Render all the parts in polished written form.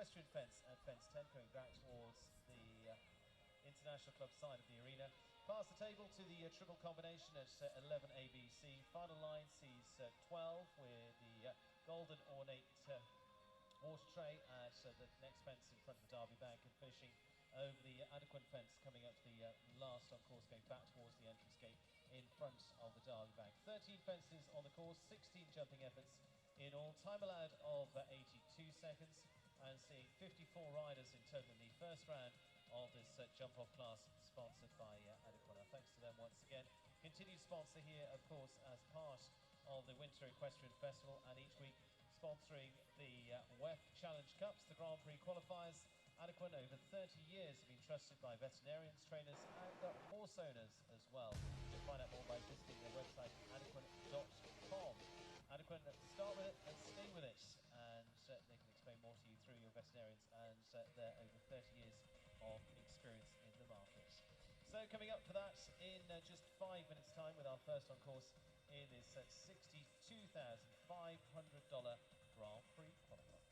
equestrian fence at fence 10, going back towards the International Club side of the arena. Past the table to the triple combination at 11 ABC. Final line sees 12 with the golden ornate water tray at the next fence in front of the Derby Bank, and finishing over the Adequan fence coming up to the last on course, going back towards the entrance gate in front of the Derby Bank. 13 fences on the course, 16 jumping efforts in all. Time allowed of 82 seconds, and seeing 54 riders in total in the first round of this jump-off class, sponsored by Adequan. Thanks to them once again. Continued sponsor here, of course, as part of the Winter Equestrian Festival, and each week sponsoring the WEF Challenge Cups, the Grand Prix qualifiers. Adequan, over 30 years, have been trusted by veterinarians, trainers, and horse owners as well. You can find out more by visiting their website, adequan.com. Adequan, start with it and stay with it, and they can explain more to you through your veterinarians and their over 30 years of experience in the market. So coming up for that in just 5 minutes time with our first on course in this $62,500 Grand Prix qualifier.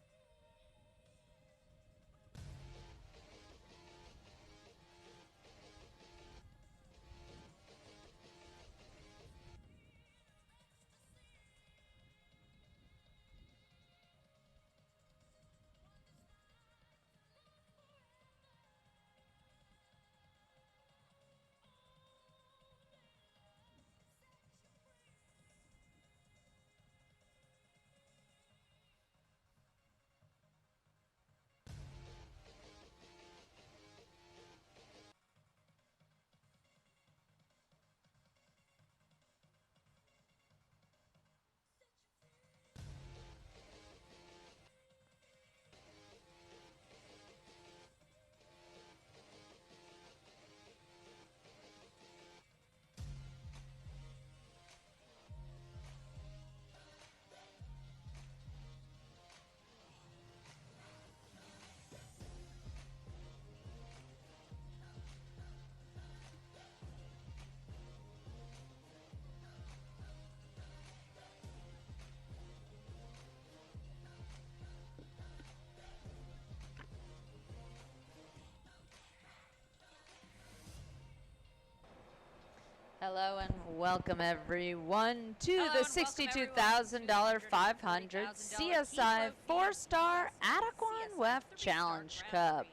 Hello and welcome everyone to the $62,000 500 CSI 4-star Adequan WEF Challenge Cup.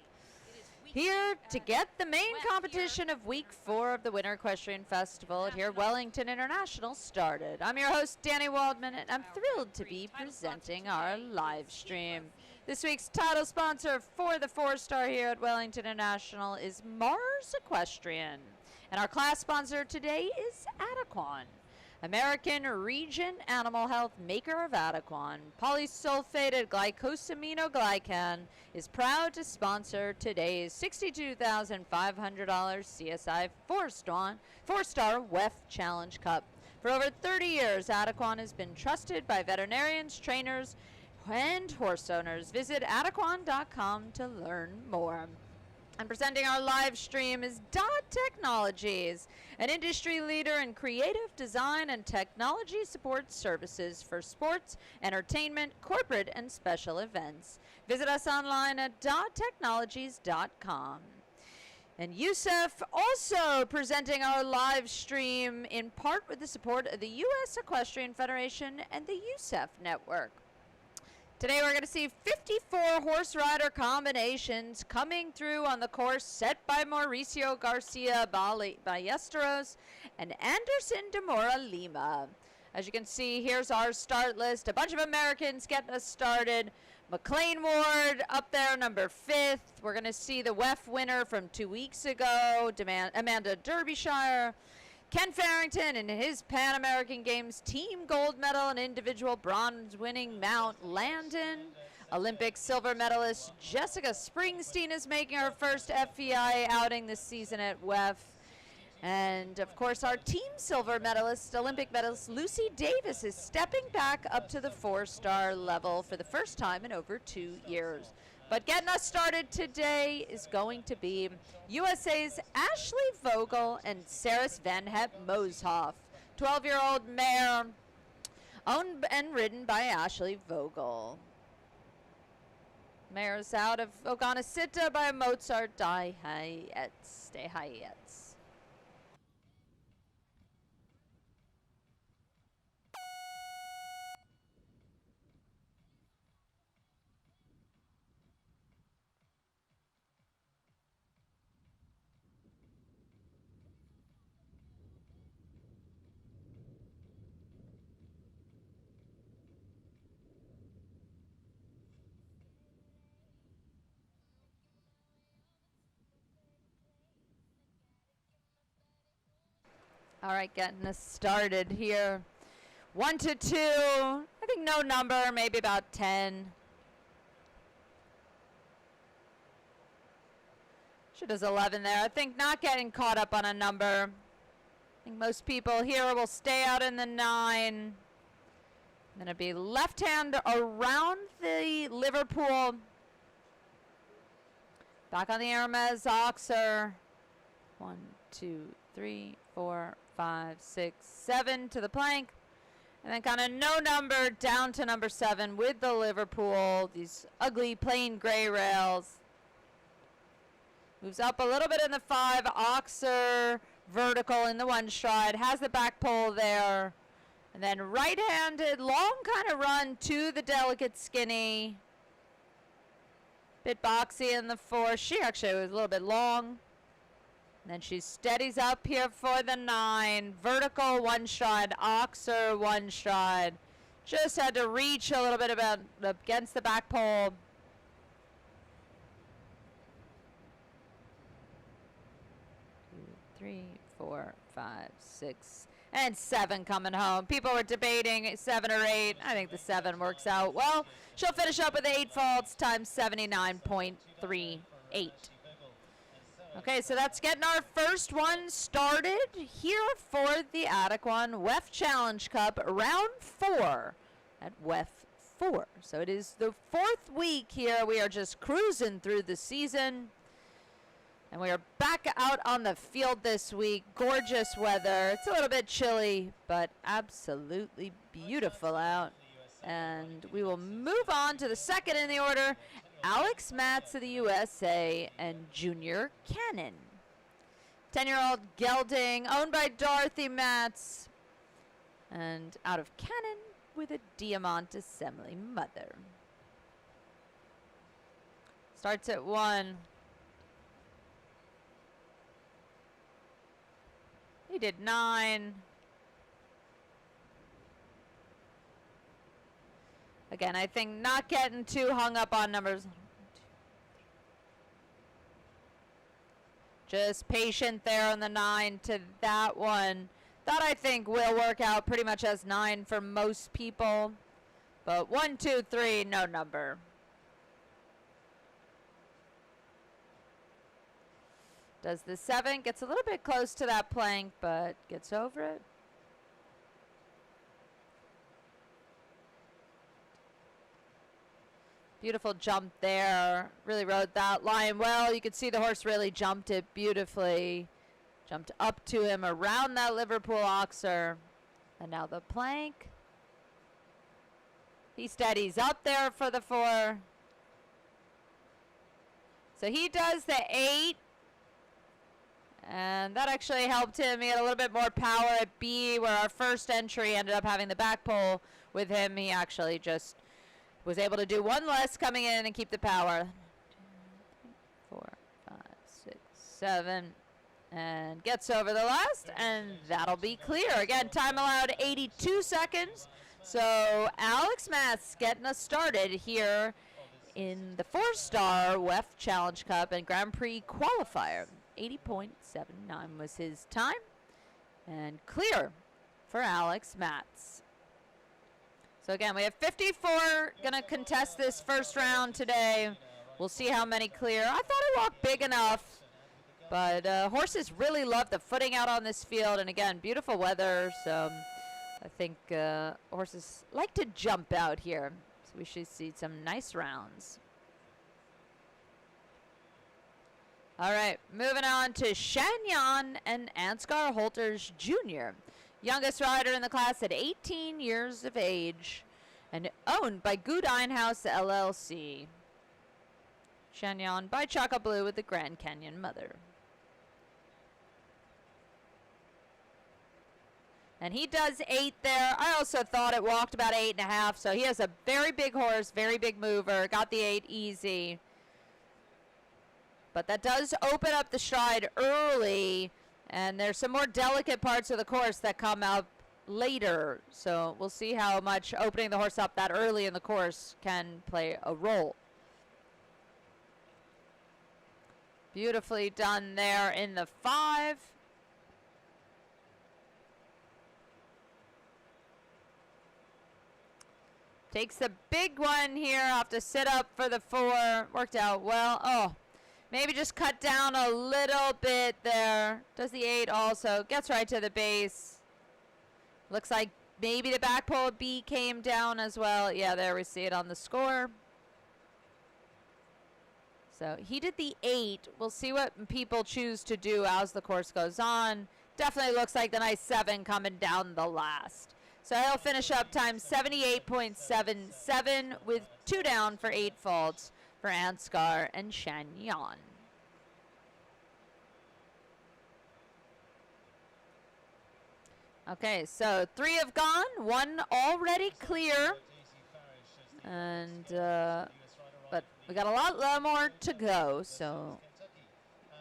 Here to get the main competition of week 4 of the Winter Equestrian Festival here at Wellington International started. I'm your host, Danny Waldman, and I'm thrilled to be presenting our live stream. This week's title sponsor for the 4-star here at Wellington International is Mars Equestrian. And our class sponsor today is Adequan, American Region Animal Health, maker of Adequan. Polysulfated glycosaminoglycan is proud to sponsor today's $62,500 CSI 4-star WEF Challenge Cup. For over 30 years, Adequan has been trusted by veterinarians, trainers, and horse owners. Visit adequan.com to learn more. And presenting our live stream is Dot Technologies, an industry leader in creative design and technology support services for sports, entertainment, corporate, and special events. Visit us online at dottechnologies.com. And Youssef also presenting our live stream in part with the support of the U.S. Equestrian Federation and the Youssef Network. Today we're going to see 54 horse rider combinations coming through on the course set by Mauricio Garcia Ballesteros and Anderson de Mora Lima. As you can see, here's our start list. A bunch of Americans getting us started. McLean Ward up there, number 5th. We're going to see the WEF winner from 2 weeks ago, Amanda Derbyshire. Ken Farrington in his Pan American Games team gold medal and individual bronze winning Mount Landon. Olympic silver medalist Jessica Springsteen is making her first FEI outing this season at WEF. And of course our team silver medalist, Olympic medalist Lucy Davis is stepping back up to the 4-star level for the first time in over 2 years. But getting us started today is going to be USA's Ashley Vogel and Saris Van Het Moshoff, 12-year-old mare owned and ridden by Ashley Vogel. Mares out of Oganacita by Mozart Die Hayets. De Hayets. All right, getting us started here. 1 to 2. I think no number, maybe about 10. She does 11 there. I think not getting caught up on a number. I think most people here will stay out in the 9. Then it'd be left hand around the Liverpool. Back on the Hermes Oxer. 1, 2, 3, 4, 5, 6, 7 to the plank. And then kind of no number down to number 7 with the Liverpool. These ugly plain gray rails. Moves up a little bit in the 5. Oxer vertical in the 1 stride. Has the back pole there. And then right-handed, long kind of run to the delicate skinny. Bit boxy in the 4. She actually was a little bit long. And then she steadies up here for the 9. Vertical 1 stride, Oxer 1 stride. Just had to reach a little bit about against the back pole. Two, 3, 4, 5, 6, and 7 coming home. People were debating 7 or 8. I think the 7 works out well. She'll finish up with 8 faults times 79.38. Okay, so that's getting our first one started here for the Adequan WEF Challenge Cup, round 4 at WEF 4. So it is the 4th week here. We are just cruising through the season. And we are back out on the field this week. Gorgeous weather. It's a little bit chilly, but absolutely beautiful out. And we will move on to the second in the order. Alex Matz of the USA and Junior Cannon. 10-year-old gelding owned by Dorothy Matz. And out of Cannon with a Diamant Assembly mother. Starts at 1. He did 9. Again, I think not getting too hung up on numbers. Just patient there on the 9 to that one. That I think will work out pretty much as 9 for most people. But 1, 2, 3, no number. Does the 7, gets a little bit close to that plank, but gets over it. Beautiful jump there. Really rode that line well. You could see the horse really jumped it beautifully. Jumped up to him around that Liverpool Oxer. And now the plank. He steadies up there for the 4. So he does the 8. And that actually helped him. He had a little bit more power at B, where our first entry ended up having the back pole with him. He actually just was able to do 1 less coming in and keep the power. 2, 3, 4, 5, 6, 7. And gets over the last, and that'll be clear. Again, time allowed 82 seconds. So Alex Matz getting us started here in the 4-star WEF Challenge Cup and Grand Prix qualifier. 80.79 was his time. And clear for Alex Matz. So again, we have 54 going to contest this first round today. We'll see how many clear. I thought I walked big enough, but horses really love the footing out on this field. And again, beautiful weather, so I think horses like to jump out here. So we should see some nice rounds. All right, moving on to Shanyan and Ansgar Holters Jr., youngest rider in the class at 18 years of age and owned by Goodine House LLC. Shanyon by Choco Blue with the Grand Canyon Mother. And he does 8 there. I also thought it walked about 8.5. So he has a very big horse, very big mover. Got the 8 easy. But that does open up the stride early. And there's some more delicate parts of the course that come out later. So we'll see how much opening the horse up that early in the course can play a role. Beautifully done there in the 5. Takes the big one here. Have to sit up for the 4. Worked out well. Oh, maybe just cut down a little bit there. Does the 8 also. Gets right to the base. Looks like maybe the back pole B came down as well. Yeah, there we see it on the score. So he did the 8. We'll see what people choose to do as the course goes on. Definitely looks like the nice 7 coming down the last. So he'll finish up time 78.77 with 2 down for 8 faults for Ansgar and Shanyon. Okay, so 3 have gone, 1 already clear. And, but we got a lot more to go, so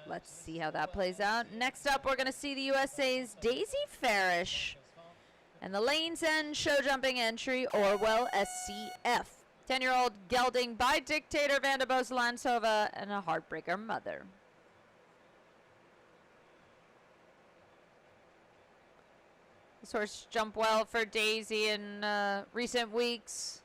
let's see how that plays out. Next up, we're going to see the USA's Daisy Farish. And the Lanes End show jumping entry, Orwell SCF. 10-year-old gelding by Dictator Vandebos Lansova and a Heartbreaker Mother. This horse jumped well for Daisy in recent weeks.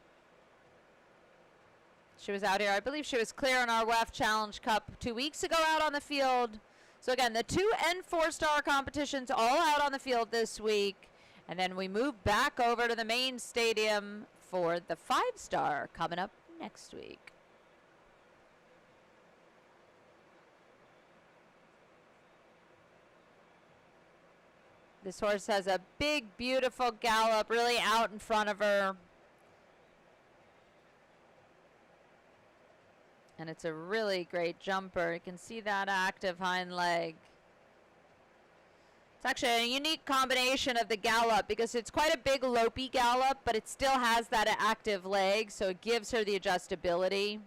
She was out here. I believe she was clear in our WEF Challenge Cup 2 weeks ago out on the field. So again, the 2 and 4-star competitions all out on the field this week. And then we move back over to the main stadium for the 5-star coming up next week. This horse has a big, beautiful gallop, really out in front of her. And it's a really great jumper. You can see that active hind leg. It's actually a unique combination of the gallop because it's quite a big lopey gallop, but it still has that active leg, so it gives her the adjustability.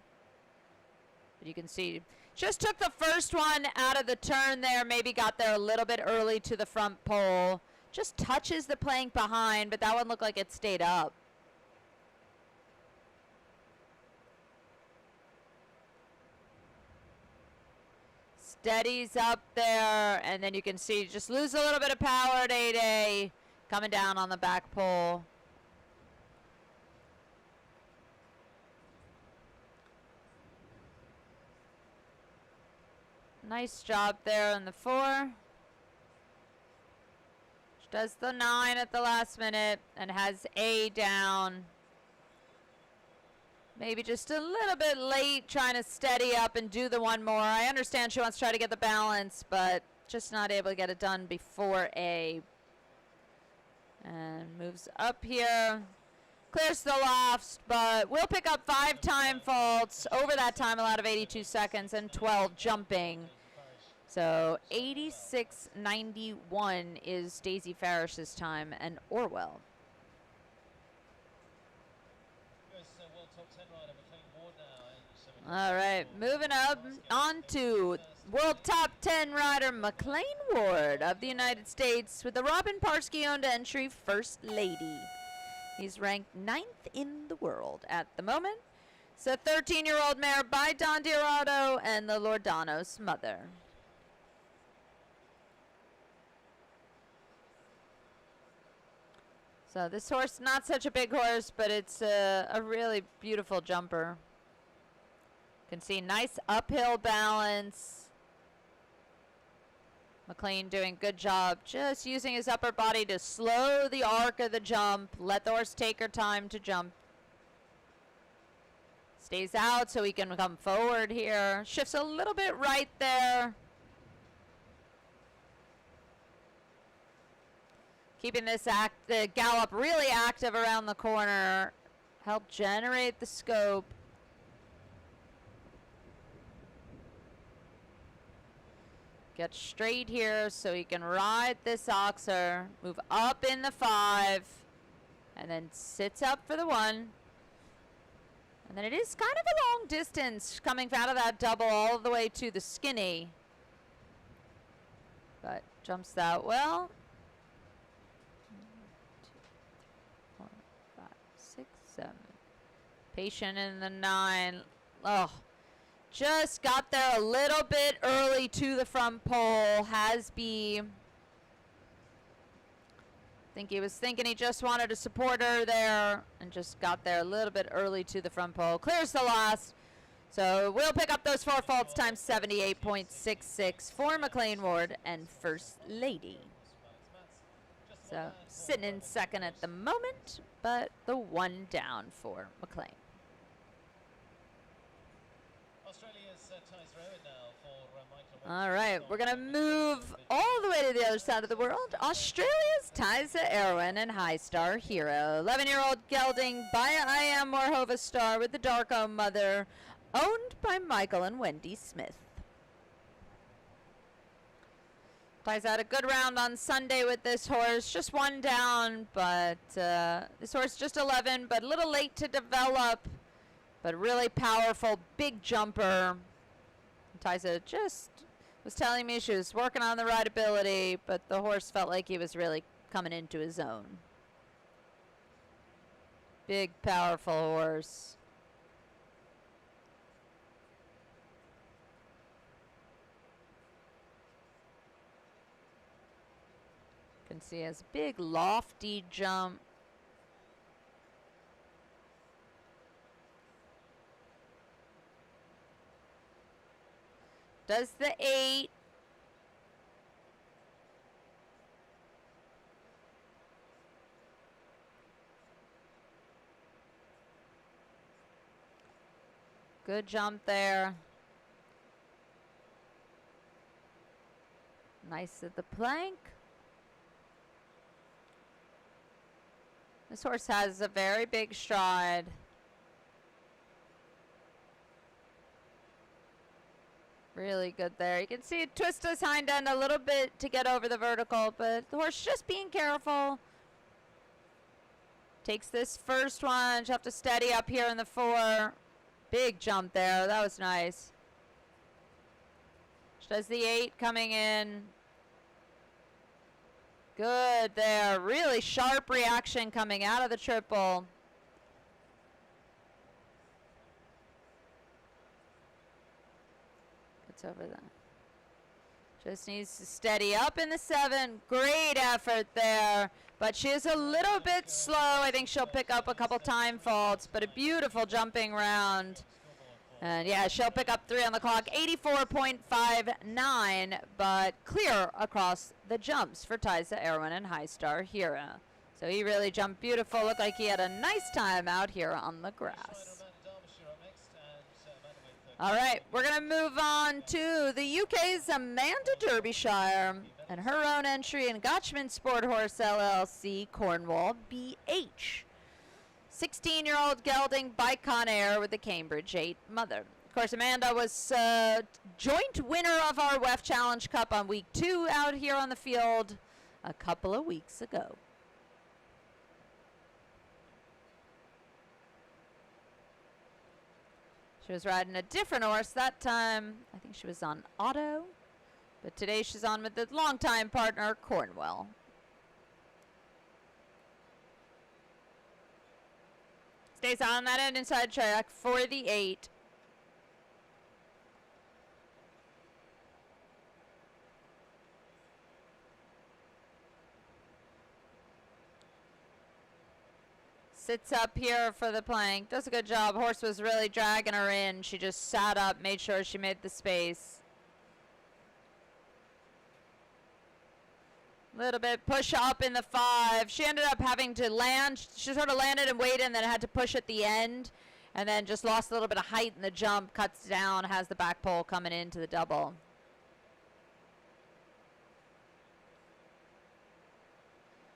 But you can see, just took the first one out of the turn there, maybe got there a little bit early to the front pole. Just touches the plank behind, but that one looked like it stayed up. Steadies up there, and then you can see just lose a little bit of power at 8A, coming down on the back pole. Nice job there in the 4. She does the 9 at the last minute and has A down. Maybe just a little bit late trying to steady up and do the 1 more. I understand she wants to try to get the balance, but just not able to get it done before A. And moves up here. Clears the lofts, but we'll pick up 5 time faults over that time allowed of 82 seconds and 12 jumping. So 86.91 is Daisy Farish's time and Orwell. All right, moving up on to World Top 10 rider McLean Ward of the United States with the Robin Parsky-owned entry First Lady. He's ranked 9th in the world at the moment. It's a 13-year-old mare by Don Diorado and the Lordanos mother. So this horse, not such a big horse, but it's a really beautiful jumper. You can see nice uphill balance. McLean doing good job just using his upper body to slow the arc of the jump. Let the horse take her time to jump. Stays out so he can come forward here. Shifts a little bit right there. Keeping this the gallop really active around the corner. Help generate the scope. Get straight here so he can ride this oxer. Move up in the 5. And then sits up for the 1. And then it is kind of a long distance coming out of that double all the way to the skinny. But jumps that well. 1, 2, 3, 4, 5, 6, 7. Patient in the 9. Oh, just got there a little bit early to the front pole. Hasby. I think he was thinking he just wanted to support her there and just got there a little bit early to the front pole. Clears the last. So we'll pick up those 4 faults times 78.66 for McLean Ward and First Lady. So sitting in second at the moment, but the 1 down for McLean. All right, we're going to move all the way to the other side of the world. Australia's Tyza Erwin and High Star Hero. 11-year-old gelding by I Am Morhova Star with the Darko mother, owned by Michael and Wendy Smith. Tyza had a good round on Sunday with this horse. Just 1 down, but this horse just 11, but a little late to develop, but really powerful, big jumper. Tyza just was telling me she was working on the rideability, but the horse felt like he was really coming into his own. Big, powerful horse. You can see his big, lofty jump. Does the 8. Good jump there. Nice at the plank. This horse has a very big stride. Really good there. You can see it twist his hind end a little bit to get over the vertical, but the horse just being careful. Takes this first one. She'll have to steady up here in the 4. Big jump there. That was nice. She does the 8 coming in. Good there. Really sharp reaction coming out of the triple. Over that. Just needs to steady up in the 7. Great effort there. But she is a little bit slow. I think she'll pick up a couple time faults, but a beautiful jumping round. And yeah, she'll pick up 3 on the clock. 84.59, but clear across the jumps for Tyza Erwin and High Star Hero. So he really jumped beautiful. Looked like he had a nice time out here on the grass. All right, we're going to move on to the UK's Amanda Derbyshire and her own entry in Gotchman Sport Horse LLC, Cornwall, BH. 16-year-old gelding by Conair with the Cambridge 8 mother. Of course, Amanda was joint winner of our WEF Challenge Cup on week 2 out here on the field a couple of weeks ago. She was riding a different horse that time. I think she was on Otto. But today she's on with the longtime partner, Cornwell. Stays on that end inside track for the 8. Sits up here for the plank. Does a good job. Horse was really dragging her in. She just sat up, made sure she made the space. Little bit push up in the 5. She ended up having to land. She sort of landed and waited and then had to push at the end. And then just lost a little bit of height in the jump. Cuts down, has the back pole coming into the double.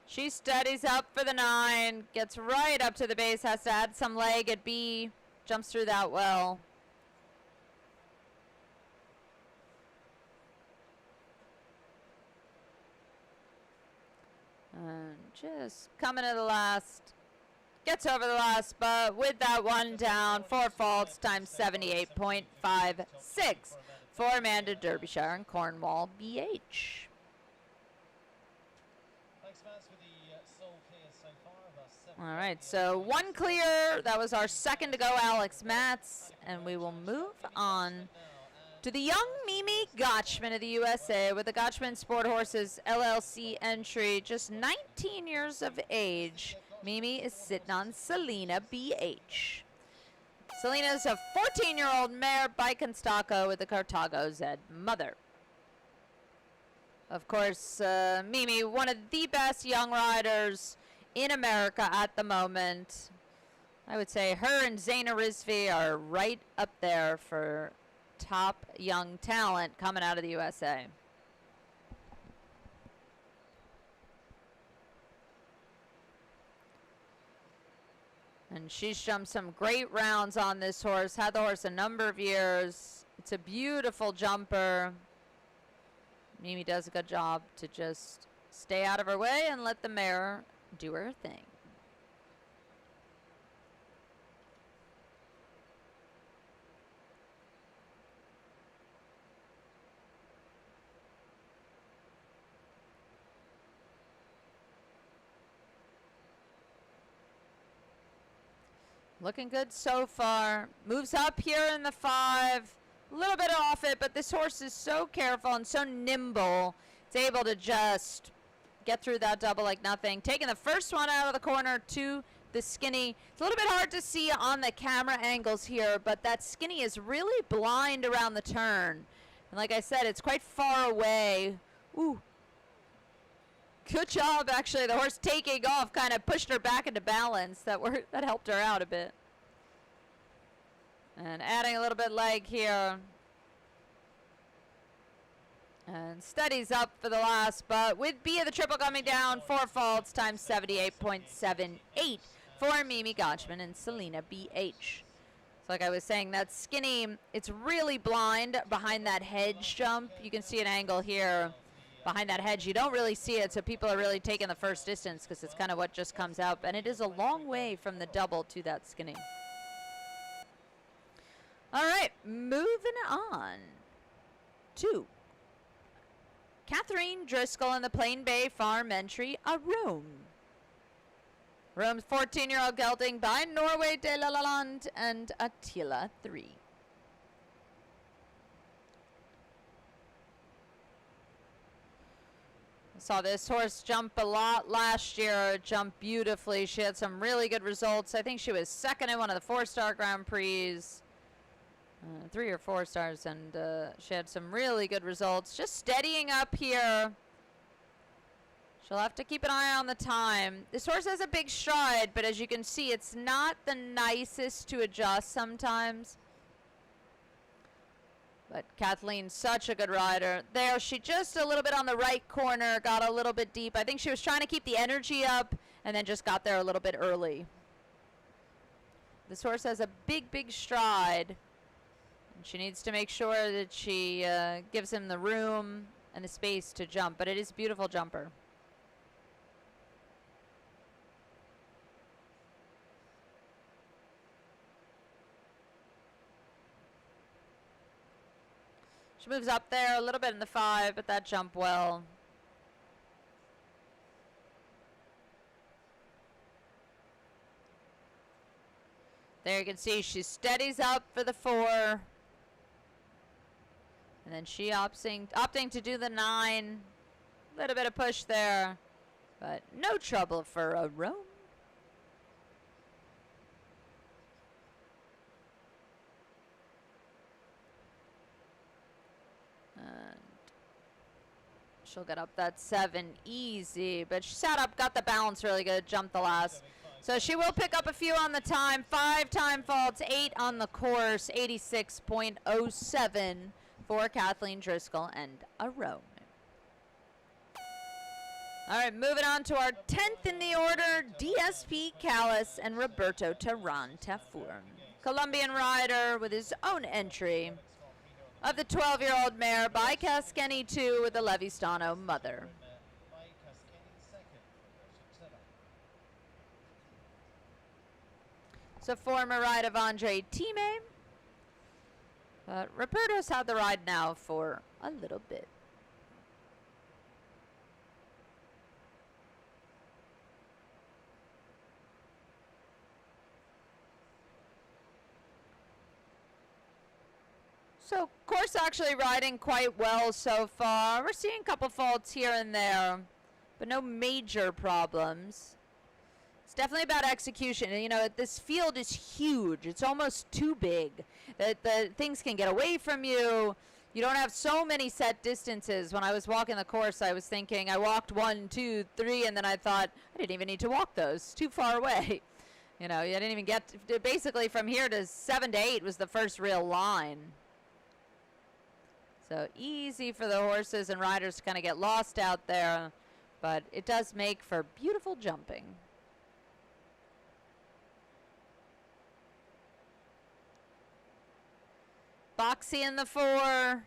She steadies up for the 9, gets right up to the base, has to add some leg at B, jumps through that well. Just coming to the last. Gets over the last, but with that one down, 4 faults times 78.56 for Amanda Derbyshire and Cornwall BH. All right, so 1 clear. That was our second to go, Alex Matz. And we will move on to the young Mimi Gotchman of the USA with the Gotchman Sport Horses LLC entry, just 19 years of age. Mimi is sitting on Selena BH. Selena's a 14-year-old mare by Constaco with the Cartago Z mother. Of course, Mimi, one of the best young riders in America at the moment. I would say her and Zaina Rizvi are right up there for top young talent coming out of the USA. And she's jumped some great rounds on this horse. Had the horse a number of years. It's a beautiful jumper. Mimi does a good job to just stay out of her way and let the mare do her thing. Looking good so far. Moves up here in the 5. A little bit off it, but this horse is so careful and so nimble. It's able to just get through that double like nothing. Taking the first one out of the corner to the skinny. It's a little bit hard to see on the camera angles here, but that skinny is really blind around the turn. And like I said, it's quite far away. Ooh. Good job, actually. The horse taking off kind of pushed her back into balance. That helped her out a bit. And adding a little bit leg here. And steadies up for the last, but with B of the triple coming down, 4 faults times 78.78 for Mimi Gotchman and Selena BH. So like I was saying, that skinny, it's really blind behind that hedge jump. You can see an angle here. Behind that hedge, you don't really see it, so people are really taking the first distance because it's kind of what just comes out. And it is a long way from the double to that skinny. All right, moving on to Catherine Driscoll in the Plain Bay Farm entry, a Rome. Rome's 14-year-old gelding by Norway de la Lalande and Attila 3. Saw this horse jump a lot last year, jumped beautifully. She had some really good results. I think she was second in one of the 4-star Grand Prix, 3 or 4 stars, and she had some really good results. Just steadying up here. She'll have to keep an eye on the time. This horse has a big stride, but as you can see, it's not the nicest to adjust sometimes. But Kathleen's such a good rider. There, she just a little bit on the right corner, got a little bit deep. I think she was trying to keep the energy up and then just got there a little bit early. This horse has a big, big stride. And she needs to make sure that she gives him the room and the space to jump. But it is a beautiful jumper. She moves up there a little bit in the 5, but that jump well. There you can see she steadies up for the 4. And then she opting to do the 9. Little bit of push there, but no trouble for a Rome. She'll get up that 7 easy, but she sat up, got the balance really good, jumped the last. So she will pick up a few on the time. 5 time faults, 8 on the course, 86.07 for Kathleen Driscoll and a Rome. All right, moving on to our 10th in the order, DSP Callis and Roberto Taran-Tafur. Colombian rider with his own entry of the 12-year-old mare by Cascani 2 with the Levistano mother. It's a former ride of Andre Time. But Roberto's had the ride now for a little bit. So, course actually riding quite well so far. We're seeing a couple faults here and there, but no major problems. It's definitely about execution. And, you know, this field is huge. It's almost too big. The things can get away from you. You don't have so many set distances. When I was walking the course, I was thinking I walked 1, 2, 3, and then I thought I didn't even need to walk those. Too far away. You know, you didn't even get to, basically from here to 7 to 8 was the first real line. So easy for the horses and riders to kind of get lost out there, but it does make for beautiful jumping. Boxy in the 4.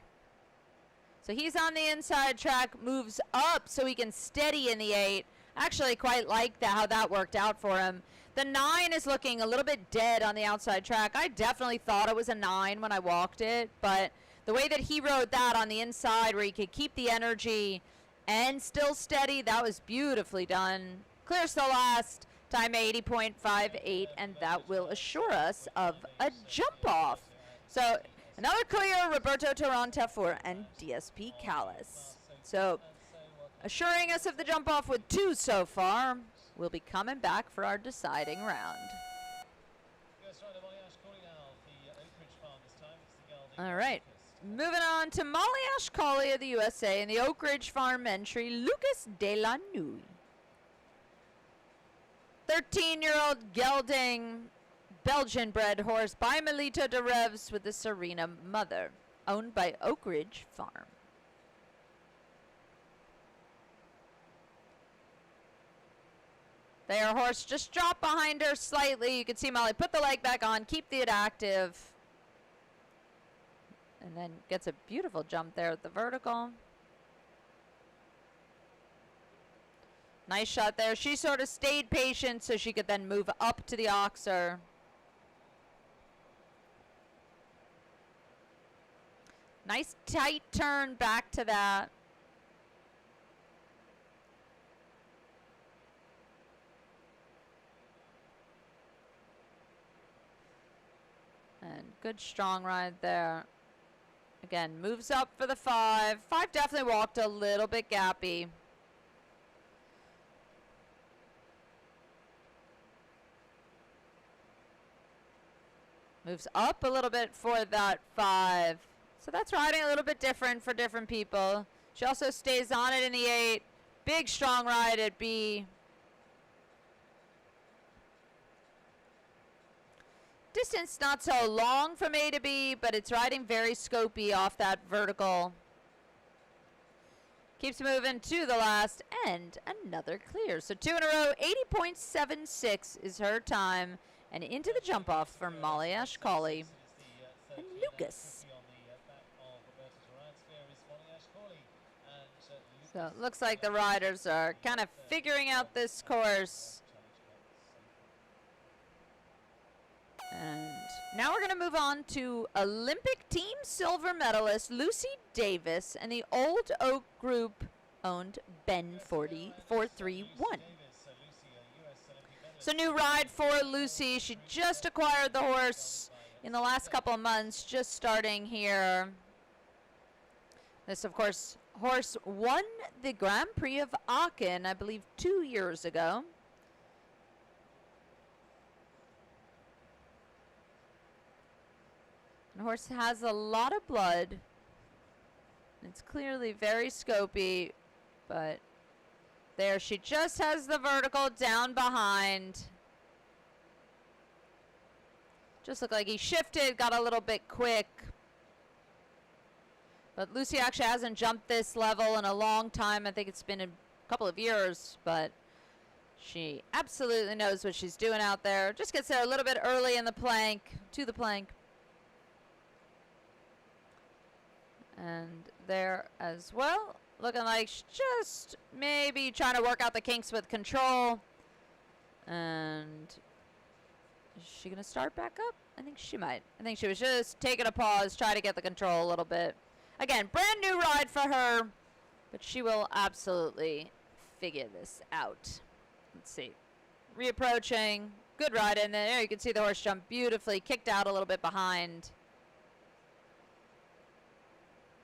So he's on the inside track, moves up so he can steady in the 8. Actually quite like that, how that worked out for him. The 9 is looking a little bit dead on the outside track. I definitely thought it was a 9 when I walked it, but the way that he rode that on the inside where he could keep the energy and still steady, that was beautifully done. Clears the last, time 80.58, and that will assure us of a jump off. So another clear, Roberto Tarantafour and DSP Callis. So assuring us of the jump off with 2 so far. We'll be coming back for our deciding round. All right. Moving on to Molly Ashcoli of the USA and the Oak Ridge Farm entry, Lucas De La Nuit. 13-year-old gelding Belgian-bred horse by Melito de Revs with the Serena mother, owned by Oak Ridge Farm. There, horse just dropped behind her slightly. You can see Molly put the leg back on, keep it active. And then gets a beautiful jump there at the vertical. Nice shot there. She sort of stayed patient so she could then move up to the oxer. Nice tight turn back to that. And good strong ride there. Again, moves up for the 5. 5 definitely walked a little bit gappy. Moves up a little bit for that 5. So that's riding a little bit different for different people. She also stays on it in the 8. Big strong ride at B. Distance not so long from A to B, but it's riding very scopy off that vertical. Keeps moving to the last, and another clear. So 2 in a row, 80.76 is her time. And into the jump off for Molly Ashcoli and Lucas. So it looks like the riders are kind of figuring out this course. And now we're going to move on to Olympic team silver medalist Lucy Davis and the Old Oak Group owned Ben 431. So new ride for Lucy. She just acquired the horse in the last couple of months, just starting here. This, of course, horse won the Grand Prix of Aachen, I believe, 2 years ago. The horse has a lot of blood. It's clearly very scopy, but there she just has the vertical down behind. Just looked like he shifted, got a little bit quick. But Lucy actually hasn't jumped this level in a long time. I think it's been a couple of years, but she absolutely knows what she's doing out there. Just gets there a little bit early in the plank, to the plank. And there as well, looking like she's just maybe trying to work out the kinks with control. And Is she going to start back up? I think she might. I think she was just taking a pause, try to get the control a little bit. Again, brand new ride for her, but she will absolutely figure this out. Let's see. Reapproaching. Good ride in there. You can see the horse jump beautifully. Kicked out a little bit behind.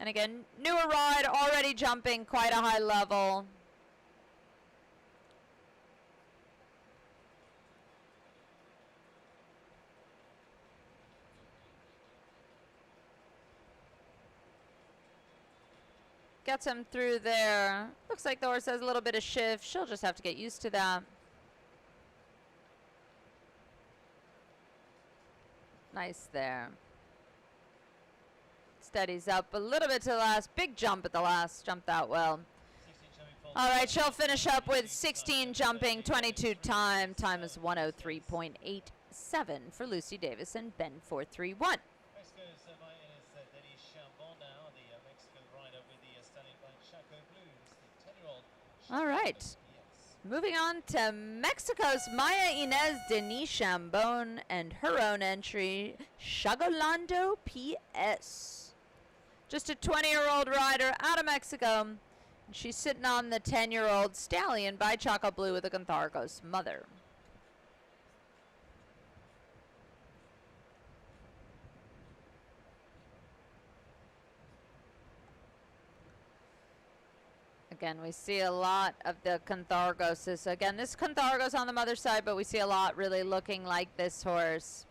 And again, newer ride, already jumping quite a high level. Gets him through there. Looks like the horse has a little bit of shift. She'll just have to get used to that. Nice there. Steadies up a little bit to the last. Big jump at the last. Jumped out well. All right, she'll finish up with 16 jumping, 22 time. Time is 103.87 for Lucy Davis and Ben 431. All right. Moving on to Mexico's Maya Inez Denis Chambon and her own entry, Shagolando PS. Just a 20-year-old rider out of Mexico. She's sitting on the 10-year-old stallion by Choco Blue with a Canthargos mother. Again, we see a lot of the Canthargoses. Again, this Canthargos on the mother's side, but we see a lot really looking like this horse.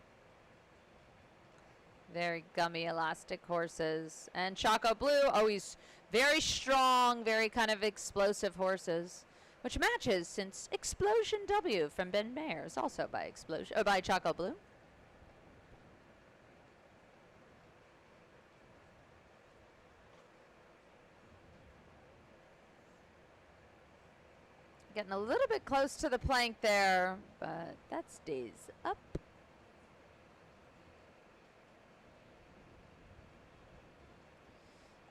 Very gummy, elastic horses. And Choco Blue, always very strong, very kind of explosive horses, which matches since Explosion W from Ben Mayer is also by Choco Blue. Getting a little bit close to the plank there, but that stays up.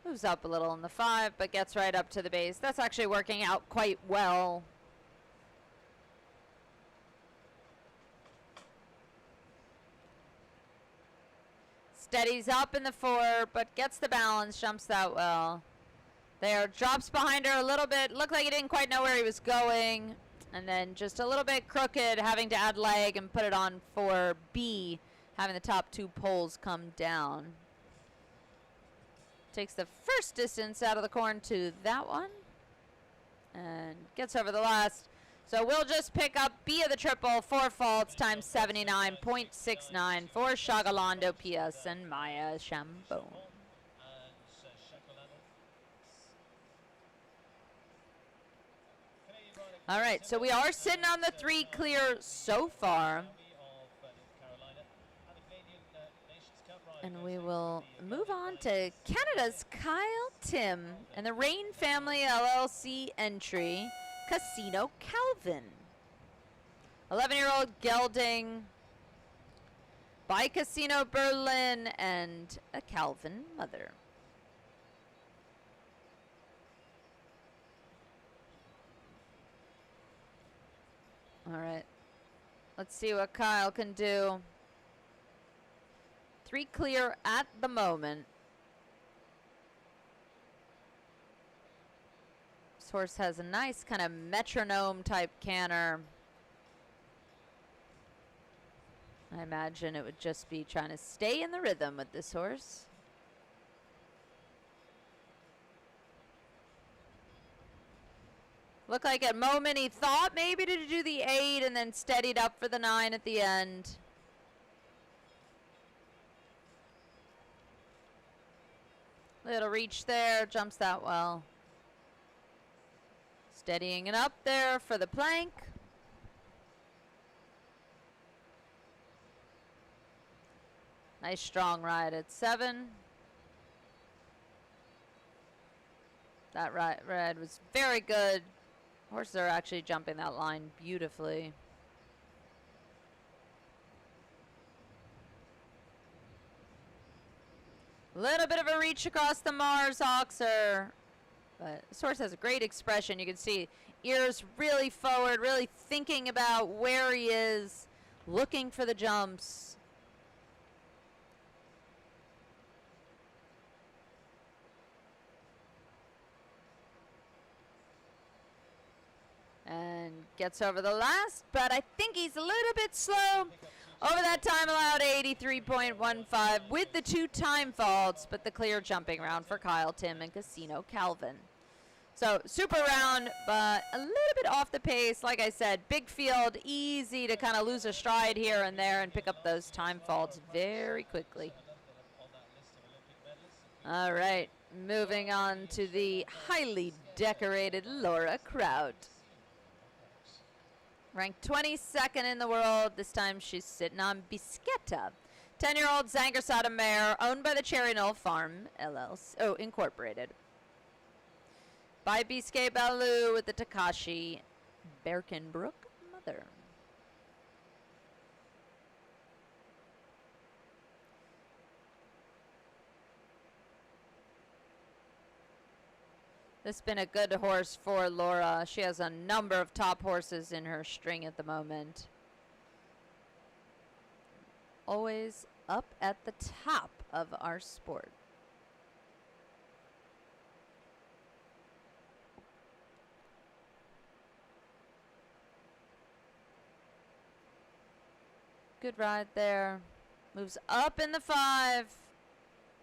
Moves up a little in the 5, but gets right up to the base. That's actually working out quite well. Steadies up in the 4, but gets the balance, jumps that well. There, drops behind her a little bit. Looked like he didn't quite know where he was going. And then just a little bit crooked, having to add leg and put it on for B, having the top 2 poles come down. Takes the first distance out of the corn to that one. And gets over the last. So we'll just pick up B of the triple, 4 faults, times 79.69 for Shagolando PS and Maya Chambon. All right, so we are sitting on the 3 clear so far. And we will move on to Canada's Kyle Tim and the Rain Family LLC entry, Casino Calvin. 11-year-old gelding by Casino Berlin and a Calvin mother. All right, let's see what Kyle can do. 3 clear at the moment. This horse has a nice kind of metronome type canter. I imagine it would just be trying to stay in the rhythm with this horse. Looked like at a moment he thought maybe to do the 8 and then steadied up for the 9 at the end. Little reach there, jumps that well. Steadying it up there for the plank. Nice strong ride at 7. That ride was very good. Horses are actually jumping that line beautifully. Little bit of a reach across the Mars Oxer. But this horse has a great expression. You can see ears really forward, really thinking about where he is. looking for the jumps. And gets over the last, but I think he's a little bit slow. Over that time allowed, 83.15 with the 2 time faults, but the clear jumping round for Kyle, Tim, and Casino Calvin. So super round, but a little bit off the pace. Like I said, big field, easy to kind of lose a stride here and there and pick up those time faults very quickly. All right, moving on to the highly decorated Laura Kraut. Ranked 22nd in the world. This time she's sitting on Bisquetta. 10-year-old Zangersada mare owned by the Cherry Knoll Farm LLC, Incorporated. By Biscay Baloo with the Takashi Berkenbrook mother. This has been a good horse for Laura. She has a number of top horses in her string at the moment. Always up at the top of our sport. Good ride there. Moves up in the 5.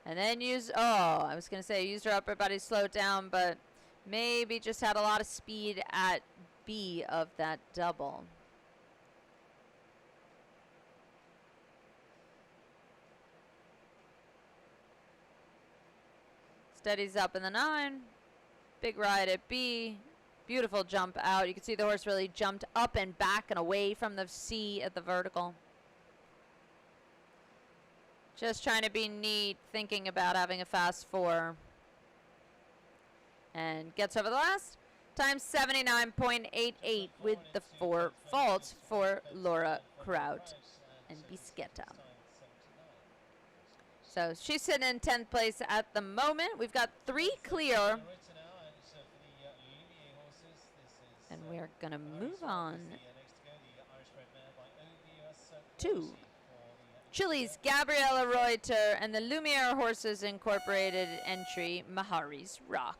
And then used her upper body slowed down, but maybe just had a lot of speed at B of that double. Steadies up in the 9. Big ride at B. Beautiful jump out. You can see the horse really jumped up and back and away from the C at the vertical. Just trying to be neat, thinking about having a fast 4. And gets over the last. Time 79.88 with the 4 faults for Laura Kraut and Bisquetta. So she's sitting in 10th place at the moment. We've got 3 clear. And we're going to move on to Chile's Gabriela Reuter and the Lumiere Horses Incorporated entry, Mahari's Rock.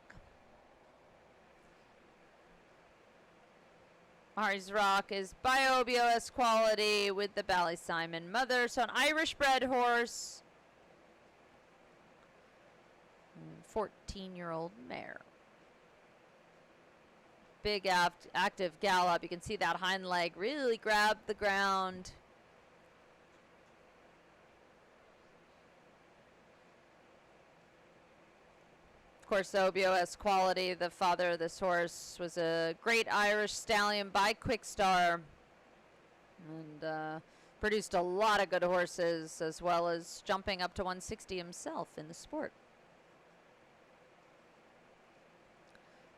Mahari's Rock is BioBOS quality with the Bally Simon mother. So an Irish bred horse. 14-year-old mare. Big active gallop. You can see that hind leg really grab the ground. Of course, the OBOS quality. The father of this horse was a great Irish stallion by Quickstar. And produced a lot of good horses, as well as jumping up to 160 himself in the sport.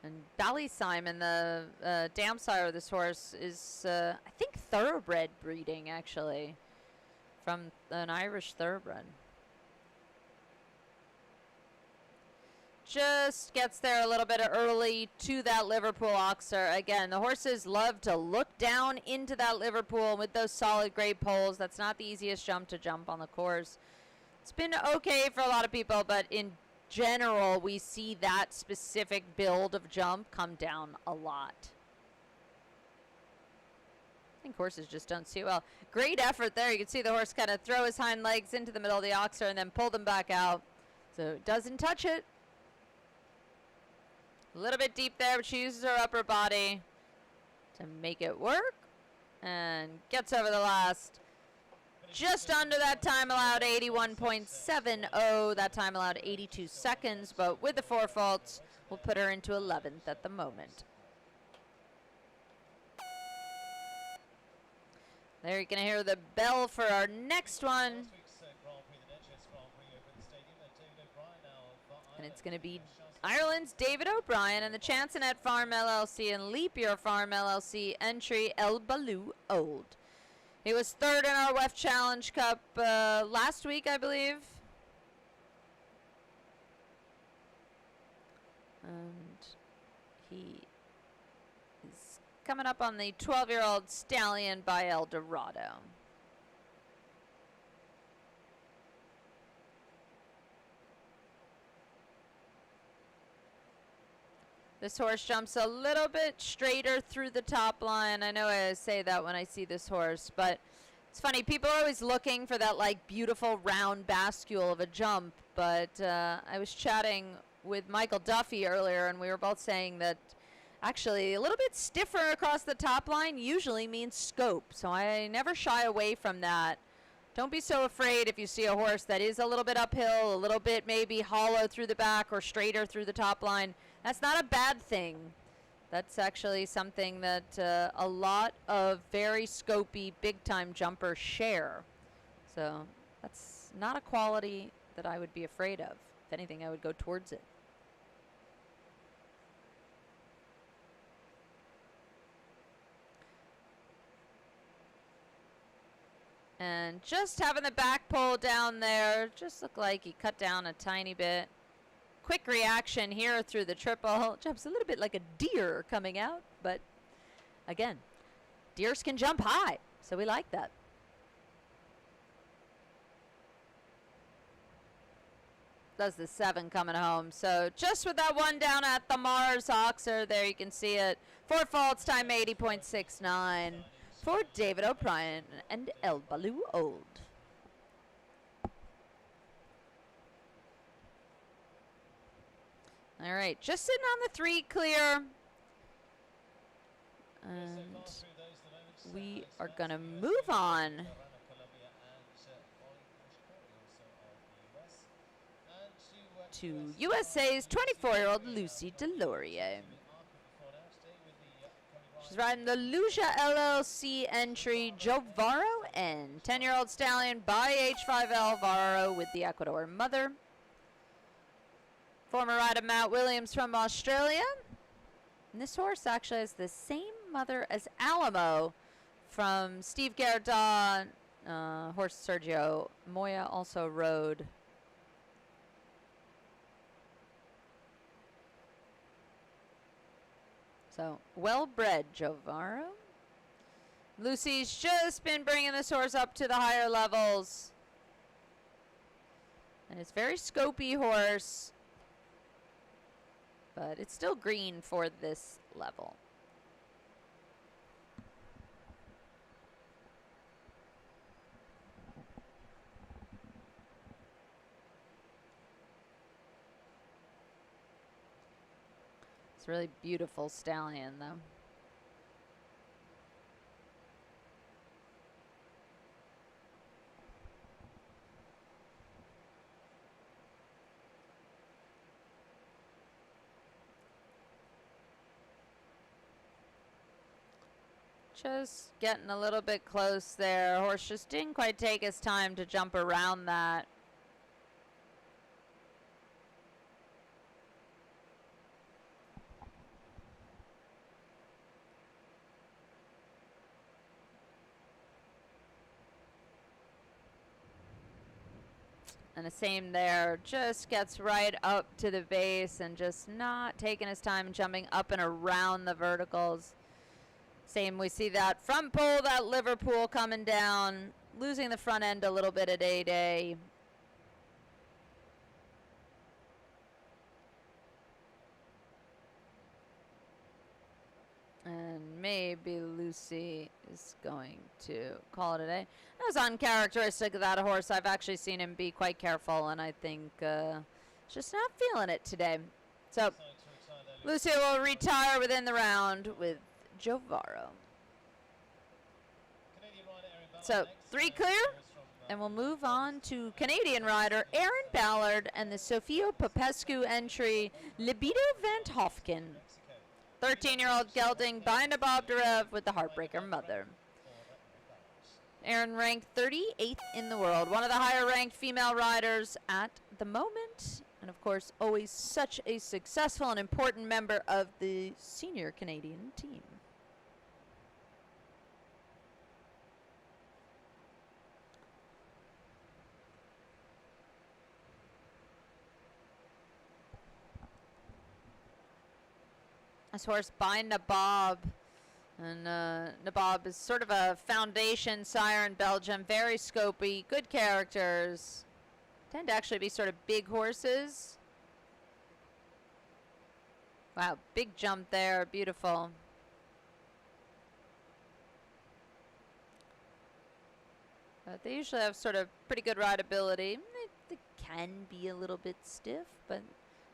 And Bally Simon, the dam sire of this horse, is, I think, thoroughbred breeding, actually, from an Irish thoroughbred. Just gets there a little bit early to that Liverpool Oxer. Again, the horses love to look down into that Liverpool with those solid grade poles. That's not the easiest jump to jump on the course. It's been okay for a lot of people, but in general, we see that specific build of jump come down a lot. I think horses just don't see well. Great effort there. You can see the horse kind of throw his hind legs into the middle of the Oxer and then pull them back out. So it doesn't touch it. A little bit deep there, but she uses her upper body to make it work. And gets over the last. Just under that time allowed, 81.70. That time allowed 82 seconds, but with the 4 faults, we'll put her into 11th at the moment. There you're going to hear the bell for our next one. And it's going to be Ireland's David O'Brien and the Chansonet Farm LLC and Leap Year Farm LLC entry El Baloo Old. He was 3rd in our WEF Challenge Cup last week, I believe. And he is coming up on the 12-year-old Stallion by El Dorado. This horse jumps a little bit straighter through the top line. I know I say that when I see this horse, but it's funny. People are always looking for that like beautiful round bascule of a jump, but I was chatting with Michael Duffy earlier, and we were both saying that actually a little bit stiffer across the top line usually means scope, so I never shy away from that. Don't be so afraid if you see a horse that is a little bit uphill, a little bit maybe hollow through the back or straighter through the top line. That's not a bad thing. That's actually something that a lot of very scopy, big-time jumpers share. So that's not a quality that I would be afraid of. If anything, I would go towards it. And just having the back pole down there, just looked like he cut down a tiny bit. Quick reaction here through the triple. Jumps a little bit like a deer coming out, but again, deers can jump high, so we like that. Does the 7 coming home. So just with that one down at the Mars Oxer, there you can see it. 4 faults, time 80.69 for David O'Brien and El Baloo Old. All right, just sitting on the 3 clear. And we are going to move on to USA's 24-year-old Lucy Deslauriers. She's riding the Lucia LLC entry Jovaro N. 10-year-old stallion by H5L Varo with the Ecuador mother. Former rider Matt Williams from Australia. And this horse actually has the same mother as Alamo from Steve Garda. Horse Sergio Moya also rode. So, well-bred Jovaro. Lucy's just been bringing this horse up to the higher levels. And it's a very scopy horse. But it's still green for this level. It's a really beautiful stallion, though. Just getting a little bit close there. Horse just didn't quite take his time to jump around that. And the same there, just gets right up to the base and just not taking his time jumping up and around the verticals. Same, we see that front pole, that Liverpool coming down, losing the front end a little bit at 8A. And maybe Lucy is going to call it a day. That was uncharacteristic of that horse. I've actually seen him be quite careful, and I think just not feeling it today. So Lucy will retire within the round with Jovaro. So 3 clear, and we'll move on to Canadian rider Aaron Ballard and the Sofia Popescu entry Libido Van Hofken. 13-year-old gelding by Nabob Derev with the Heartbreaker mother. Aaron ranked 38th in the world, one of the higher ranked female riders at the moment, and of course always such a successful and important member of the senior Canadian team. This horse by Nabob. And Nabob is sort of a foundation sire in Belgium. Very scopy, good characters. Tend to actually be sort of big horses. Wow, big jump there. Beautiful. But they usually have sort of pretty good rideability. They can be a little bit stiff, but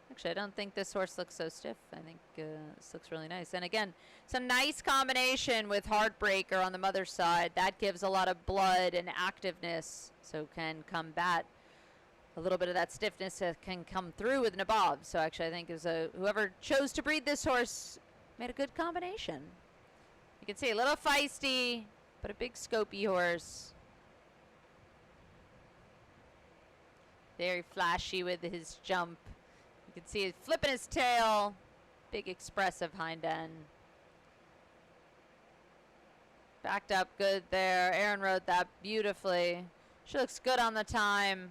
actually I don't think this horse looks so stiff. I think this looks really nice. And again, some nice combination with Heartbreaker on the mother's side. That gives a lot of blood and activeness, so can combat a little bit of that stiffness that can come through with Nabob. So actually I think it was whoever chose to breed this horse made a good combination. You can see a little feisty, but a big scopy horse. Very flashy with his jump. You can see he's flipping his tail. Big expressive hind end. Backed up good there. Aaron rode that beautifully. She looks good on the time.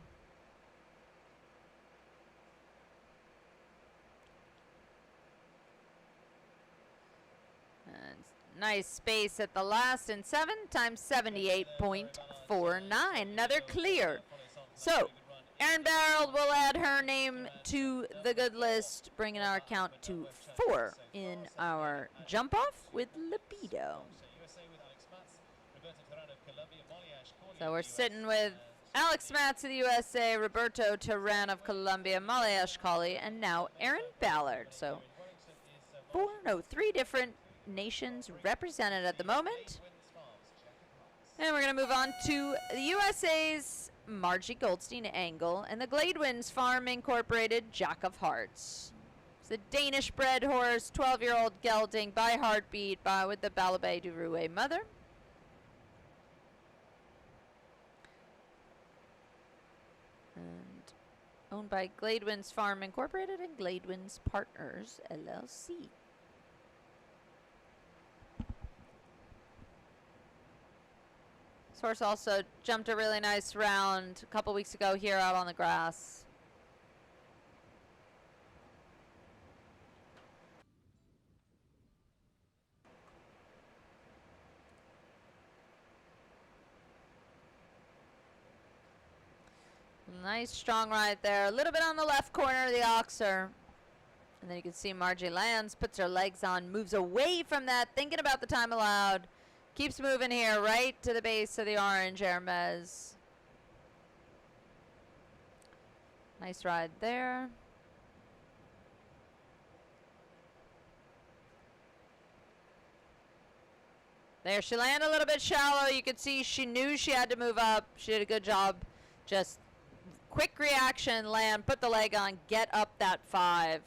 And nice space at the last in 7 times 78.49. Another clear. So Erin Barreld will add her name to the good list, bringing our count to 4 in our jump off with Libido. So we're sitting with Alex Matz of the USA, Roberto Teran of Colombia, Molly Ashkali, and now Erin Ballard. So 3 different nations represented at the moment. And we're going to move on to the USA's Margie Goldstein Angle and the Gladewinds Farm Incorporated Jack of Hearts. It's a Danish bred horse, 12-year-old gelding by Heartbeat with the Balabé du Rouet mother. And owned by Gladewinds Farm Incorporated and Gladewinds Partners LLC. This horse also jumped a really nice round a couple weeks ago here out on the grass. Nice strong ride there. A little bit on the left corner of the oxer. And then you can see Margie lands, puts her legs on, moves away from that, thinking about the time allowed. Keeps moving here, right to the base of the orange Hermes. Nice ride there. There, she landed a little bit shallow. You could see she knew she had to move up. She did a good job. Just quick reaction, land, put the leg on, get up that 5.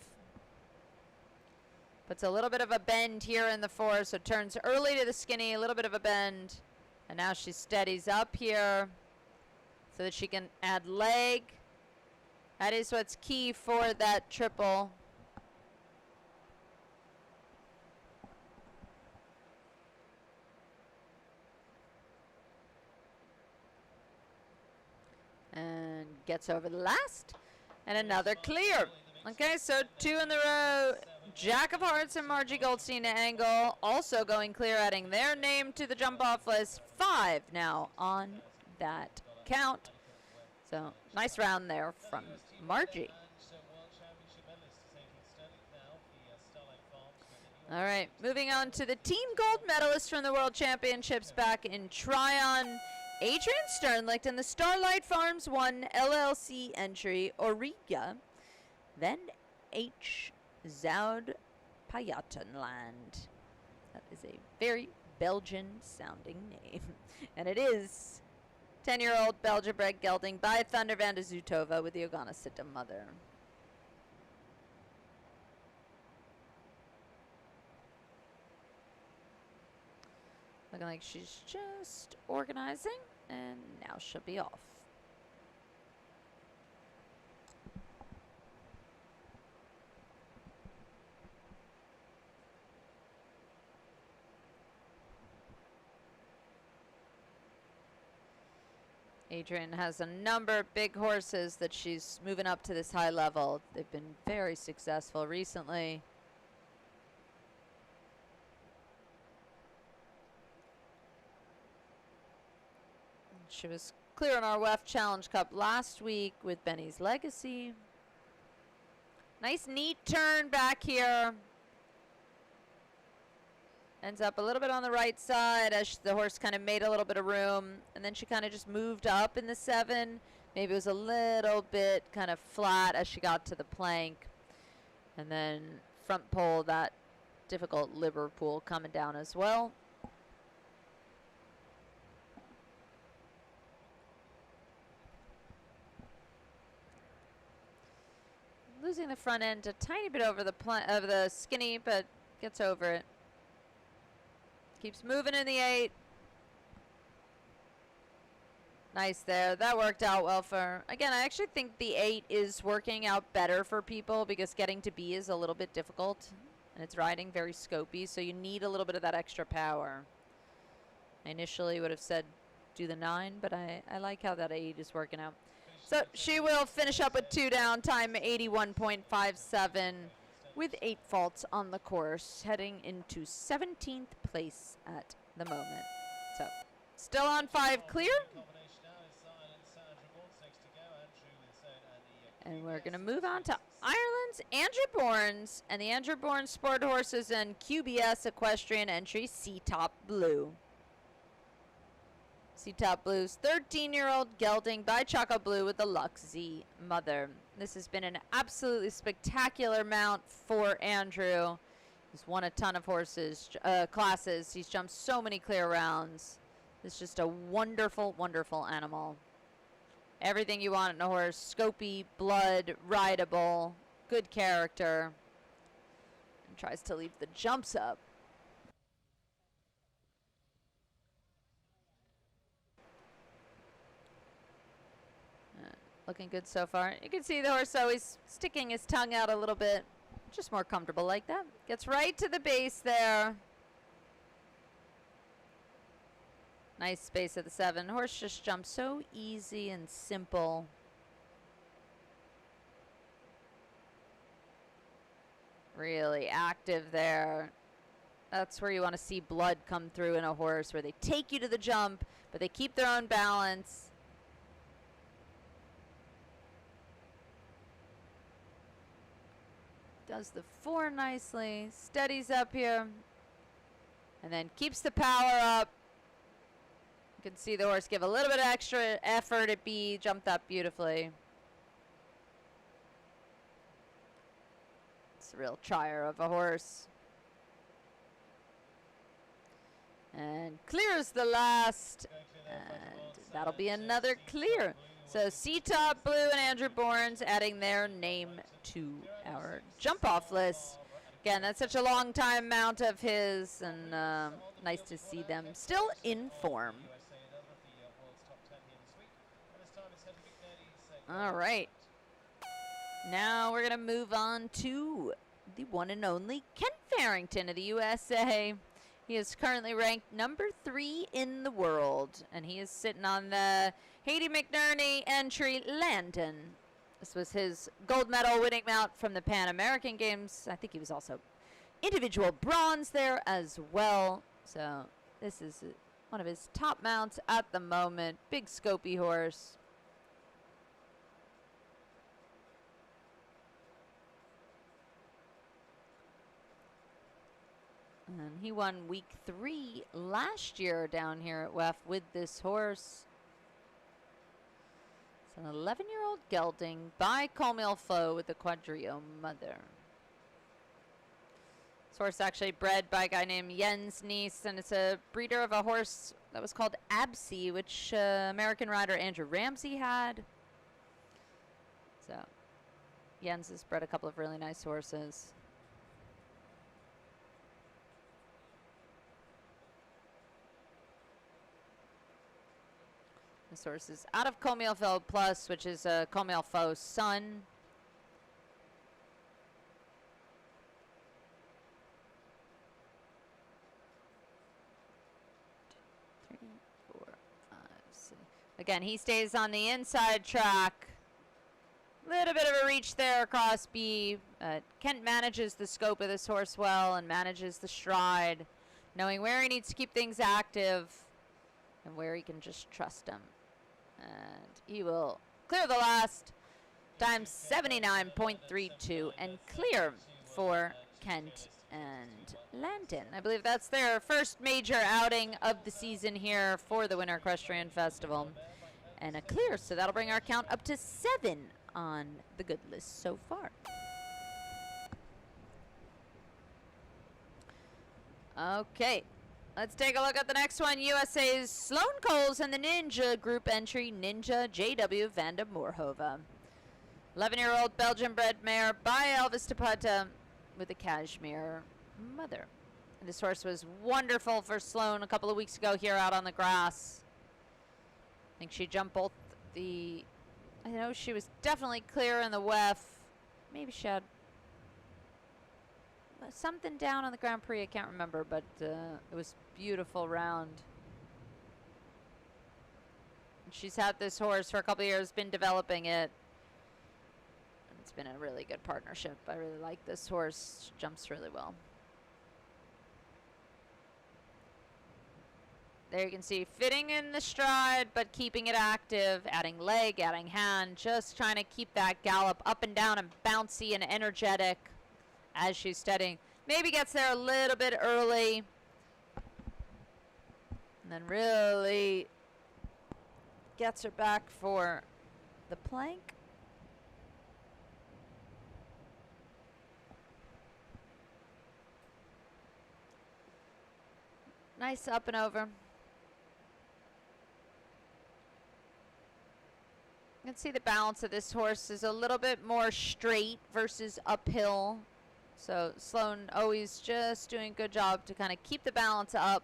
Puts a little bit of a bend here in the 4, so turns early to the skinny, a little bit of a bend. And now she steadies up here so that she can add leg. That is what's key for that triple. And gets over the last. And another clear. Okay, so 2 in the row. Jack of Hearts and Margie Goldstein Angle also going clear, adding their name to the jump-off list. 5 now on that count. So nice round there from Margie. All right, moving on to the team gold medalist from the World Championships back in Tryon. Adrian Sternlicht and the Starlight Farms 1 LLC entry, Auriga. Then H. Zoud Payatenland. That is a very Belgian sounding name. And it is 10-year-old Belgian bred gelding by Thunder van de Zoetova with the Oganasita mother. Looking like she's just organizing, and now she'll be off. Adrian has a number of big horses that she's moving up to this high level. They've been very successful recently. She was clear in our WEF Challenge Cup last week with Benny's Legacy. Nice neat turn back here. Ends up a little bit on the right side as the horse kind of made a little bit of room. And then she kind of just moved up in the 7. Maybe it was a little bit kind of flat as she got to the plank. And then front pole, that difficult Liverpool coming down as well. Losing the front end a tiny bit over the skinny, but gets over it. Keeps moving in the 8. Nice there. That worked out well for her. Again, I actually think the 8 is working out better for people because getting to B is a little bit difficult. And it's riding very scopy, so you need a little bit of that extra power. I initially would have said do the 9, but I like how that 8 is working out. So she will finish up with 2 down, time 81.57 with 8 faults on the course, heading into 17th place at the moment. So still on 5 clear. And we're going to move on to Ireland's Andrew Bournes and the Andrew Bournes Sport Horses and QBS Equestrian entry C-Top Blue. C-Top Blue's 13-year-old gelding by Choco Blue with the Lux Z mother. This has been an absolutely spectacular mount for Andrew. He's won a ton of classes. He's jumped so many clear rounds. It's just a wonderful, wonderful animal. Everything you want in a horse. Scopy, blood, rideable, good character. And tries to leave the jumps up. Looking good so far. You can see the horse always sticking his tongue out a little bit. Just more comfortable like that. Gets right to the base there. Nice space at the 7. Horse just jumps so easy and simple. Really active there. That's where you want to see blood come through in a horse, where they take you to the jump, but they keep their own balance. Does the 4 nicely, steadies up here, and then keeps the power up. You can see the horse give a little bit of extra effort at B, jumped up beautifully. It's a real trier of a horse. And clears the last, and that'll be another clear. So C-Top Blue and Andrew Bournes adding their name to our jump-off list. Again, that's such a long time mount of his, and nice to see them still in form. All right. Now we're going to move on to the one and only Ken Farrington of the USA. He is currently ranked number 3 in the world, and he is sitting on the Haiti McNerney entry Landon. This was his gold medal winning mount from the Pan American Games. I think he was also individual bronze there as well. So this is one of his top mounts at the moment. Big scopy horse. And he won week 3 last year down here at WEF with this horse. It's an 11-year-old gelding by Comil Foe with the Quadrio mother. This horse actually bred by a guy named Jens Nies, and it's a breeder of a horse that was called Absy, which American rider Andrew Ramsey had. So Jens has bred a couple of really nice horses. This horse is out of Comil Foe Plus, which is Comil Foe's son. Again, he stays on the inside track. Little bit of a reach there across B. Kent manages the scope of this horse well and manages the stride, knowing where he needs to keep things active and where he can just trust him. And he will clear the last, time 79.32, and clear for Kent and Lantern. I believe that's their first major outing of the season here for the Winter Equestrian Festival. And a clear, so that'll bring our count up to 7 on the good list so far. Okay, let's take a look at the next one. USA's Sloan Coles and the Ninja Group entry, Ninja JW van der Moorhove. 11-year-old Belgian-bred mare by Elvis Tapata with a cashmere mother. And this horse was wonderful for Sloan a couple of weeks ago here out on the grass. I think she jumped both the... I know she was definitely clear in the WEF. Maybe she had something down on the Grand Prix, I can't remember, but it was beautiful round. She's had this horse for a couple of years, been developing it. It's been a really good partnership. I really like this horse. She jumps really well. There you can see fitting in the stride, but keeping it active, adding leg, adding hand, just trying to keep that gallop up and down and bouncy and energetic as she's studying. Maybe gets there a little bit early. And then really gets her back for the plank. Nice up and over. You can see the balance of this horse is a little bit more straight versus uphill. So Sloan always just doing a good job to kind of keep the balance up.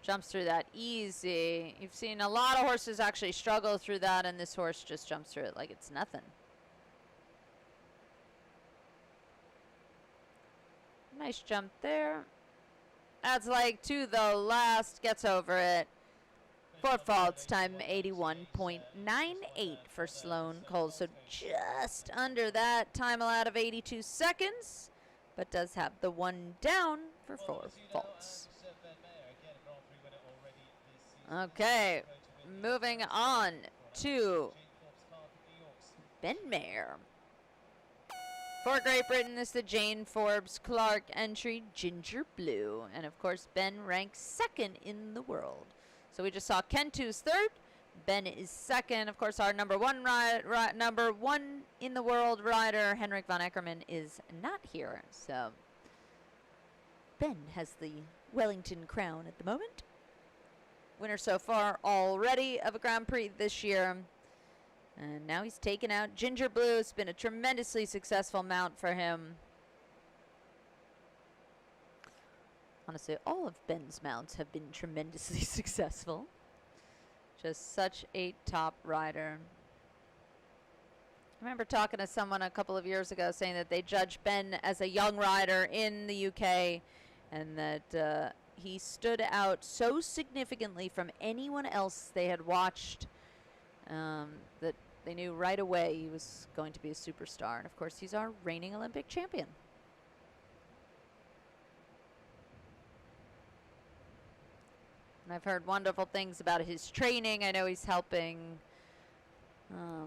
Jumps through that easy. You've seen a lot of horses actually struggle through that, and this horse just jumps through it like it's nothing. Nice jump there. Adds leg to the last, gets over it. For faults, time 81.98 for Sloan Coles. So just under that time allowed of 82 seconds, but does have the one down for 4 faults. Okay, moving on to Ben Mayer. For Great Britain, this is the Jane Forbes Clark entry, Ginger Blue. And of course, Ben ranks 2nd in the world. So we just saw Kentu's 3rd. Ben is 2nd. Of course, our number one in the world rider, Henrik von Eckermann, is not here. So Ben has the Wellington crown at the moment. Winner so far already of a Grand Prix this year. And now he's taken out Ginger Blue. It's been a tremendously successful mount for him. Honestly, all of Ben's mounts have been tremendously successful. Just such a top rider. I remember talking to someone a couple of years ago saying that they judge Ben as a young rider in the UK, and that he stood out so significantly from anyone else they had watched that they knew right away he was going to be a superstar. And of course, he's our reigning Olympic champion. And I've heard wonderful things about his training. I know he's helping a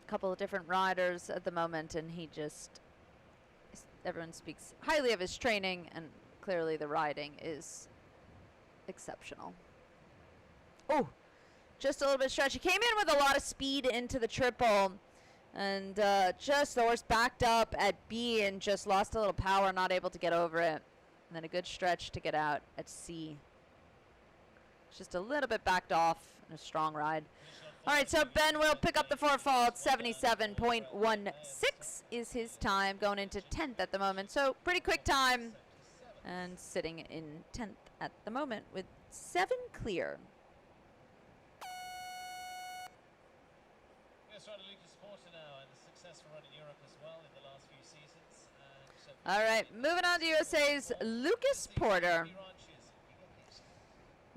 couple of different riders at the moment, and he just, everyone speaks highly of his training, and clearly the riding is exceptional. Oh, just a little bit stretchy. Came in with a lot of speed into the triple, and just the horse backed up at B and just lost a little power, not able to get over it. And then a good stretch to get out at C. Just a little bit backed off and a strong ride. All right, so Ben will pick up the 4 faults. 77.16 is his time, going into 10th at the moment. So pretty quick time, and sitting in 10th at the moment with 7 clear. All right, moving on to USA's Lucas Porter.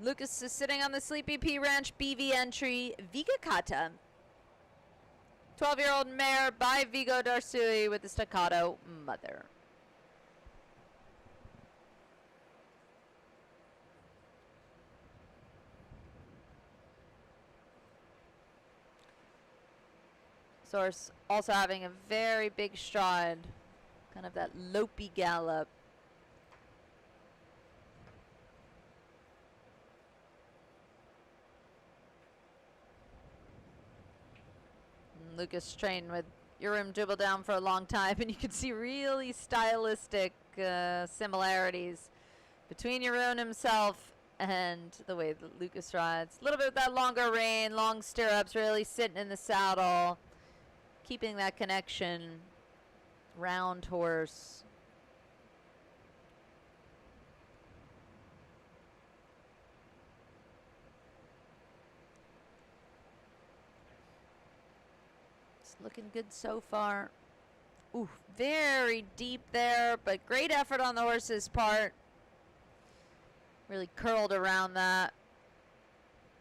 Lucas is sitting on the Sleepy P Ranch BV entry, Vigakata. 12-year-old mare by Vigo Darsui with the staccato mother. Source also having a very big stride, Kind of that lopey gallop. And Lucas trained with Urim Dribble down for a long time, and you can see really stylistic similarities between Jeroen himself and the way that Lucas rides. A little bit of that longer rein, long stirrups, really sitting in the saddle, keeping that connection. Round horse. It's looking good so far. Ooh, very deep there, but great effort on the horse's part. Really curled around that.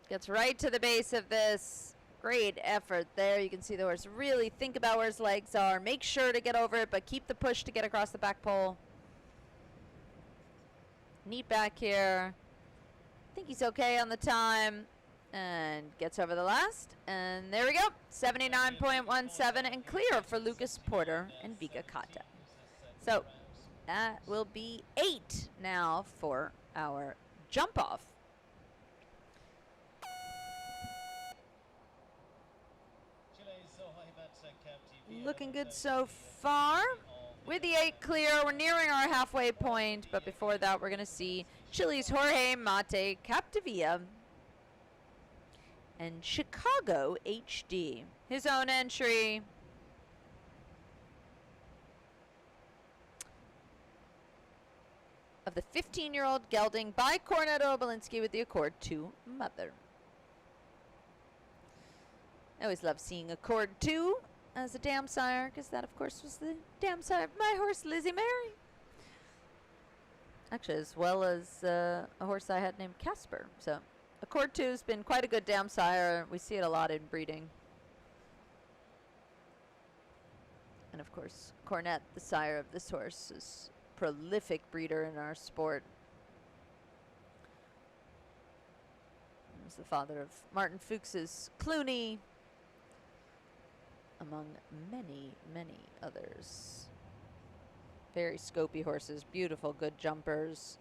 Gets right to the base of this. Great effort there. You can see the horse really think about where his legs are. Make sure to get over it, but keep the push to get across the back pole. Neat back here. I think he's okay on the time. And gets over the last. And there we go. 79.17 and clear for Lucas Porter and Vika Kata. So that will be 8 now for our jump off. Looking good so far. With the 8 clear, we're nearing our halfway point, but before that we're going to see Chile's Jorge Mate Capdevilla and Chicago HD. His own entry. Of the 15-year-old gelding by Cornetto Obolinski with the Accord 2 mother. I always love seeing Accord 2 as a dam sire, because that, of course, was the dam sire of my horse, Lizzie Mary. Actually, as well as a horse I had named Casper. So, Accord 2 has been quite a good dam sire. We see it a lot in breeding. And, of course, Cornet, the sire of this horse, is a prolific breeder in our sport. He was the father of Martin Fuchs's Clooney, among many, many others. Very scopy horses, beautiful, good jumpers.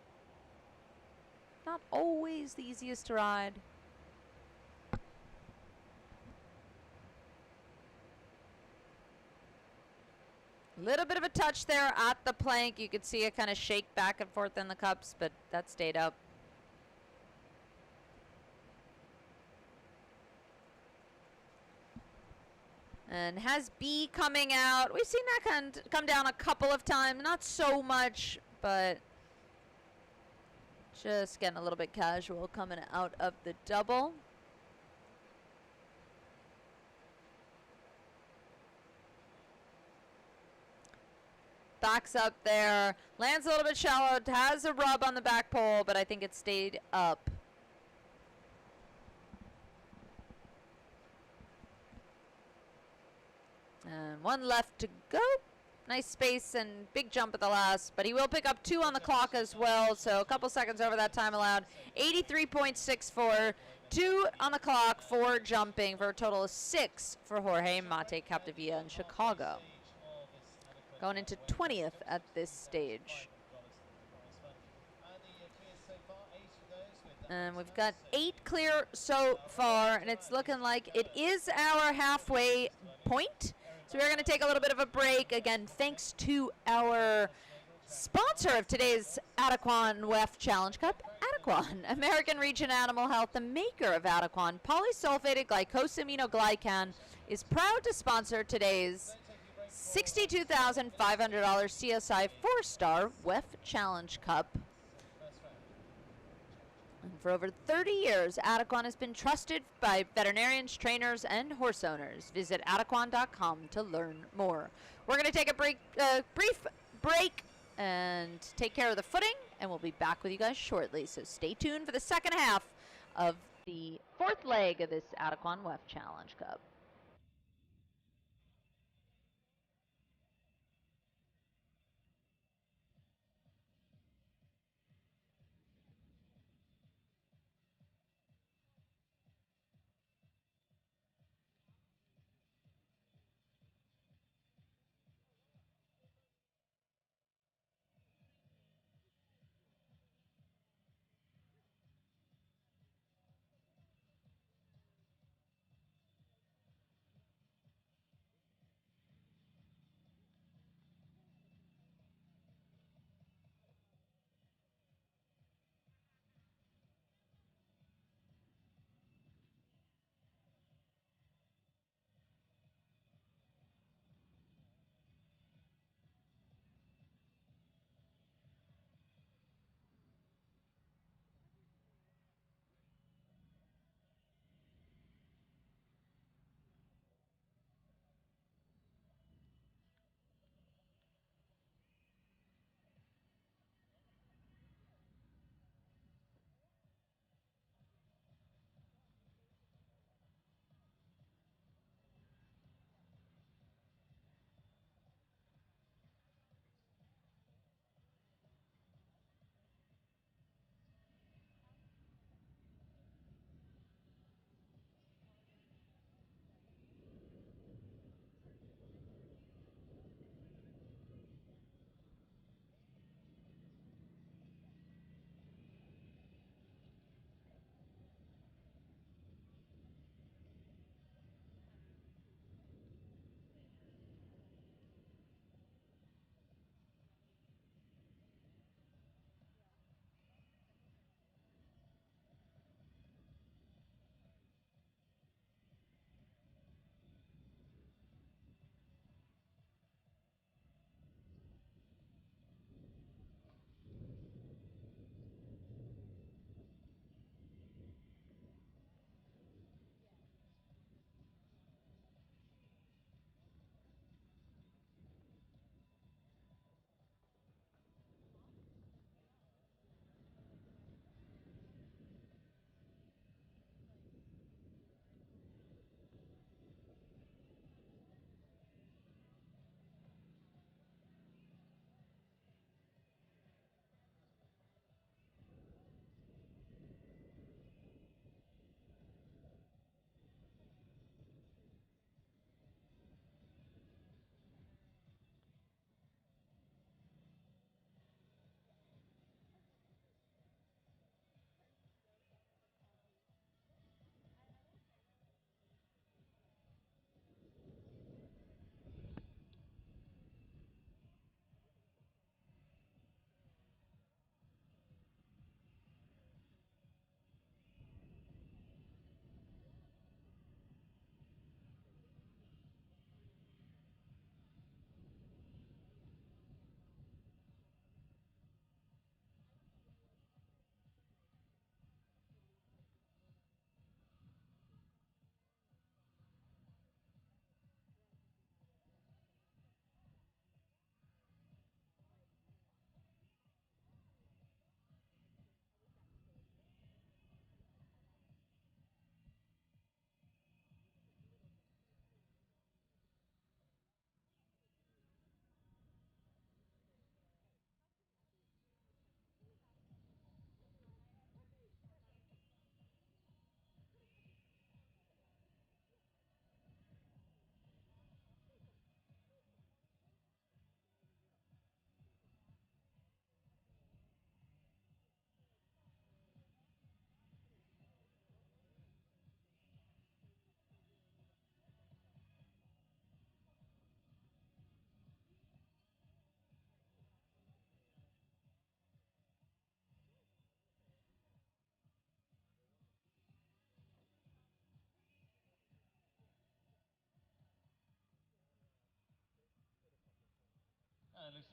Not always the easiest to ride. Little bit of a touch there at the plank. You could see it kind of shake back and forth in the cups, but that stayed up. And has B coming out. We've seen that come down a couple of times. Not so much, but just getting a little bit casual coming out of the double. Backs up there. Lands a little bit shallow. Has a rub on the back pole, but I think it stayed up. And 1 left to go. Nice space and big jump at the last, but he will pick up 2 on the clock as well, so a couple seconds over that time allowed. 83.64, 2 on the clock, 4 jumping for a total of 6 for Jorge Mate Capdevilla in Chicago. Going into 20th at this stage. And we've got 8 clear so far, and it's looking like it is our halfway point. So we're going to take a little bit of a break. Again, thanks to our sponsor of today's Adequan WEF Challenge Cup, Adequan, American Region Animal Health, the maker of Adequan polysulfated glycosaminoglycan, is proud to sponsor today's $62,500 CSI 4-star WEF Challenge Cup. And for over 30 years, Adequan has been trusted by veterinarians, trainers, and horse owners. Visit adequan.com to learn more. We're going to take a brief break and take care of the footing, and we'll be back with you guys shortly. So stay tuned for the second half of the 4th leg of this Adequan WEF Challenge Cup.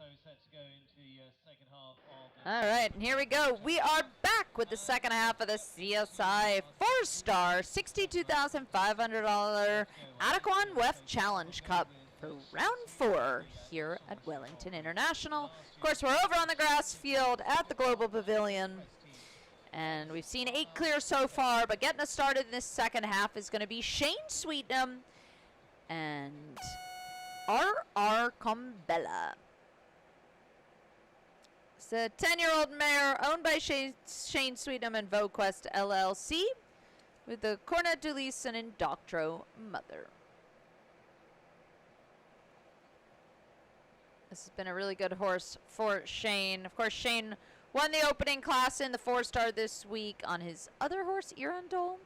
So set to go into the second half of All right, and here we go. We are back with the second half of the CSI 4-star $62,500 Adequan WEF Challenge Cup for round 4 here at Wellington International. Of course, we're over on the grass field at the Global Pavilion. And we've seen 8 clear so far, but getting us started in this second half is going to be Shane Sweetnam and R.R. Combella. It's a 10-year-old mare owned by Shane Sweetnam and VoQuest LLC with the Cornet Dulisse and Indoctro mother. This has been a really good horse for Shane. Of course, Shane won the opening class in the 4-star this week on his other horse, Irandol.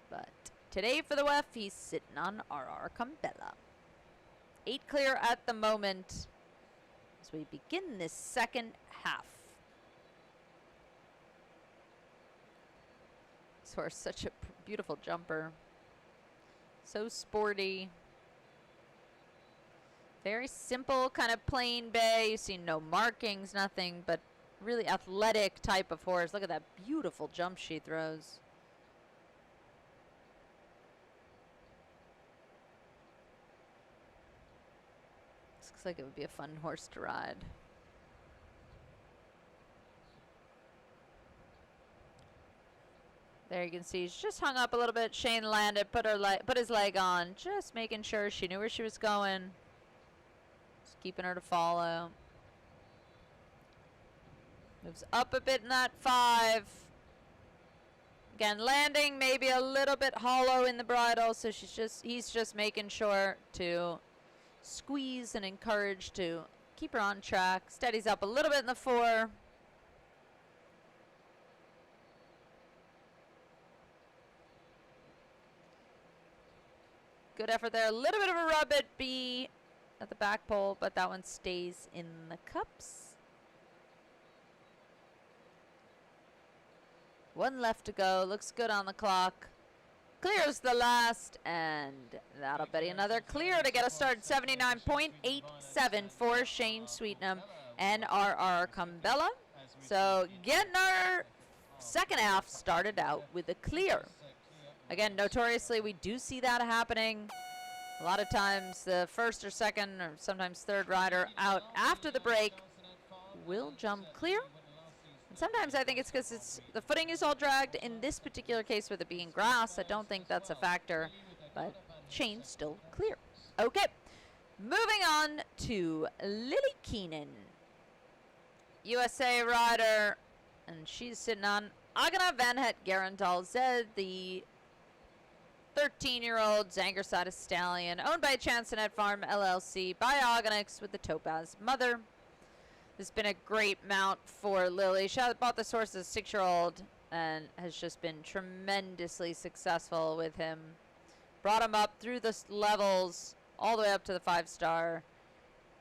But today for the WEF, he's sitting on R.R. Combella. 8 clear at the moment as we begin this second half. This horse, such a beautiful jumper. So sporty. Very simple, kind of plain bay. You see no markings, nothing, but really athletic type of horse. Look at that beautiful jump she throws. This looks like it would be a fun horse to ride. There you can see she's just hung up a little bit. Shane landed, put his leg on, just making sure she knew where she was going. Just keeping her to follow. Moves up a bit in that 5. Again, landing maybe a little bit hollow in the bridle, so he's just making sure to squeeze and encourage to keep her on track. Steadies up a little bit in the 4. Good effort there. A little bit of a rub at B at the back pole, but that one stays in the cups. 1 left to go. Looks good on the clock. Clears the last, and that'll be another clear to get us started. 79.87 for Shane Sweetnam and R.R. Combella. So getting our second half started out with a clear. Again, notoriously, we do see that happening. A lot of times the first or second or sometimes third rider out after the break will jump clear. Sometimes I think it's because the footing is all dragged. In this particular case, with it being grass, I don't think that's a factor. But Shane's still clear. Okay, moving on to Lily Keenan, USA rider, and she's sitting on Agana Van Het Garandal Zed, the 13-year-old Zangerside stallion, owned by Chansonet Farm LLC by Ogonix with the Topaz mother. This has been a great mount for Lily. She bought this horse as a 6-year-old and has just been tremendously successful with him. Brought him up through the levels all the way up to the 5-star.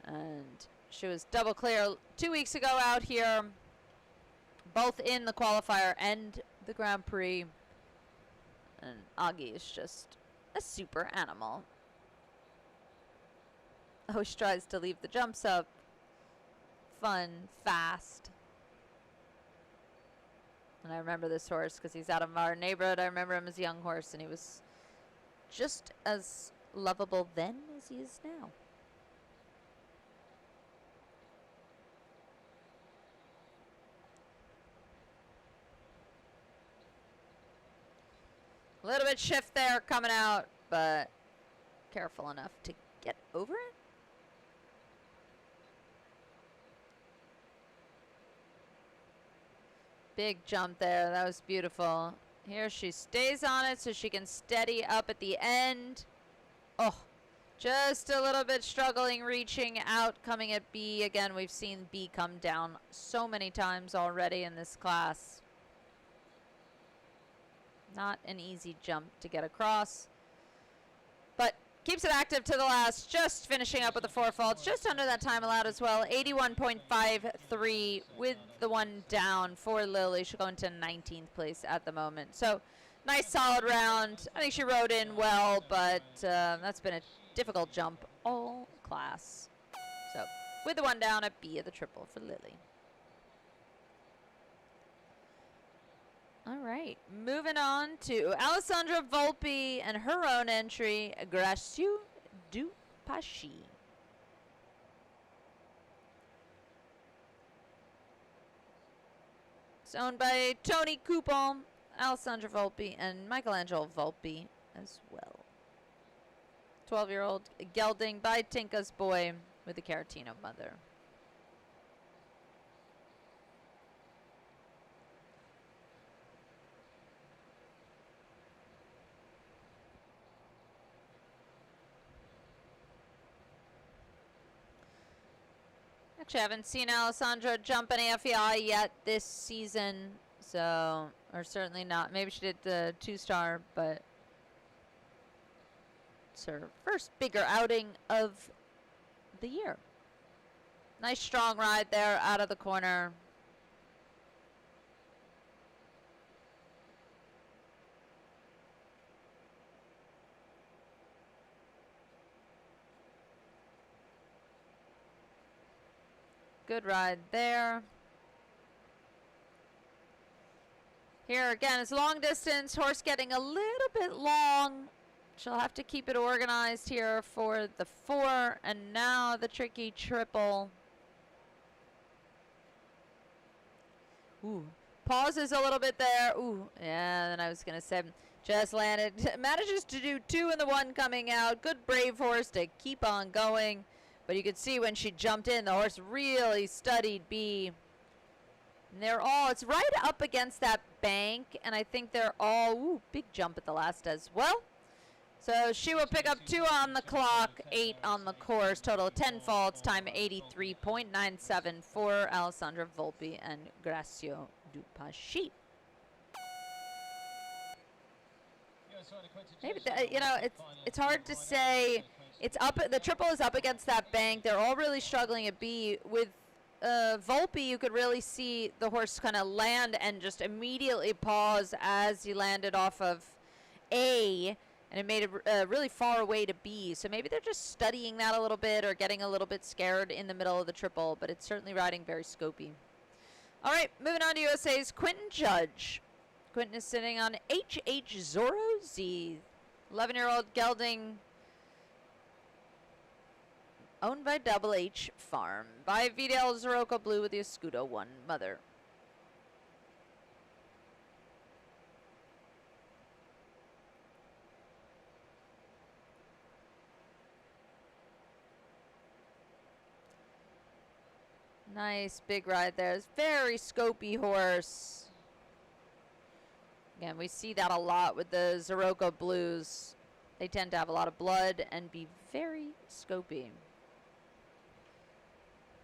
And she was double clear 2 weeks ago out here, both in the qualifier and the Grand Prix. And Augie is just a super animal. Always tries to leave the jumps up. Fun, fast. And I remember this horse because he's out of our neighborhood. I remember him as a young horse, and he was just as lovable then as he is now. A little bit shift there coming out, but careful enough to get over it. Big jump there. That was beautiful. Here she stays on it so she can steady up at the end. Oh, just a little bit struggling, reaching out, coming at B. Again, we've seen B come down so many times already in this class. Not an easy jump to get across, but keeps it active to the last, just finishing up with the 4 faults, just under that time allowed as well. 81.53 with the 1 down for Lily. She'll go into 19th place at the moment. So nice solid round. I think she rode in well, but that's been a difficult jump all class. So with the 1 down at B of the triple for Lily. All right, moving on to Alessandra Volpi and her own entry, Gracieux du Pachi. It's owned by Tony Coupon, Alessandra Volpi, and Michelangelo Volpi as well. 12-year-old gelding by Tinka's boy with a Caratino mother. Actually, I haven't seen Alessandra jump an FEI yet this season, so, or certainly not. Maybe she did the 2-star, but it's her first bigger outing of the year. Nice strong ride there out of the corner. Good ride there. Here again, it's long distance. Horse getting a little bit long. She'll have to keep it organized here for the 4. And now the tricky triple. Ooh. Pauses a little bit there. Ooh. Yeah, then I was going to say just landed. Manages to do 2 in the 1 coming out. Good brave horse to keep on going. But you could see when she jumped in, the horse really studied B. And they're all, it's right up against that bank. And I think they're all, ooh, big jump at the last as well. So she will pick up 2 on the clock, 8 on the course. Total 10 faults, time 83.97 for Alessandra Volpi and Gracieux du Pachi. Maybe you know, it's hard to say. It's up. The triple is up against that bank. They're all really struggling at B. With Volpi, you could really see the horse kind of land and just immediately pause as he landed off of A, and it made it really far away to B. So maybe they're just studying that a little bit or getting a little bit scared in the middle of the triple, but it's certainly riding very scopy. All right, moving on to USA's Quentin Judge. Quentin is sitting on HH Zorro Z, 11-year-old gelding, owned by Double H Farm, by VDL Zorroco Blue with the Escudo 1 mother. Nice big ride there. It's very scopy horse. Again, we see that a lot with the Zorroco Blues. They tend to have a lot of blood and be very scopy.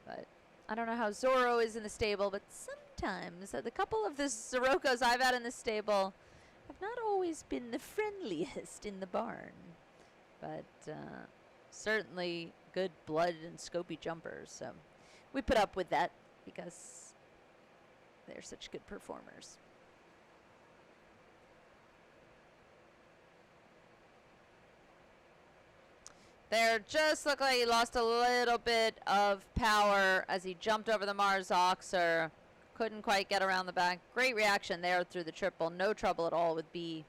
But I don't know how Zorro is in the stable, but sometimes the couple of the Zorrocos I've had in the stable have not always been the friendliest in the barn. But certainly good blood and scopy jumpers. So we put up with that because they're such good performers. There just looked like he lost a little bit of power as he jumped over the Mars Oxer. Couldn't quite get around the back. Great reaction there through the triple. No trouble at all with B.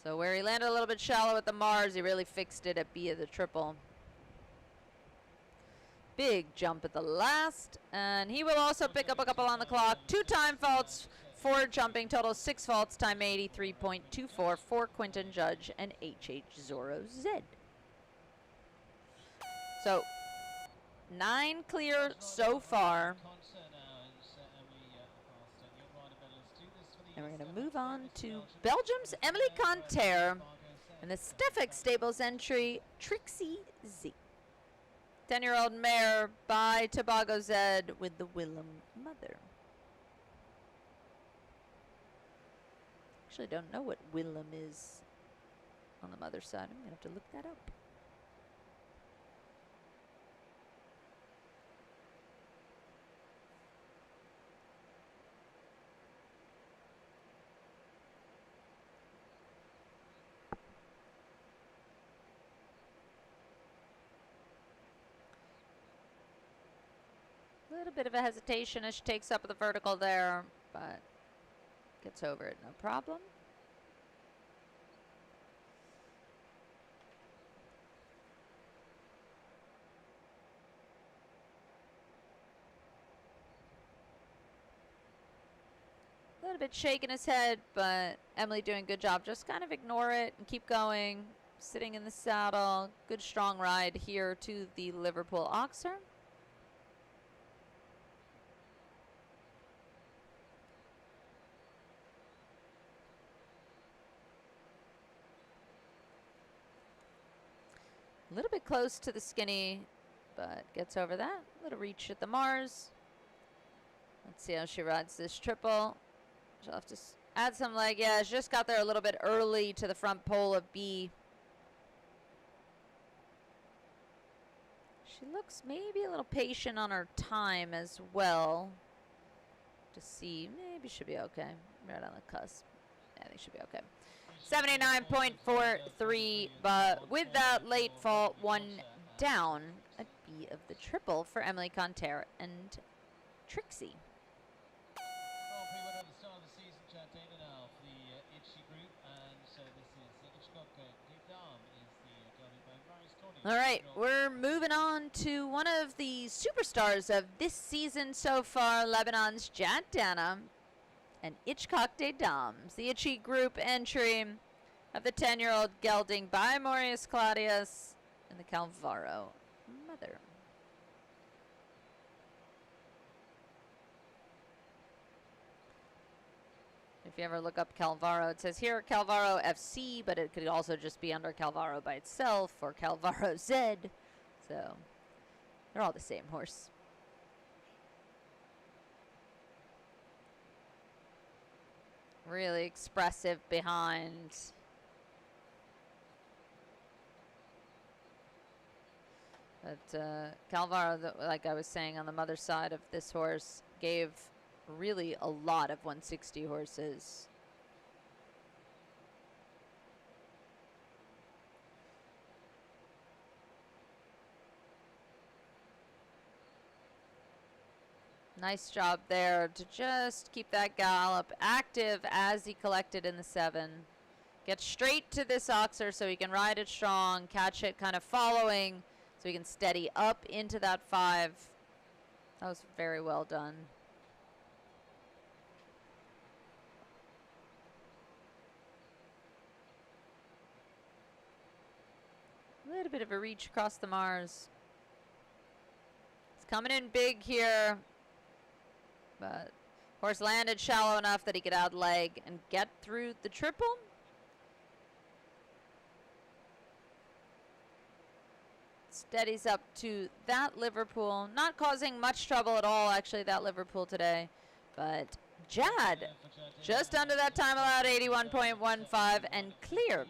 So where he landed a little bit shallow at the Mars, he really fixed it at B of the triple. Big jump at the last. And he will also pick up a couple on the clock. 2 time faults. 4 jumping, total 6 faults, time 83.24 for Quentin Judge and HH Zorro Z. So 9 clear so far. And we're going to move on to Belgium's Emily Conter and the Stefik Stables entry, Trixie Z. 10-year-old mare by Tobago Z with the Willem mother. Actually don't know what Willem is on the mother side. I'm going to have to look that up. A little bit of a hesitation as she takes up the vertical there, but gets over it, no problem. A little bit shaking his head, but Emily doing a good job. Just kind of ignore it and keep going. Sitting in the saddle. Good strong ride here to the Liverpool Oxer. A little bit close to the skinny, but gets over that. A little reach at the Mars. Let's see how she rides this triple. She'll have to add some leg. Yeah, she just got there a little bit early to the front pole of B. She looks maybe a little patient on her time as well. To see, maybe she'll be okay. Right on the cusp. Yeah, I think she'll be okay. 79.43, but with that late fault, one down at B of the triple for Emily Conter and Trixie. All right, we're moving on to one of the superstars of this season so far, Lebanon's Jad Dana and Itchcock des Dames. The Itchy group entry of the 10-year-old gelding by Maurice Claudius and the Calvaro mother. If you ever look up Calvaro, it says here Calvaro FC, but it could also just be under Calvaro by itself or Calvaro Z. So they're all the same horse. Really expressive behind. But Calvaro, like I was saying on the mother side of this horse, gave really a lot of 160 horses. Nice job there to just keep that gallop active as he collected in the 7. Get straight to this Oxer so he can ride it strong, catch it kind of following so he can steady up into that 5. That was very well done. A little bit of a reach across the Mars. It's coming in big here. But horse landed shallow enough that he could add leg and get through the triple. Steadies up to that Liverpool. Not causing much trouble at all, actually, that Liverpool today. But Jad, just under that time allowed, 81.15, and cleared.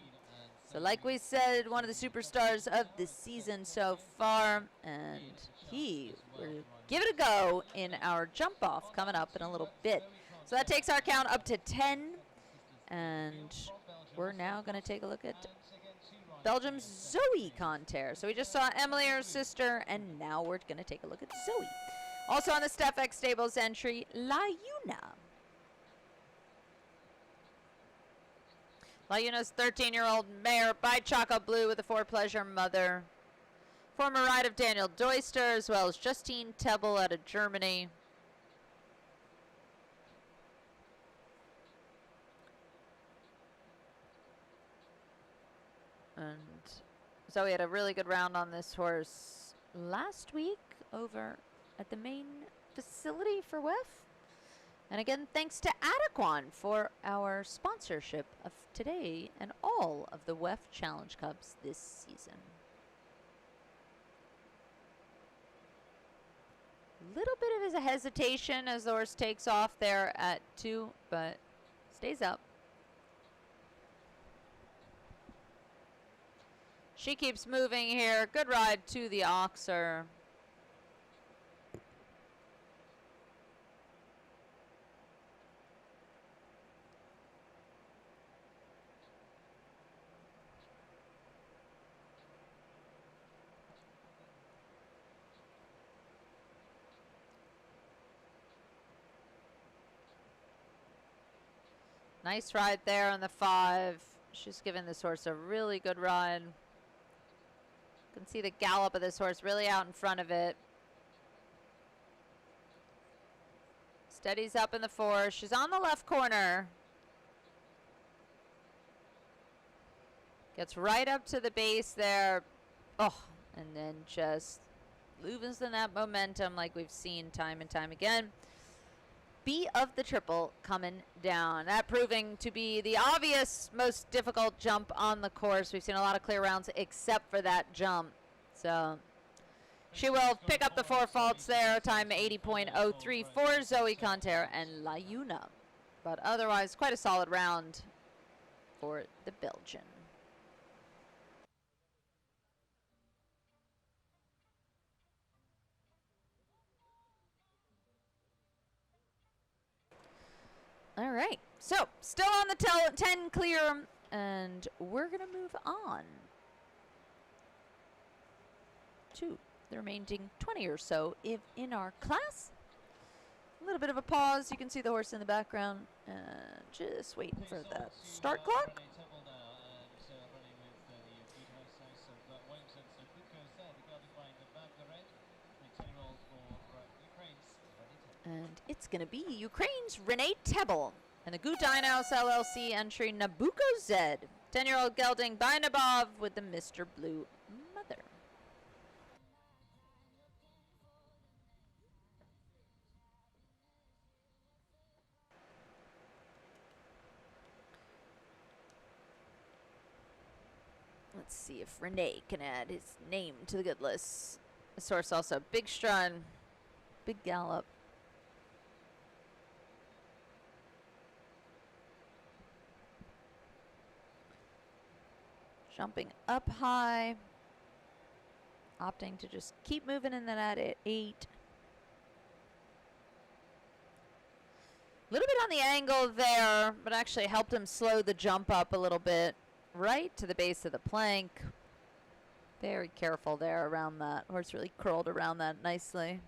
So like we said, one of the superstars of the season so far, and he will give it a go in our jump off coming up in a little bit. So that takes our count up to 10, and we're now going to take a look at Belgium's Zoe Conter. So we just saw Emily, her sister, and now we're going to take a look at Zoe. Also on the StefX Stables entry, La Yuna. La Yuna's 13-year-old mare by Choco Blue with a For Pleasure mother. Former ride of Daniel Doister, as well as Justine Tebel out of Germany. And Zoe had a really good round on this horse last week over at the main facility for WEF. And again, thanks to Adequan for our sponsorship of today and all of the WEF Challenge Cups this season. Little bit of a hesitation as the horse takes off there at 2, but stays up. She keeps moving here. Good ride to the Oxer. Nice ride there on the 5. She's giving this horse a really good ride. You can see the gallop of this horse really out in front of it. Steadies up in the 4. She's on the left corner. Gets right up to the base there. Oh, and then just loses that momentum like we've seen time and time again. B of the triple coming down. That proving to be the obvious most difficult jump on the course. We've seen a lot of clear rounds except for that jump. So she will pick up the 4 faults there. Time 80.03 for Zoe Conter and Layuna. But otherwise, quite a solid round for the Belgian. All right, so still on the 10 clear, and we're going to move on to the remaining 20 or so if in our class. A little bit of a pause. You can see the horse in the background, just waiting for that start clock. And it's going to be Ukraine's Renee Tebel and the Gudainos LLC entry Nabucco Z. 10-year-old gelding by Nabov with the Mr. Blue mother. Let's see if Renee can add his name to the good list. This horse also big strun, big gallop. Jumping up high, opting to just keep moving in that at 8. A little bit on the angle there, but actually helped him slow the jump up a little bit, right to the base of the plank. Very careful there around that. Horse really curled around that nicely.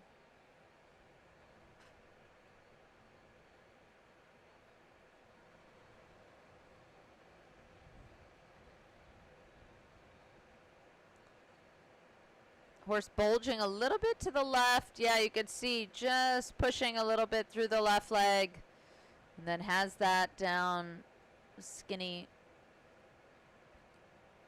Horse bulging a little bit to the left. Yeah, you could see just pushing a little bit through the left leg. And then has that down skinny.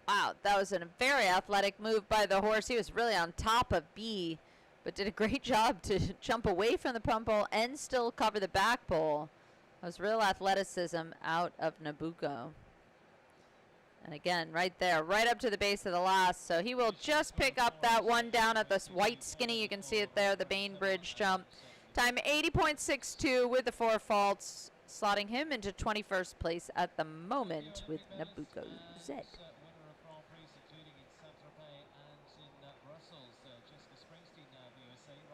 Wow, that was a very athletic move by the horse. He was really on top of B, but did a great job to jump away from the front pole and still cover the back pole. That was real athleticism out of Nabucco. And again, right there, right up to the base of the last. So he will just pick up that one down at this white skinny. You can see it there, the Bainbridge jump. Time 80.62 with the 4 faults, slotting him into 21st place at the moment with Nabucco Z.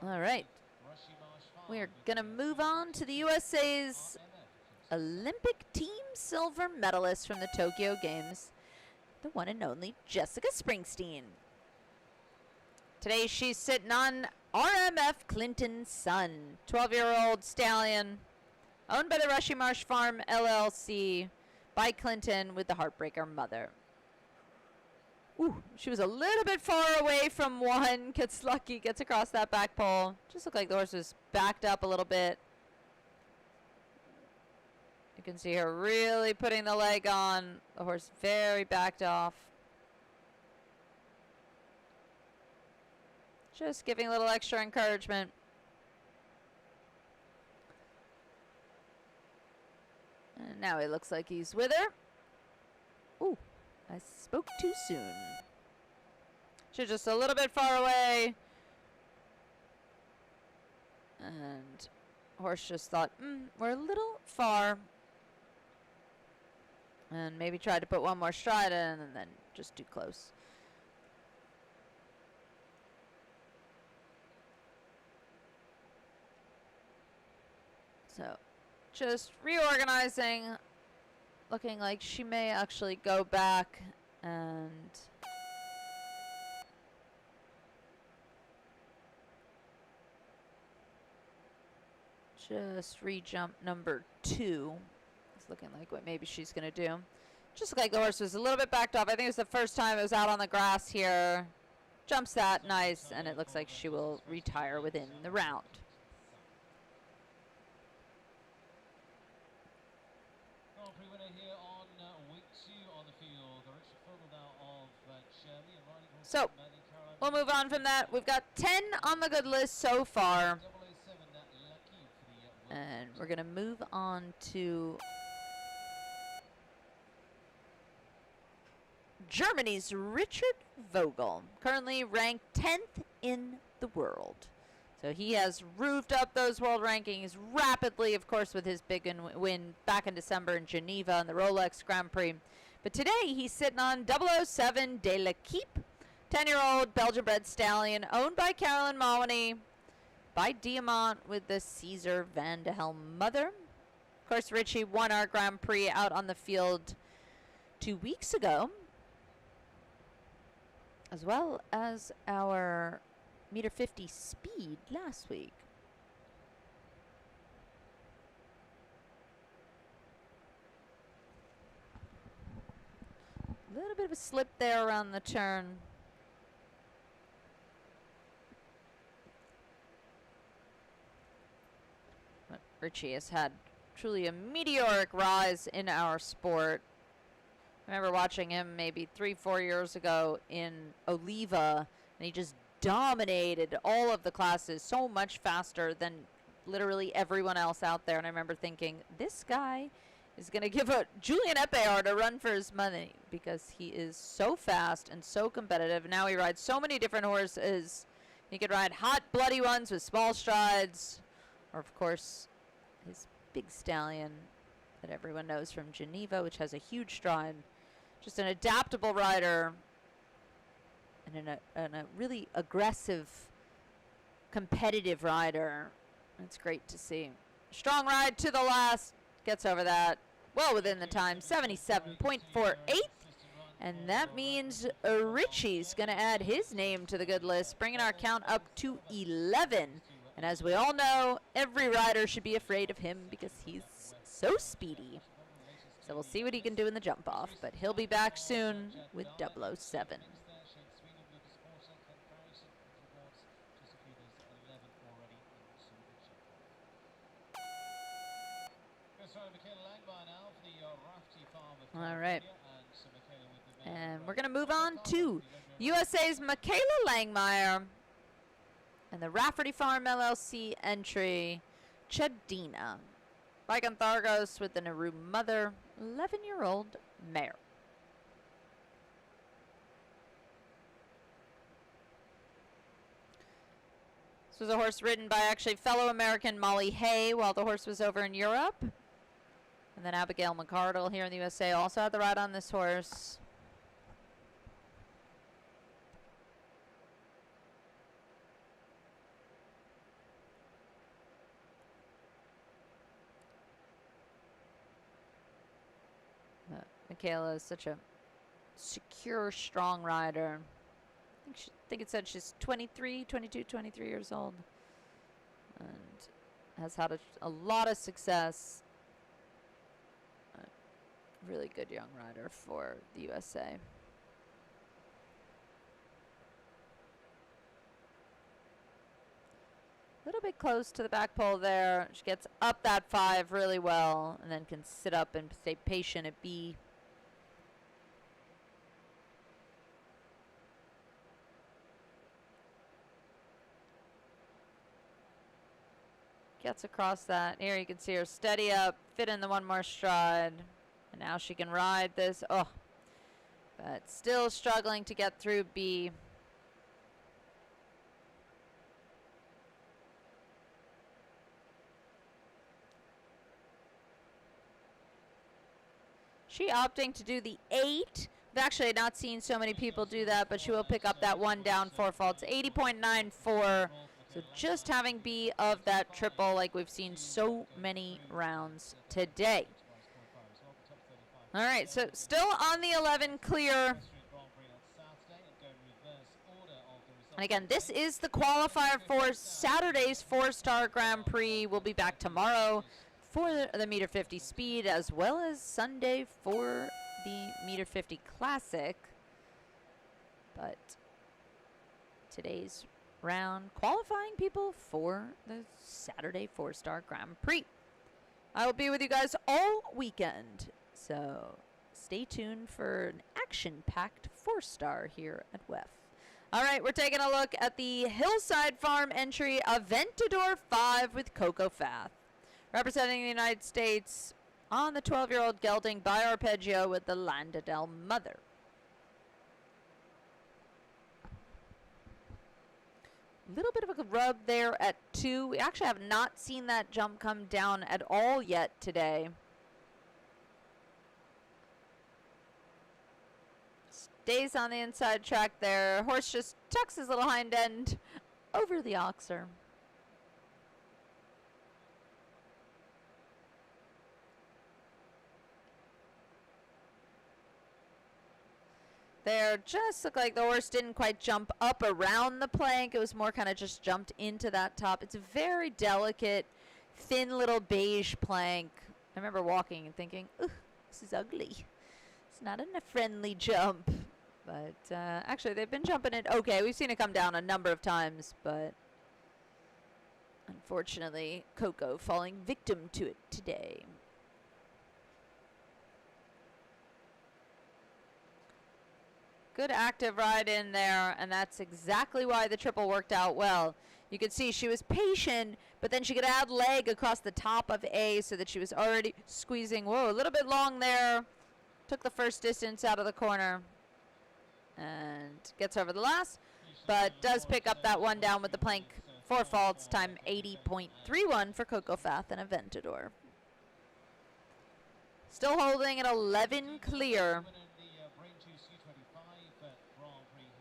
All right. We're going to move on to the USA's Olympic team silver medalist from the Tokyo Games, the one and only Jessica Springsteen. Today she's sitting on RMF Clinton's son, 12-year-old stallion, owned by the Rushy Marsh Farm LLC by Clinton with the Heartbreaker mother. Ooh, she was a little bit far away from one, gets lucky, gets across that back pole. Just looked like the horse was backed up a little bit. You can see her really putting the leg on. The horse very backed off. Just giving a little extra encouragement. And now it looks like he's with her. Ooh, I spoke too soon. She's just a little bit far away. And horse just thought, we're a little far. And maybe tried to put one more stride in and then just too close. So just reorganizing, looking like she may actually go back and just re-jump number 2. It's looking like what maybe she's going to do. Just looked like the horse was a little bit backed off. I think it was the first time it was out on the grass here. Jumps that, nice, and it looks like she will retire within the round. So, we'll move on from that. We've got 10 on the good list so far. And we're going to move on to Germany's Richard Vogel, currently ranked 10th in the world. So he has roofed up those world rankings rapidly, of course, with his big win back in December in Geneva in the Rolex Grand Prix. But today he's sitting on 007 de l'Equipe, 10-year-old Belgian-bred stallion owned by Carolyn Maloney, by Diamant with the Caesar Van de Helm mother. Of course, Richie won our Grand Prix out on the field 2 weeks ago, as well as our meter 50 speed last week. A little bit of a slip there around the turn. But Richie has had truly a meteoric rise in our sport. I remember watching him maybe 3-4 years ago in Oliva, and he just dominated all of the classes so much faster than literally everyone else out there. And I remember thinking, this guy is going to give a Julian Epeyard a run for his money because he is so fast and so competitive. Now he rides so many different horses. He could ride hot, bloody ones with small strides, or of course his big stallion that everyone knows from Geneva, which has a huge stride. Just an adaptable rider and a really aggressive, competitive rider. It's great to see. Strong ride to the last. Gets over that well within the time, 77.48. And that means Richie's going to add his name to the good list, bringing our count up to 11. And as we all know, every rider should be afraid of him because he's so speedy. So we'll see what he can do in the jump off, but he'll be back soon with 007. All right. And we're going to move on to USA's Michaela Langmeyer and the Rafferty Farm LLC entry, Chadina. Lycanthargos with the Naru mother, 11-year-old mare. This was a horse ridden by actually fellow American Molly Hay while the horse was over in Europe. And then Abigail McCardle here in the USA also had the ride on this horse. Michaela is such a secure, strong rider. I think it said she's 22, 23 years old. And has had a lot of success. Really good young rider for the USA. A little bit close to the back pole there. She gets up that 5 really well and then can sit up and stay patient at B. Gets across that. Here you can see her steady up, fit in the one more stride. And now she can ride this. Oh, but still struggling to get through B. She opting to do the 8. I've actually not seen so many people do that, but she will pick up that 1 down 4 faults. 80.94. So just having B of that triple like we've seen so many rounds today. All right, so still on the 11 clear. And again, this is the qualifier for Saturday's 4-star Grand Prix. We'll be back tomorrow for the meter 50 speed, as well as Sunday for the meter 50 classic. But today's round qualifying people for the Saturday 4-star Grand Prix. I will be with you guys all weekend, so stay tuned for an action-packed 4-star here at WEF. All right, we're taking a look at the Hillside Farm entry, Aventador 5 with Coco Fath. Representing the United States on the 12-year-old gelding by Arpeggio with the Landadel mother. Little bit of a rub there at 2. We actually have not seen that jump come down at all yet today. Stays on the inside track there. Horse just tucks his little hind end over the oxer. There just looked like the horse didn't quite jump up around the plank. It was more kind of just jumped into that top. It's a very delicate, thin little beige plank. I remember walking and thinking, "Ugh, this is ugly. It's not a friendly jump." But actually, they've been jumping it okay. We've seen it come down a number of times, but unfortunately, Coco falling victim to it today. Good active ride in there, and that's exactly why the triple worked out well. You could see she was patient, but then she could add leg across the top of A so that she was already squeezing. Whoa, a little bit long there. Took the first distance out of the corner and gets over the last, but does pick up that one down with the plank. 4 faults, time 80.31 for Coco Fath and Aventador. Still holding at 11 clear.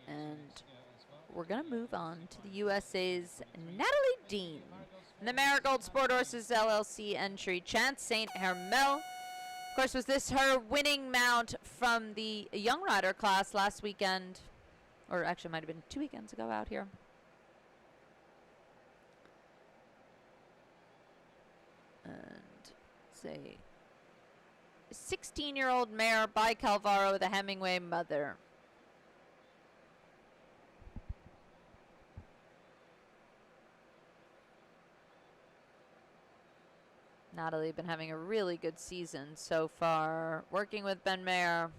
And we're going to move on to the USA's Natalie Dean. And the Marigold Sport Horses LLC entry, Chance St. Hermel. Of course, was this her winning mount from the Young Rider class last weekend? Or actually, it might have been 2 weekends ago out here. And say 16-year-old mare by Calvaro with a Hemingway mother. Natalie been having a really good season so far, working with Ben Mayer.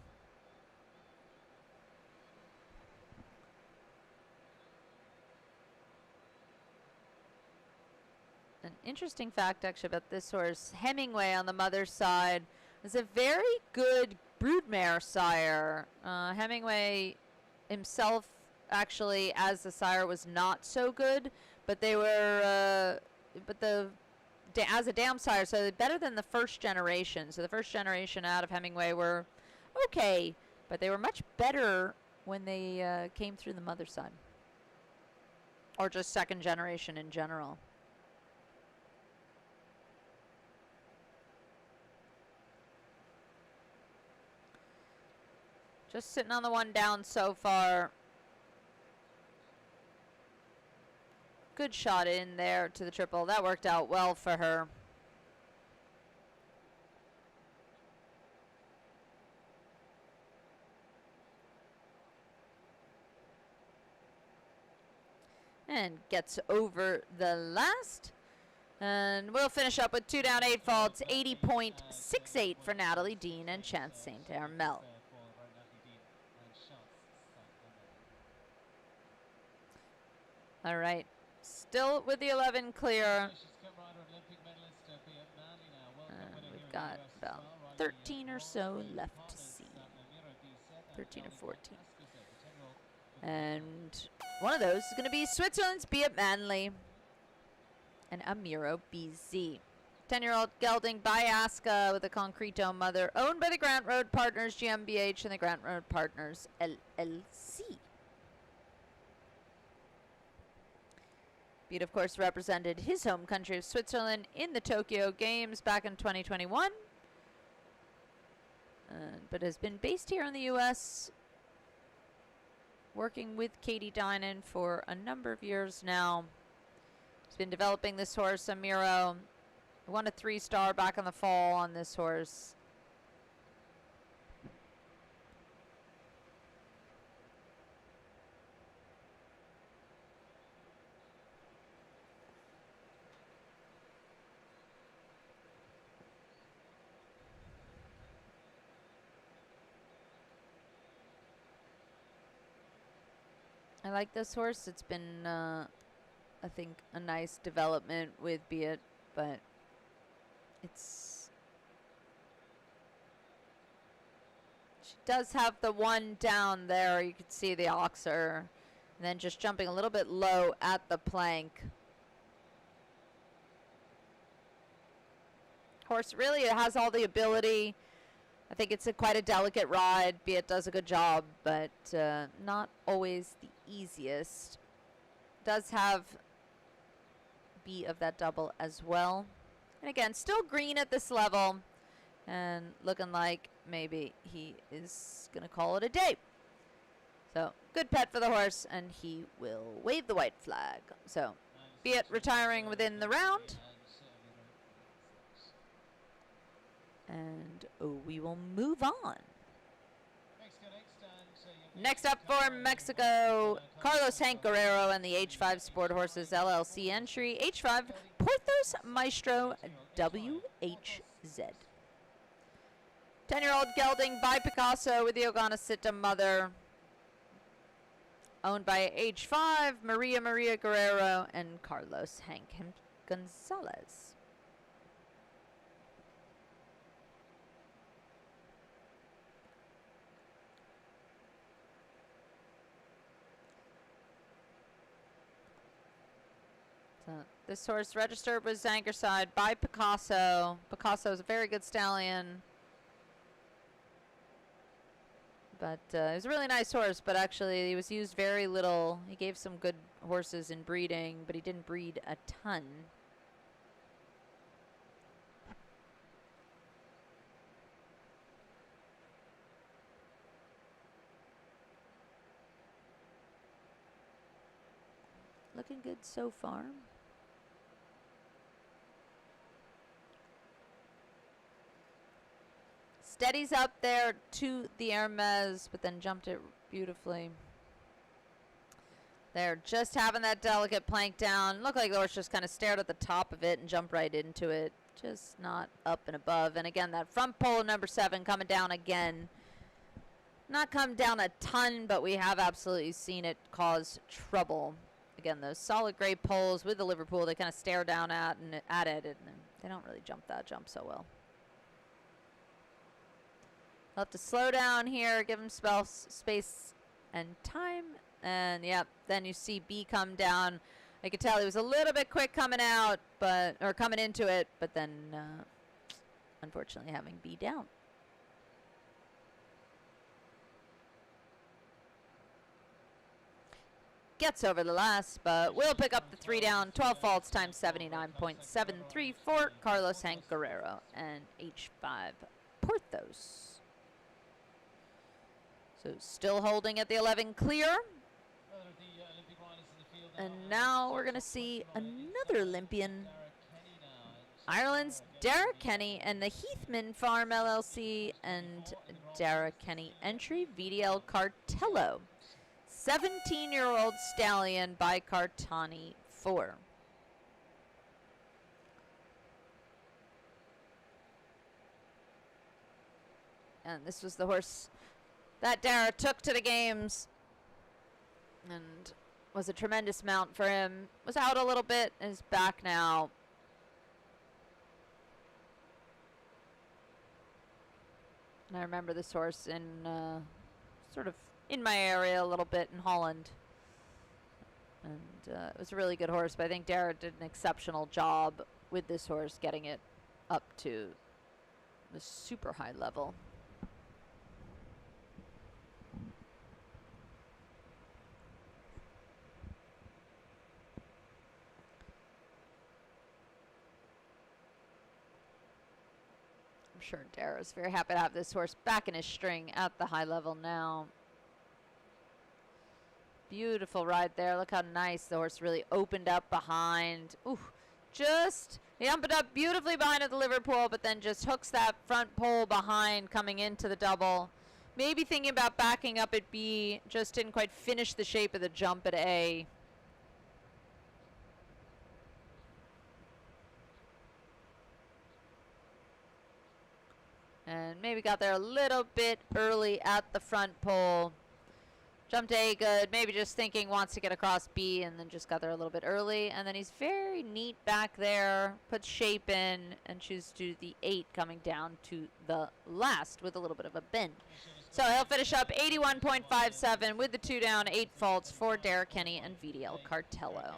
An interesting fact actually about this horse, Hemingway on the mother's side, is a very good broodmare sire. Hemingway himself actually as the sire was not so good, but they were, as a dam sire, so better than the first generation. So the first generation out of Hemingway were okay, but they were much better when they came through the mother side. Or just second generation in general. Just sitting on the one down so far. Good shot in there to the triple. That worked out well for her. And gets over the last. And we'll finish up with 2 down, 8 faults. 80.68 for Natalie Dean and Chance St. Hermel. All right. Still with the 11 clear. We've got about 13 or so left to see. 13 or 14. And one of those is going to be Switzerland's Be It Manly and Amiro BZ. 10-year-old gelding by Aska with a Concreto mother, owned by the Grant Road Partners GmbH and the Grant Road Partners LLC. Beat, of course, represented his home country of Switzerland in the Tokyo Games back in 2021, but has been based here in the U.S., working with Katie Dinan for a number of years now. He's been developing this horse, Amiro, Won a 3-star back in the fall on this horse. I like this horse. It's been, I think, a nice development with Be It, but it's... She does have the one down there. You can see the oxer. And then just jumping a little bit low at the plank. Horse really has all the ability. I think it's quite a delicate ride. Be It does a good job, but not always the easiest. Does have B of that double as well. And again, still green at this level. And looking like maybe he is going to call it a day. So, good pet for the horse, and he will wave the white flag. So, Be It retiring within the round. And we will move on. Next up for Mexico, Carlos Hank Guerrero and the H5 Sport Horses LLC entry. H5 Porthos Maestro WHZ. 10-year-old gelding by Picasso with the Ogonacita mother. Owned by H5, Maria Guerrero, and Carlos Hank Gonzalez. So this horse registered was Zangerside by Picasso. Picasso is a very good stallion. But it was a really nice horse, but actually he was used very little. He gave some good horses in breeding, but he didn't breed a ton. Looking good so far. Steadies up there to the Hermes, but then jumped it beautifully. They're just having that delicate plank down. Looked like the horse just kind of stared at the top of it and jumped right into it. Just not up and above. And again, that front pole number 7 coming down again. Not come down a ton, but we have absolutely seen it cause trouble. Again, those solid gray poles with the Liverpool, they kind of stare down at it, and they don't really jump so well. I'll have to slow down here, give him space and time. And, yep, then you see B come down. I could tell he was a little bit quick coming out, or coming into it, but then, unfortunately, having B down. Gets over the last, but will pick up the 3 down. 12 faults times 79.73 for Carlos Hank Guerrero and H5 Porthos. So still holding at the 11 clear. And now we're going to see another Olympian. Ireland's Derek Kenny and the Heathman Farm LLC and Derek Kenny entry, VDL Cartello. 17-year-old stallion by Cartani 4. And this was the horse that Dara took to the games and was a tremendous mount for him. Was out a little bit and is back now. And I remember this horse in sort of in my area a little bit in Holland. And it was a really good horse, but I think Dara did an exceptional job with this horse, getting it up to the super high level. I'm sure Dara's very happy to have this horse back in his string at the high level now. Beautiful ride there. Look how nice the horse really opened up behind. Ooh, Just, he jumped up beautifully behind at the Liverpool, but then just hooks that front pole behind coming into the double. Maybe thinking about backing up at B, just didn't quite finish the shape of the jump at A. And maybe got there a little bit early at the front pole. Jumped A good, maybe just thinking wants to get across B, and then just got there a little bit early. And then he's very neat back there, puts shape in, and chooses to do the 8 coming down to the last with a little bit of a bend. So he'll finish up 81.57 with the 2 down, 8 faults for Derek Kenny and VDL Cartello.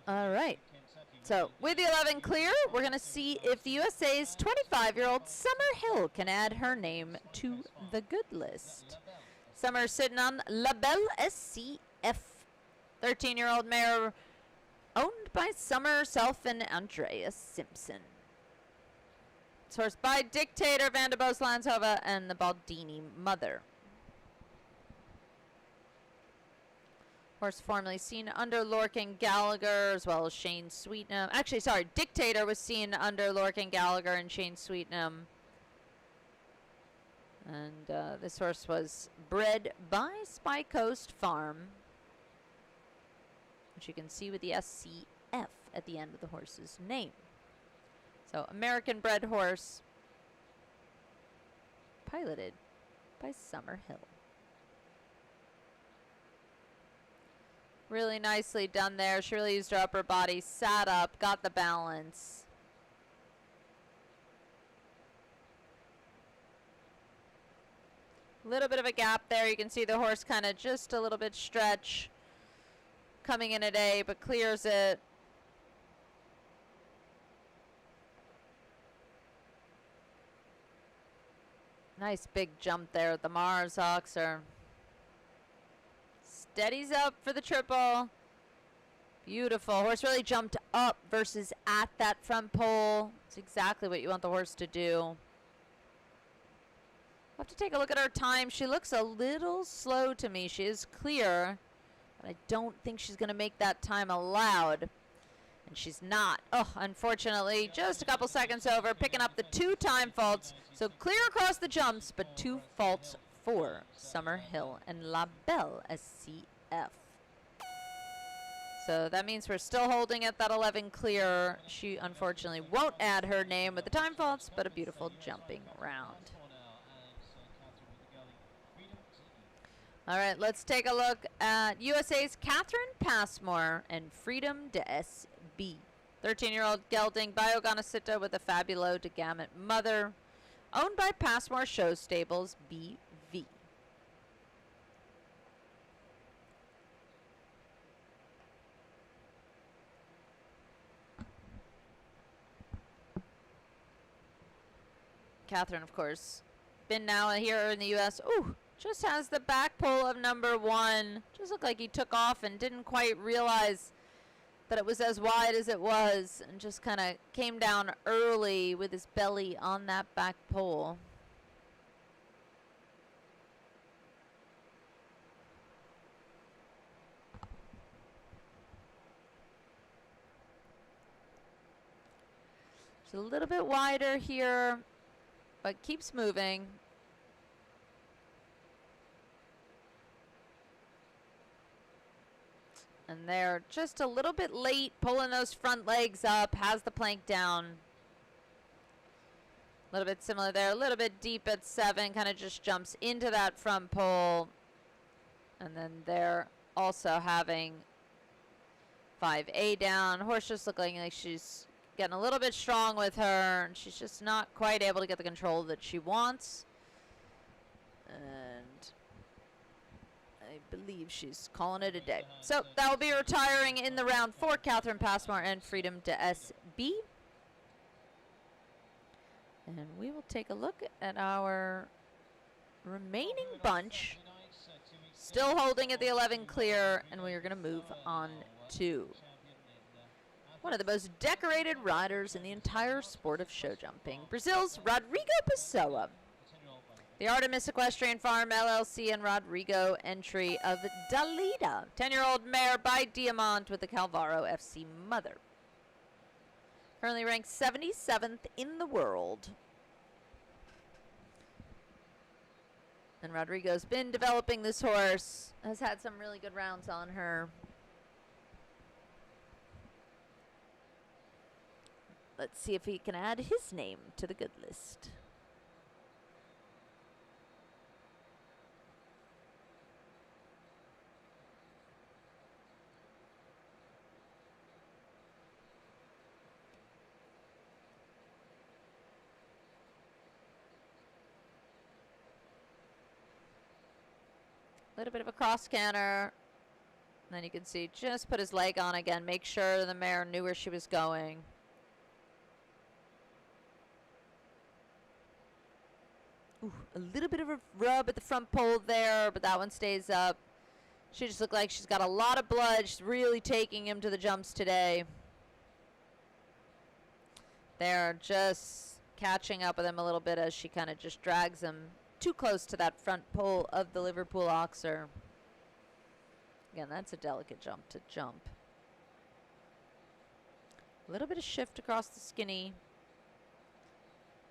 All right. So with the 11 clear, we're going to see if the USA's 25-year-old Summer Hill can add her name to the good list. Summer sitting on La Belle SCF. 13-year-old mare owned by Summer herself and Andrea Simpson. It's horsed by Dictator, Van de Boos Landshova, and the Baldini mother. Horse formerly seen under Lorcan Gallagher as well as Shane Sweetnam. Actually, sorry, Dictator was seen under Lorcan Gallagher and Shane Sweetnam. And this horse was bred by Spy Coast Farm, which you can see with the SCF at the end of the horse's name. So, American bred horse, piloted by Summer Hill. Really nicely done there. She really used her upper body, sat up, got the balance. A little bit of a gap there. You can see the horse kind of just a little bit stretch coming in at A, but clears it. Nice big jump there at the Mars Oxer. Steadies up for the triple. Beautiful. Horse really jumped up versus at that front pole. It's exactly what you want the horse to do. We'll have to take a look at her time. She looks a little slow to me. She is clear, but I don't think she's going to make that time allowed. And she's not. Oh, unfortunately, just a couple seconds over, picking up the 2 time faults. So clear across the jumps, but 2 faults for Summer Hill and La Belle SCF. So that means we're still holding at that 11 clear. She unfortunately won't add her name with the time faults, but a beautiful jumping round. All right, let's take a look at USA's Catherine Passmore and Freedom de SB. 13-year-old gelding Biogonacita with a Fabulo de Gamut mother, owned by Passmore Show Stables BV. Catherine, of course, been now here in the U.S. Ooh, just has the back pole of number 1. Just looked like he took off and didn't quite realize that it was as wide as it was, and just kind of came down early with his belly on that back pole. It's a little bit wider here, but keeps moving. And they're just a little bit late, pulling those front legs up, has the plank down. A little bit similar there, a little bit deep at 7, kind of just jumps into that front pole. And then they're also having 5A down. Horse just looking like she's getting a little bit strong with her, and she's just not quite able to get the control that she wants. And I believe she's calling it a day. So that will be retiring in the round for Catherine Passmore and Freedom de SB. And we will take a look at our remaining bunch. Still holding at the 11 clear, and we are going to move on 2. One of the most decorated riders in the entire sport of show jumping, Brazil's Rodrigo Pessoa. The Artemis Equestrian Farm LLC and Rodrigo entry of Dalida, 10-year-old mare by Diamant with the Calvaro FC mother. Currently ranked 77th in the world. And Rodrigo's been developing this horse, has had some really good rounds on her. Let's see if he can add his name to the good list. Little bit of a cross canter. And then you can see just put his leg on again. Make sure the mare knew where she was going. Ooh, a little bit of a rub at the front pole there, but that one stays up. She just looked like she's got a lot of blood. She's really taking him to the jumps today. They're just catching up with him a little bit as she kind of just drags him too close to that front pole of the Liverpool Oxer. Again, that's a delicate jump to jump. A little bit of shift across the skinny.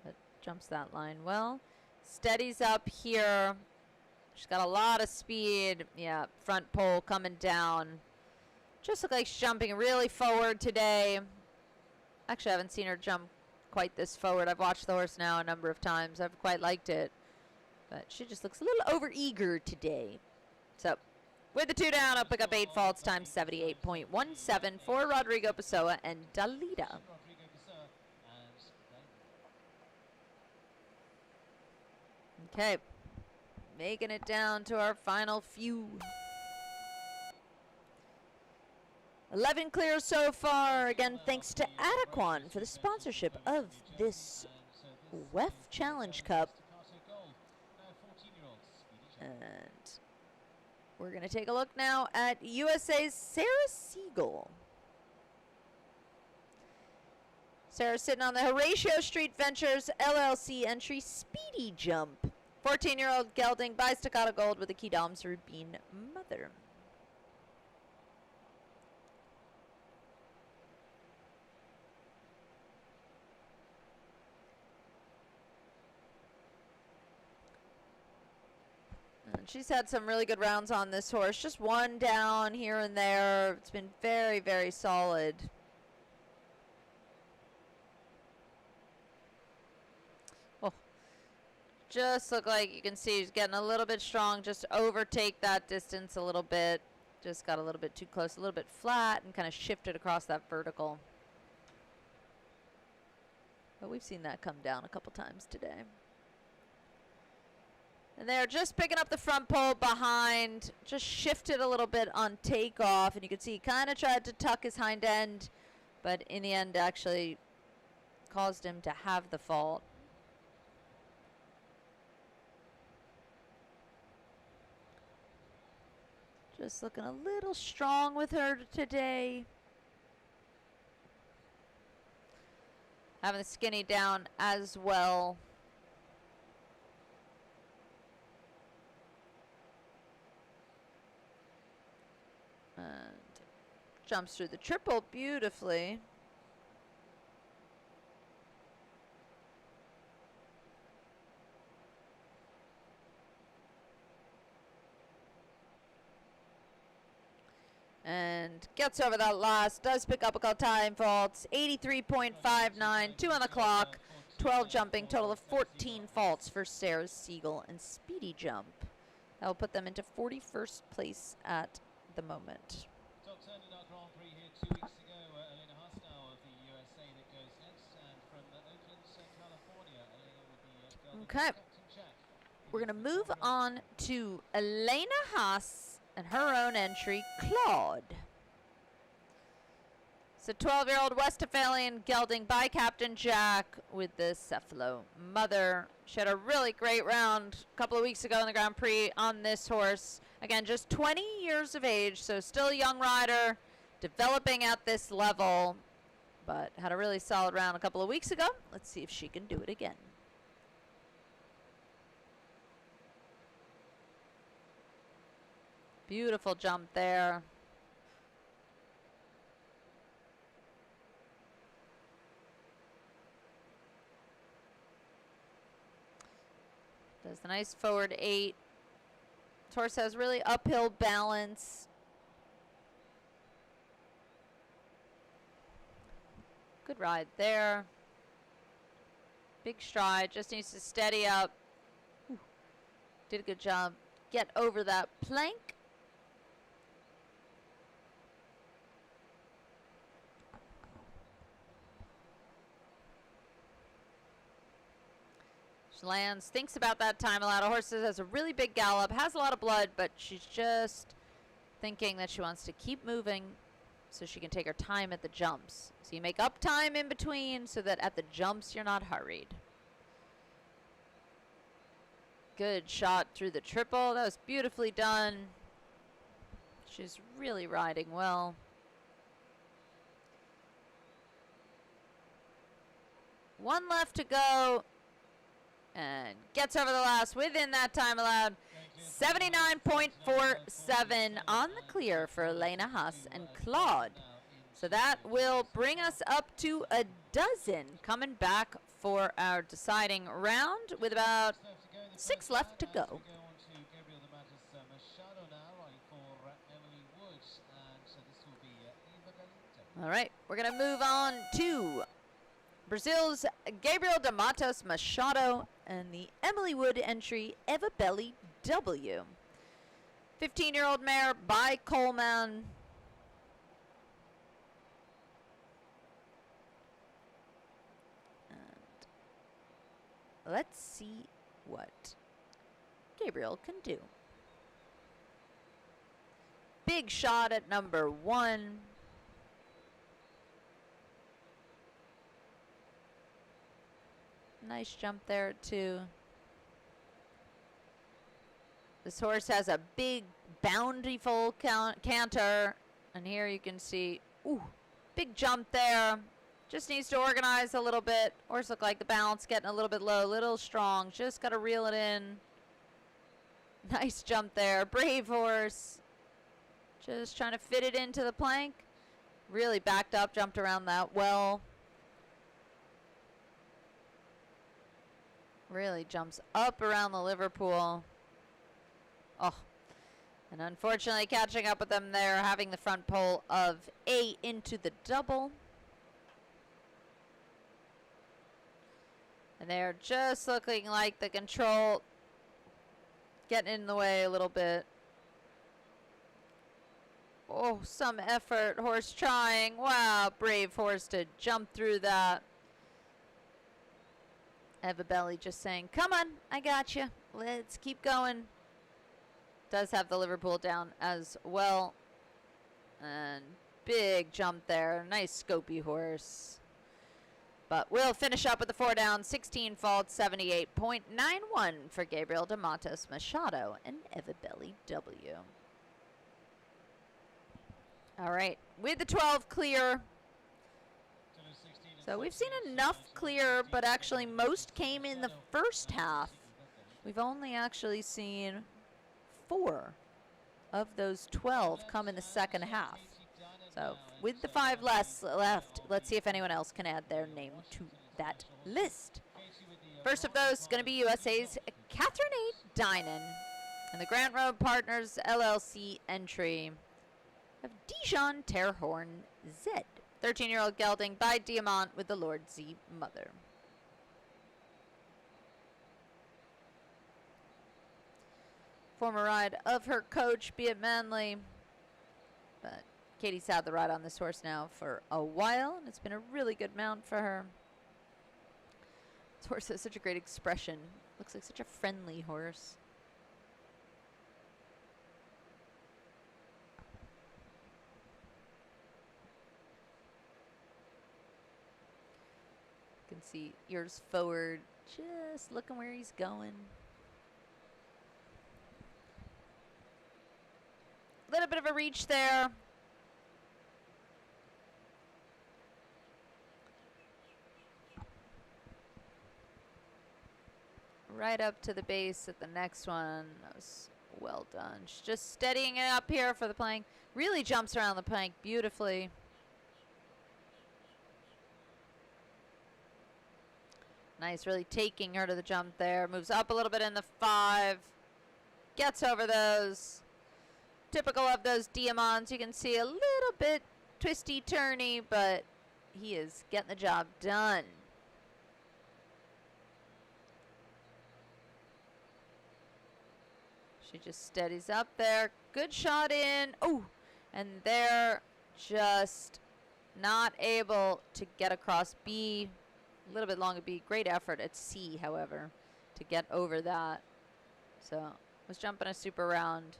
But jumps that line well. Steadies up here. She's got a lot of speed. Yeah, front pole coming down. Just look like she's jumping really forward today. Actually, I haven't seen her jump quite this forward. I've watched the horse now a number of times. I've quite liked it. But she just looks a little over-eager today. So, with the 2 down, I'll pick up 8 faults times 78.17 for Rodrigo Pessoa and Dalida. Okay, making it down to our final few. 11 clear so far. Again, thanks to Adequan for the sponsorship of this WEF Challenge Cup. And we're going to take a look now at USA's Sarah Siegel. Sarah's sitting on the Horatio Street Ventures LLC entry Speedy Jump. 14-year-old gelding by Staccato Gold with a Quidam's Rubin mother. And she's had some really good rounds on this horse. Just one down here and there. It's been very, very solid. Oh, just look like you can see she's getting a little bit strong. Just overtake that distance a little bit. Just got a little bit too close, a little bit flat, and kind of shifted across that vertical. But we've seen that come down a couple times today. And they're just picking up the front pole behind. Just shifted a little bit on takeoff. And you can see he kind of tried to tuck his hind end. But in the end actually caused him to have the fault. Just looking a little strong with her today. Having the skinny down as well. And jumps through the triple beautifully. And gets over that last, does pick up a couple time faults, 83.59, 2 on the clock, 12 jumping, total of 14 faults for Sarah Siegel and Speedy Jump. That will put them into 41st place at the moment. Top 10 in our Grand Prix here 2 weeks ago. Elena Hastow of the USA that goes next, and from Oakland, California, Elena will be okay. We're going to move on to Elena Haas and her own entry, Claude. It's a 12-year-old Westphalian gelding by Captain Jack with the Cephalo mother. She had a really great round a couple of weeks ago in the Grand Prix on this horse. Again, just 20 years of age, so still a young rider. developing at this level, but had a really solid round a couple of weeks ago. Let's see if she can do it again. Beautiful jump there. Does the nice forward 8. This horse has really uphill balance. Good ride there. Big stride, just needs to steady up. Ooh. Did a good job. Get over that plank. She lands, thinks about that time. A lot of horses has a really big gallop, has a lot of blood, but she's just thinking that she wants to keep moving so she can take her time at the jumps. So you make up time in between so that at the jumps you're not hurried. Good shot through the triple. That was beautifully done. She's really riding well. One left to go. And gets over the last within that time allowed. 79.47 on the clear for Elena Haas and Claude. So that will bring us up to a dozen coming back for our deciding round with about 6 left to go. All right, we're going to move on to Brazil's Gabriel de Matos Machado and the Emily Wood entry, Eva Belly W. 15-year-old mare by Coleman. And let's see what Gabriel can do. Big shot at number 1. Nice jump there, too. This horse has a big, bountiful canter. And here you can see, ooh, big jump there. Just needs to organize a little bit. Horse look like the balance getting a little bit low, a little strong. Just got to reel it in. Nice jump there. Brave horse. Just trying to fit it into the plank. Really backed up, jumped around that well. Really jumps up around the Liverpool. Oh, and unfortunately catching up with them there, having the front pole of 8 into the double. And they're just looking like the control getting in the way a little bit. Oh, some effort. Horse trying. Wow, brave horse to jump through that. Eva Belly just saying, come on, I got you. Let's keep going. Does have the Liverpool down as well. And big jump there. Nice scopy horse. But we'll finish up with the 4 down. 16 fault, 78.91 for Gabriel de Matos Machado and Eva Belly W. All right, with the 12 clear. So we've seen enough clear, but actually most came in the first half. We've only actually seen 4 of those 12 come in the second half. So with the 5 left, let's see if anyone else can add their name to that list. First of those is going to be USA's Catherine A. Dinan and the Grant Road Partners LLC entry of Dijon Terhorn Z. 13-year-old gelding by Diamant with the Lord Z mother. Former ride of her coach, Be It Manley. But Katie's had the ride on this horse now for a while, and it's been a really good mount for her. This horse has such a great expression. Looks like such a friendly horse. You can see ears forward, just looking where he's going. Little bit of a reach there. right up to the base at the next one. That was well done. She's just steadying it up here for the plank. Really jumps around the plank beautifully. Nice, really taking her to the jump there. Moves up a little bit in the 5. Gets over those. Typical of those diamonds. You can see a little bit twisty turny, but he is getting the job done. She just steadies up there. Good shot in. Oh, and they're just not able to get across B. A little bit longer B. Great effort at C, however, to get over that. So, was jumping a super round.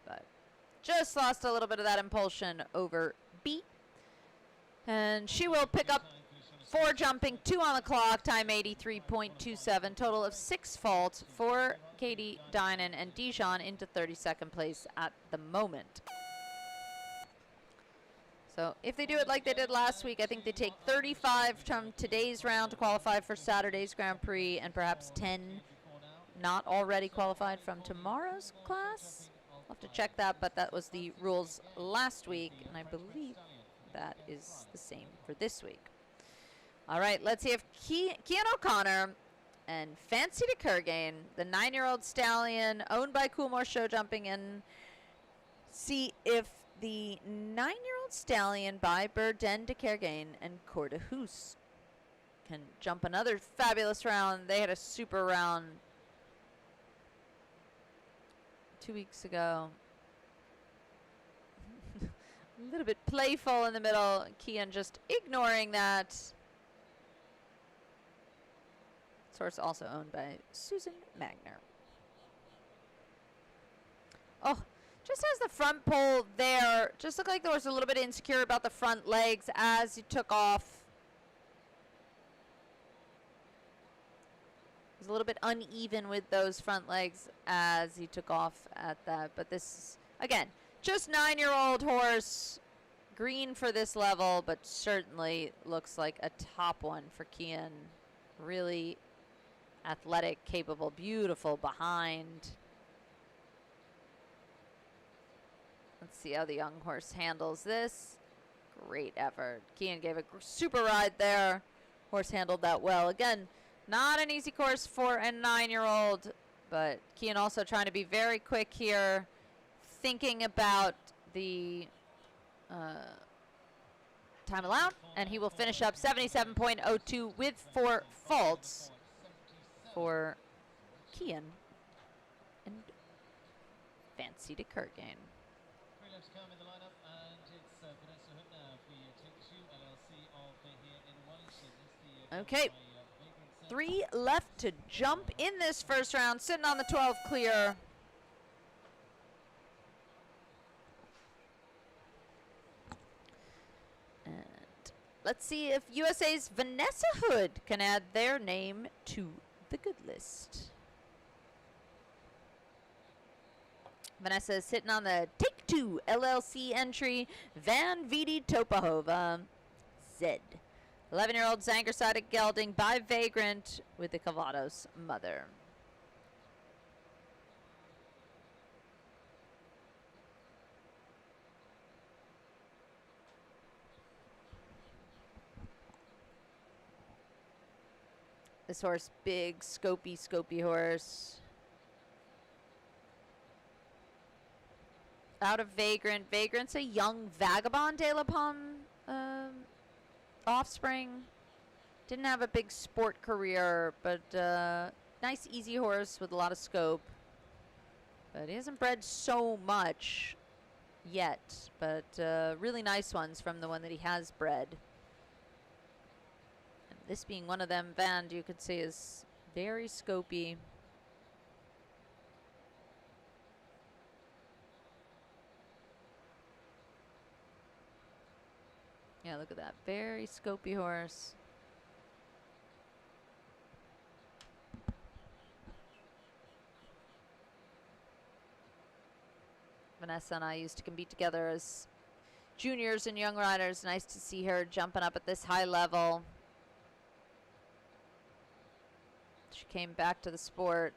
But just lost a little bit of that impulsion over B. And she will pick up 4 jumping, 2 on the clock, time 83.27, total of 6 faults for Katie Dynan and Dijon into 32nd place at the moment. So if they do it like they did last week, I think they take 35 from today's round to qualify for Saturday's Grand Prix, and perhaps 10 not already qualified from tomorrow's class. I'll have to check that, but that was the rules last week, and I believe that is the same for this week. All right, let's see if Kian O'Connor and Fancy de Kurgain, the 9-year-old stallion owned by Coolmore Show Jumping, and see if the 9-year-old stallion by Burden de Kergain and Corda Hoos can jump another fabulous round. They had a super round 2 weeks ago. A little bit playful in the middle. Kian just ignoring that. This horse also owned by Susan Magner. Oh, just as the front pole there, just looked like there was a little bit insecure about the front legs as he took off. He was a little bit uneven with those front legs as he took off at that. But this, again, just 9-year-old horse, green for this level, but certainly looks like a top one for Kian. Really athletic, capable, beautiful behind. Let's see how the young horse handles this. Great effort. Kian gave a super ride there. Horse handled that well. Again, not an easy course for a 9-year-old, but Kian also trying to be very quick here, thinking about the time allowed, and he will finish up 77.02 with 4 faults for Kian and Fancy de Kurgain. Okay, 3 left to jump in this first round, sitting on the 12 clear. And let's see if USA's Vanessa Hood can add their name to the good list. Vanessa is sitting on the Take 2 LLC entry, Van Vidi Topahova, Zed. 11-year-old Zanger-sided gelding by Vagrant with the Cavados mother. This horse, big, scopy horse. Out of Vagrant. Vagrant's a young Vagabond de la Pomme offspring. Didn't have a big sport career, but nice, easy horse with a lot of scope. But he hasn't bred so much yet, but really nice ones from the one that he has bred. And this being one of them, Van, you could see, is very scopy. Yeah, look at that. Very scopy horse. Vanessa and I used to compete together as juniors and young riders. Nice to see her jumping up at this high level. She came back to the sport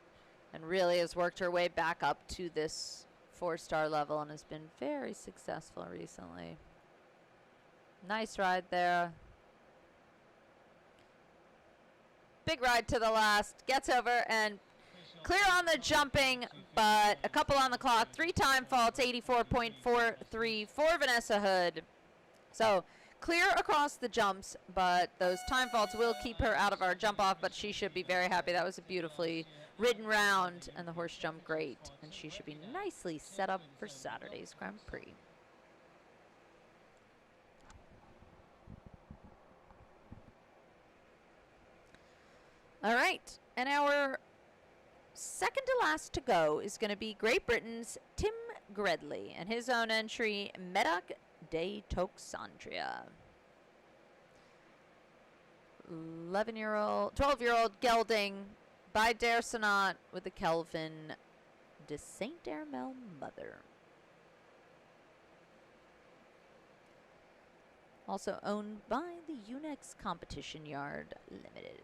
and really has worked her way back up to this 4-star level and has been very successful recently. Nice ride there. Big ride to the last. Gets over and clear on the jumping, but a couple on the clock. 3 time faults, 84.43 for Vanessa Hood. So clear across the jumps, but those time faults will keep her out of our jump off, but she should be very happy. That was a beautifully ridden round, and the horse jumped great, and she should be nicely set up for Saturday's Grand Prix. All right, and our second to last to go is going to be Great Britain's Tim Gredley and his own entry, Medoc de Toxandria. 12-year-old gelding by Daresonat with the Kelvin de Saint Hermel mother. Also owned by the Unex Competition Yard Limited.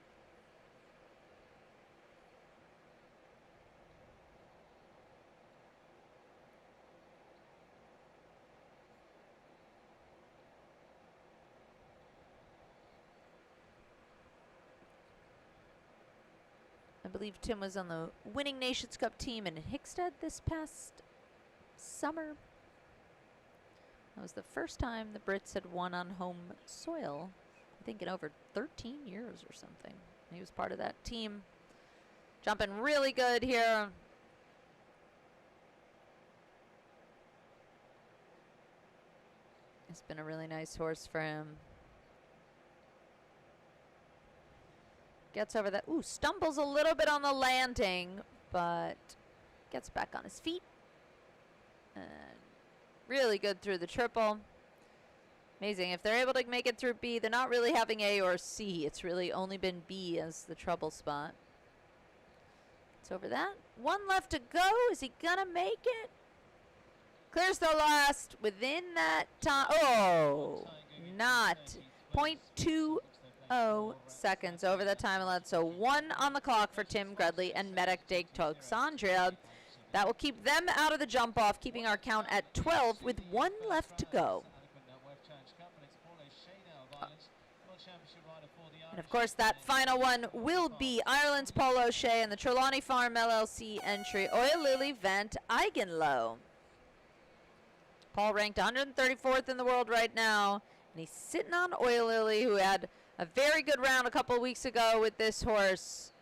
I believe Tim was on the winning Nations Cup team in Hickstead this past summer. That was the first time the Brits had won on home soil, I think in over 13 years or something. He was part of that team. Jumping really good here. It's been a really nice horse for him. Gets over that. Ooh, stumbles a little bit on the landing, but gets back on his feet. And really good through the triple. Amazing. If they're able to make it through B, they're not really having A or C. It's really only been B as the trouble spot. It's over that. 1 left to go. Is he going to make it? Clears the last within that time. Oh, not. 0.20 seconds over the time allowed. So 1 on the clock for Tim Gredley and Medoc de Toxandria. That will keep them out of the jump off, keeping our count at 12 with 1 left to go. And of course, that final one will be Ireland's Paul O'Shea and the Trelawney Farm LLC entry, Oil Lily Vent Eigenlow. Paul ranked 134th in the world right now, and he's sitting on Oil Lily, who had a very good round a couple weeks ago with this horse,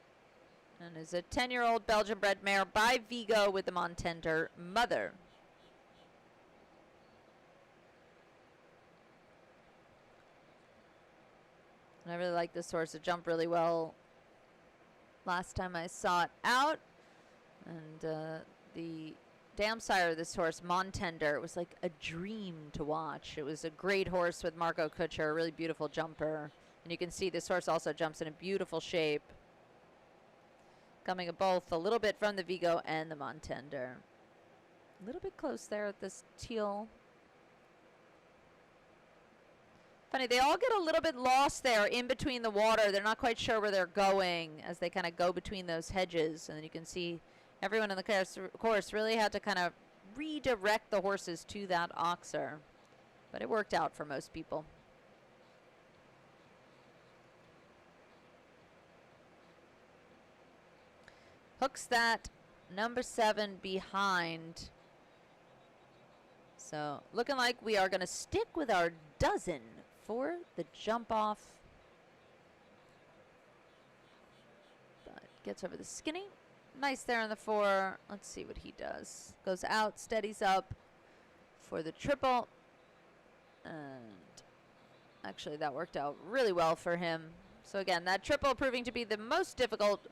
and is a 10-year-old Belgian-bred mare by Vigo with the Montender mother. And I really like this horse. It jumped really well last time I saw it out. And the dam sire of this horse, Montender, it was like a dream to watch. It was a great horse with Marco Kutscher, a really beautiful jumper. And you can see this horse also jumps in a beautiful shape. Coming both a little bit from the Vigo and the Montender. A little bit close there at this teal. Funny, they all get a little bit lost there in between the water. They're not quite sure where they're going as they kind of go between those hedges. And then you can see everyone in the course really had to kind of redirect the horses to that oxer. But it worked out for most people. Hooks that number 7 behind. So looking like we are going to stick with our dozen for the jump off. But gets over the skinny. Nice there on the 4. Let's see what he does. Goes out, steadies up for the triple. And actually that worked out really well for him. So again, that triple proving to be the most difficult,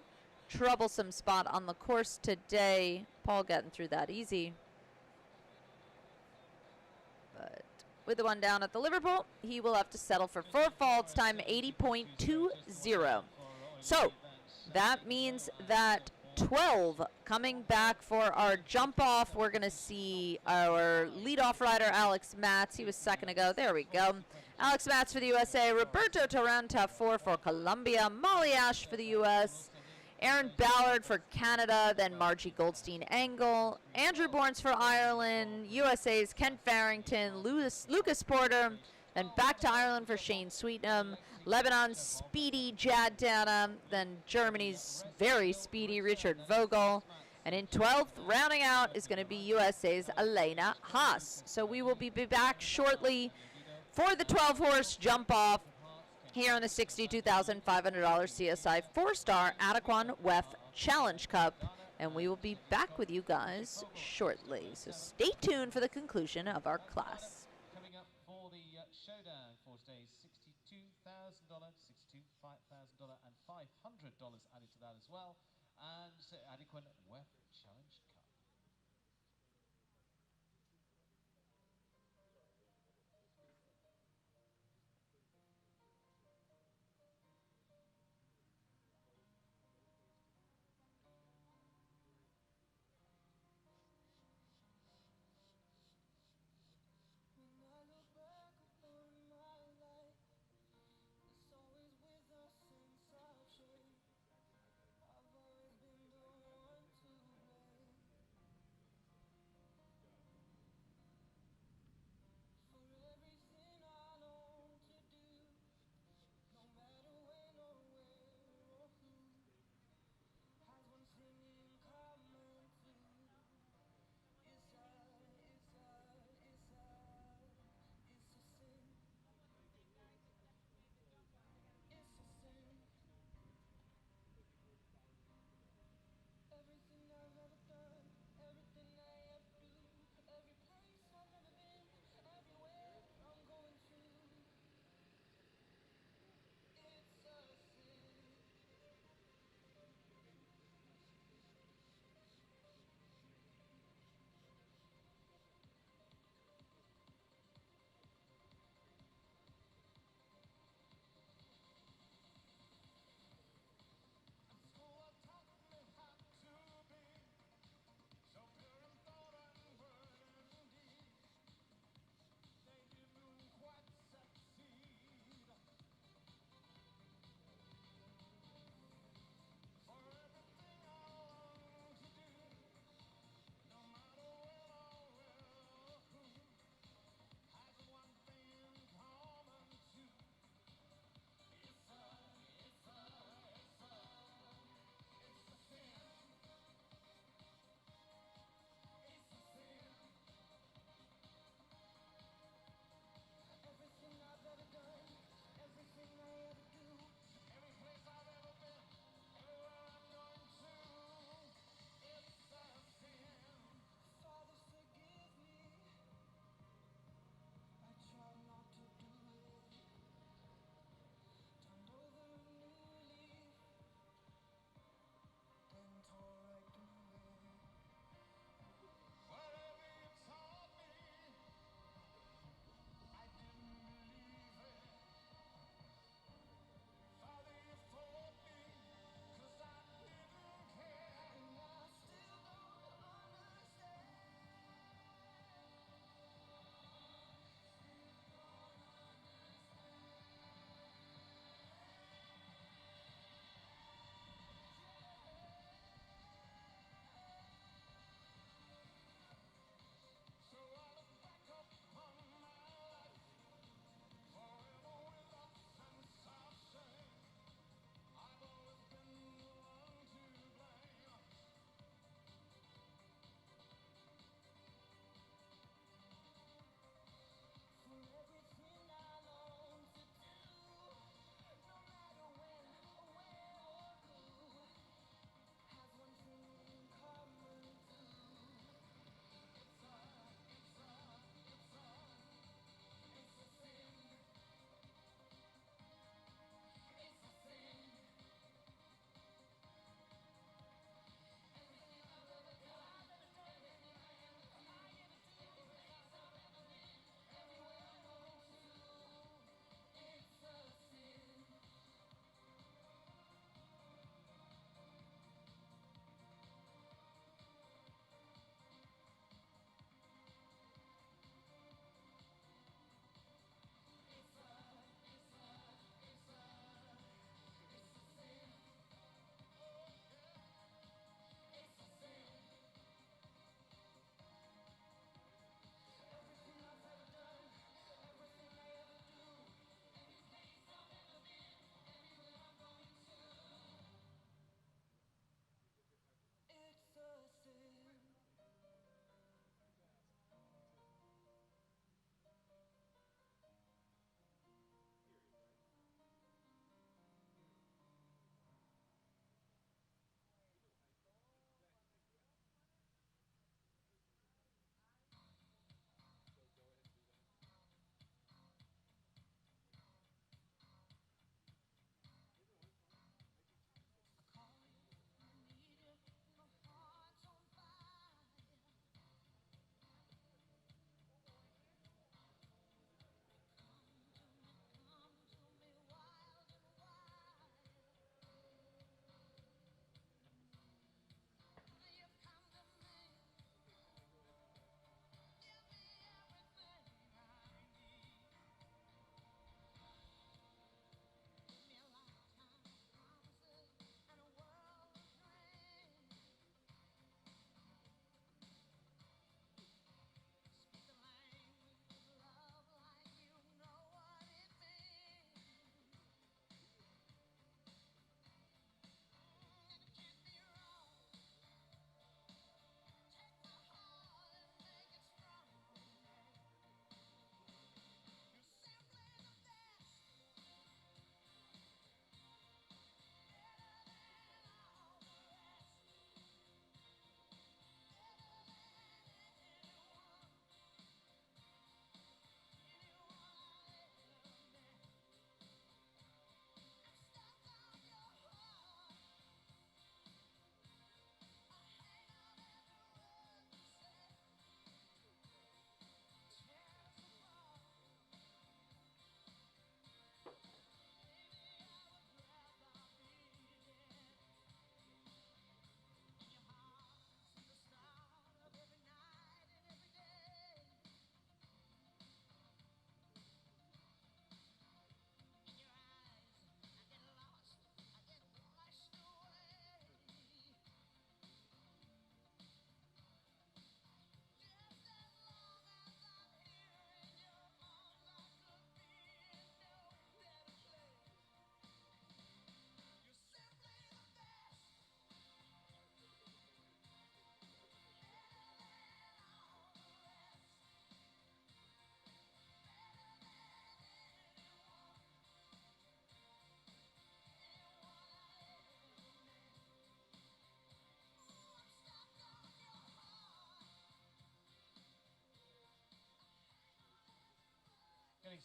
troublesome spot on the course today. Paul getting through that easy. But with the 1 down at the Liverpool, he will have to settle for 4 faults, time 80.20. So that means that 12 coming back for our jump off. We're going to see our leadoff rider, Alex Matz. He was second ago. There we go. Alex Matz for the USA. Roberto Taranta 4 for Colombia. Molly Ash for the U.S. Aaron Ballard for Canada, then Margie Goldstein Angle, Andrew Bournes for Ireland, USA's Ken Farrington, Lucas Porter, then back to Ireland for Shane Sweetnam, Lebanon's speedy Jad Dana, then Germany's very speedy Richard Vogel, and in 12th, rounding out, is going to be USA's Elena Haas. So we will be back shortly for the 12-horse jump-off here on the $62,500 CSI 4-star Adequan WEF Challenge Cup, and we will be back with you guys shortly. So stay tuned for the conclusion of our class. Coming up for the showdown for today's $62,000, $5,000, and $500 added to that as well, and Adequan WEF Challenge Cup.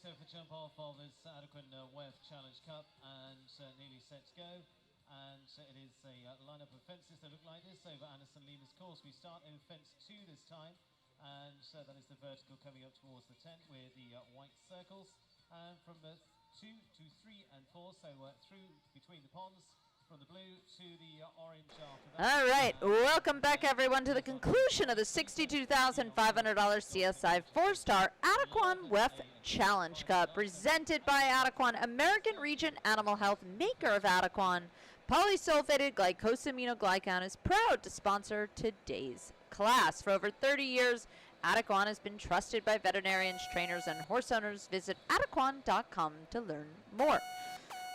breaks for jump off of this Adequan WEF Challenge Cup, and nearly set to go. And it is a lineup of fences that look like this over Anderson Lima's course. We start in fence 2 this time, and that is the vertical coming up towards the 10 with the white circles. And from 2 to 3 and 4, so through between the ponds, from the blue to the orange after that. All right, welcome back everyone to the conclusion of the $62,500 CSI 4-star Adequan WEF Challenge Cup, presented by Adequan, American Region Animal Health, maker of Adequan. Polysulfated glycosaminoglycan is proud to sponsor today's class. For over 30 years, Adequan has been trusted by veterinarians, trainers, and horse owners. Visit adequan.com to learn more.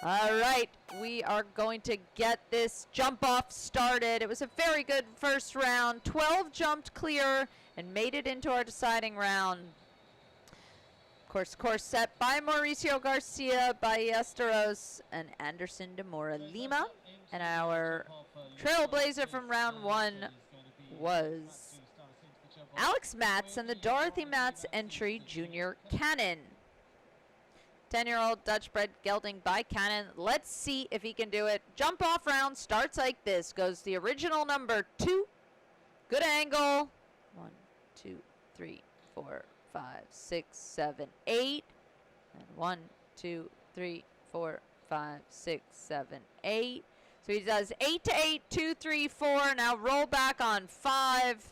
All right, we are going to get this jump off started. It was a very good first round. 12 jumped clear and made it into our deciding round. Course set by Mauricio Garcia, Ballesteros, and Anderson de Mora Lima. And our trailblazer from round 1 was Alex Matz and the Dorothy Matz entry, Junior Cannon. 10-year-old Dutch-bred gelding by Cannon. Let's see if he can do it. Jump off round starts like this. Goes the original number 2. Good angle. 1, 2, 3, 4, 5, 6, 7, 8. And 1, 2, 3, 4, 5, 6, 7, 8. So he does 8 to 8, 2, 3, 4. Now roll back on 5.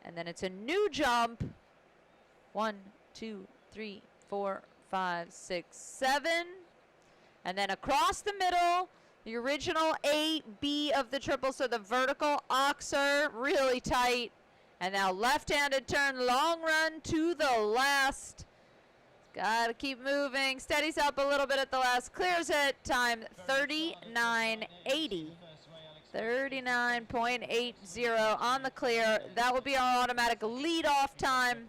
And then it's a new jump. 1, 2, 3, 4, 5, 6, 7. And then across the middle, the original A-B of the triple, so the vertical oxer, really tight. And now left-handed turn, long run to the last. Got to keep moving. Steadies up a little bit at the last. Clears it. Time 39.80. 39.80 on the clear. That will be our automatic lead-off time.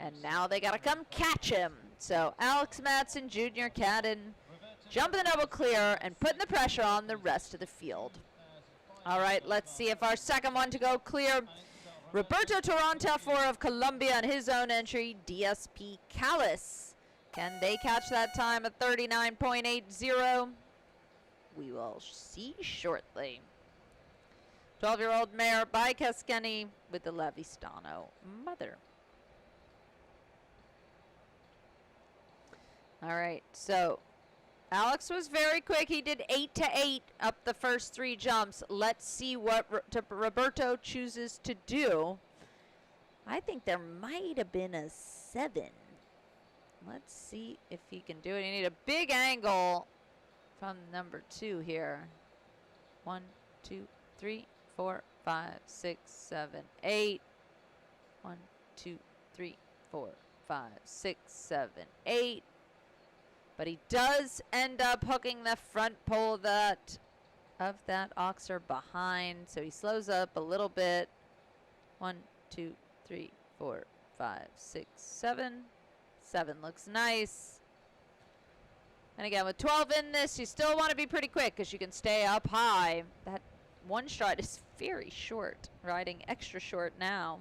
And now they got to come catch him. So Alex Matson, Junior Cadden, jumping the double clear and putting the pressure on the rest of the field. All right, let's see if our second one to go clear. Roberto Tarantafor of Colombia and his own entry, DSP Callis. Can they catch that time at 39.80? We will see shortly. 12-year-old mare by Cascani with the Levistano mother. All right, so Alex was very quick. He did 8 to 8 up the first 3 jumps. Let's see what Roberto chooses to do. I think there might have been a 7. Let's see if he can do it. You need a big angle from number 2 here. 1, 2, 3, 4, 5, 6, 7, 8. 1, 2, 3, 4, 5, 6, 7, 8. But he does end up hooking the front pole of that oxer behind. So he slows up a little bit. 1, 2, 3, 4, 5, 6, 7. 7 looks nice. And again, with 12 in this, you still want to be pretty quick because you can stay up high. That one stride is very short, riding extra short now.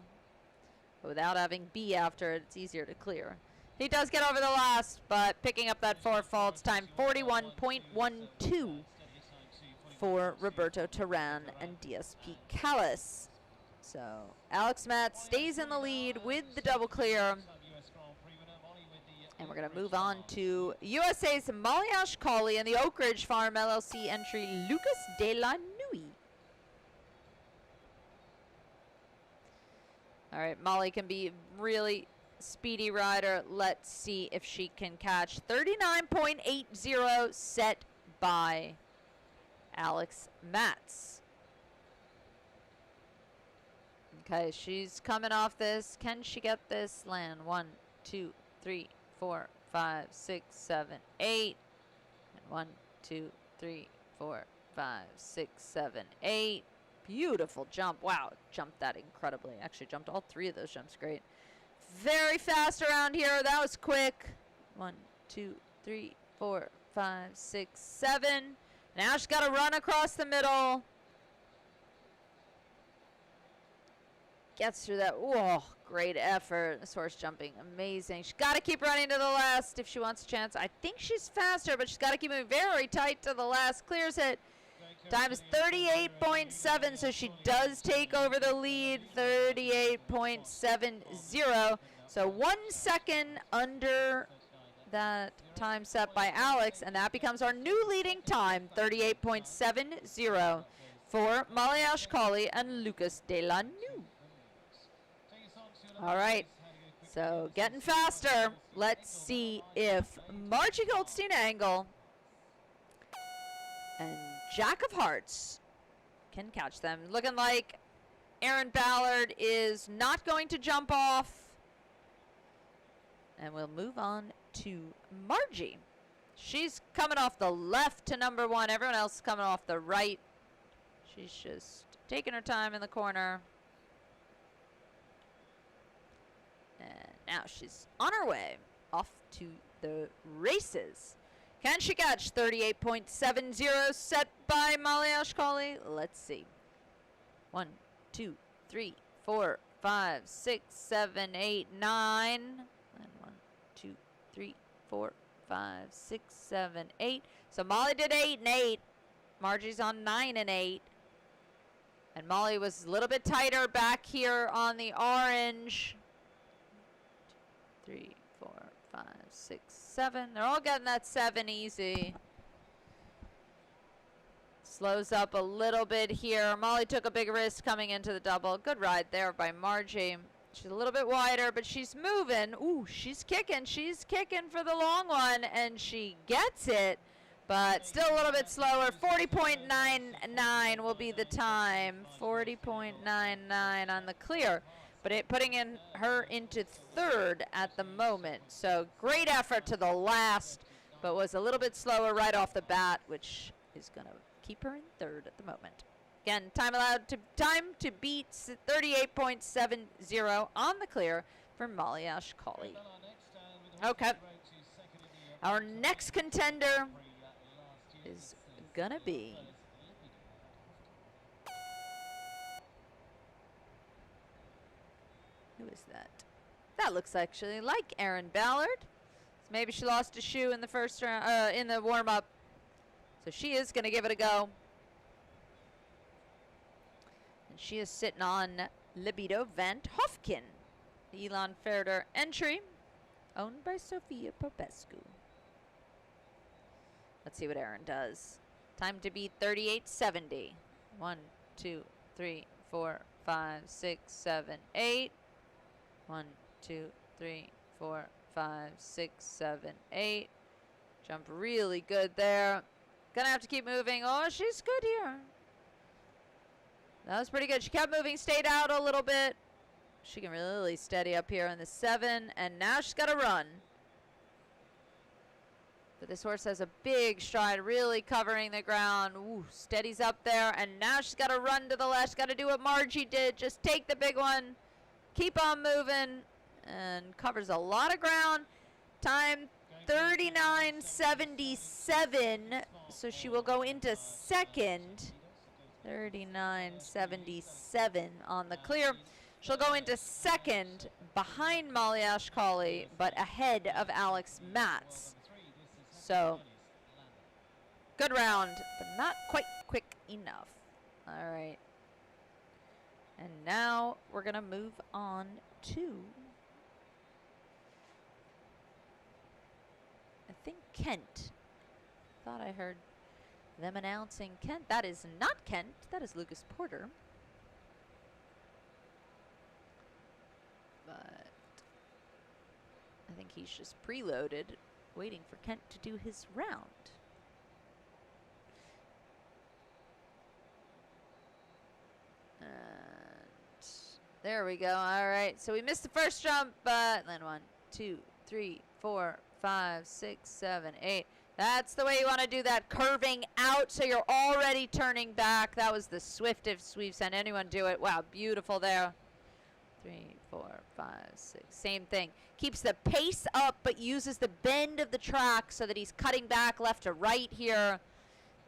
But without having B after it, it's easier to clear. He does get over the last, but picking up that 4 faults time, 41.12 for Roberto Taran and DSP Callis. So Alex Matt stays in the lead with the double clear. And we're going to move on to USA's Molly Ashcali and the Oak Ridge Farm LLC entry, Lucas De La Nuit. All right, Molly can be really speedy rider. Let's see if she can catch 39.80 set by Alex Matz. Okay, she's coming off this. Can she get this land? 1, 2, 3, 4, 5, 6, 7, 8. And 1, 2, 3, 4, 5, 6, 7, 8. Beautiful jump. Wow, jumped that incredibly. Actually jumped all 3 of those jumps. Great. Very fast around here. That was quick. 1, 2, 3, 4, 5, 6, 7. Now she's got to run across the middle. gets through that. Whoa, great effort. This horse jumping, amazing. She's got to keep running to the last if she wants a chance. I think she's faster, but she's got to keep moving very tight to the last. Clears it. Time is 38.7, so she does take over the lead, 38.70. So 1 second under that time set by Alex, and that becomes our new leading time, 38.70 for Molly Ashkali and Lucas Delanu. All right, so getting faster. Let's see if Margie Goldstein-Angle and Jack of Hearts can catch them. Looking like Aaron Ballard is not going to jump off. And we'll move on to Margie. She's coming off the left to number 1. Everyone else is coming off the right. She's just taking her time in the corner. And now she's on her way off to the races. Can she catch 38.70 set by Molly Ashkali? Let's see. 1, 2, 3, 4, 5, 6, 7, 8, 9. And 1, 2, 3, 4, 5, 6, 7, 8. So Molly did 8 and 8. Margie's on 9 and 8. And Molly was a little bit tighter back here on the orange. 3, 4, 5, 6, 7. They're all getting that 7 easy. Slows up a little bit here. Molly took a big risk coming into the double. Good ride there by Margie. She's a little bit wider, but she's moving. Ooh, she's kicking. She's kicking for the long one, and she gets it. But still a little bit slower. 40.99 will be the time. 40.99 on the clear. But putting in her into third at the moment. So great effort to the last, but was a little bit slower right off the bat, which is going to keep her in third at the moment. Again, time to beat 38.70 on the clear for Molly Ashkali. Okay. Our next contender is going to be who is that? That looks actually like Aaron Ballard. So maybe she lost a shoe in the first round, in the warm-up. So she is going to give it a go. And she is sitting on Libido Van Hofkin, the Elon Ferder entry, owned by Sophia Popescu. Let's see what Aaron does. Time to beat 38.70. 1, 2, 3, 4, 5, 6, 7, 8. 1, 2, 3, 4, 5, 6, 7, 8. Jump really good there. Gonna have to keep moving. Oh, she's good here. That was pretty good. She kept moving, stayed out a little bit. She can really steady up here in the 7, and now she's got to run. But this horse has a big stride, really covering the ground. Ooh, steadies up there, and now she's got to run to the left. She's got to do what Margie did. Just take the big one. Keep on moving, and covers a lot of ground. Time 39.77, so she will go into second. 39.77 on the clear. She'll go into second behind Molly Ashkali, but ahead of Alex Matz. So, good round, but not quite quick enough. All right. And now we're going to move on to, I think, Kent. Thought I heard them announcing Kent. That is not Kent. That is Lucas Porter. But I think he's just preloaded, waiting for Kent to do his round. And there we go. All right. So we missed the first jump, but then 1, 2, 3, 4, 5, 6, 7, 8. That's the way you want to do that, curving out so you're already turning back. That was the swiftest we've seen anyone do it. Wow, beautiful there. 3, 4, 5, 6. Same thing. Keeps the pace up but uses the bend of the track so that he's cutting back left to right here.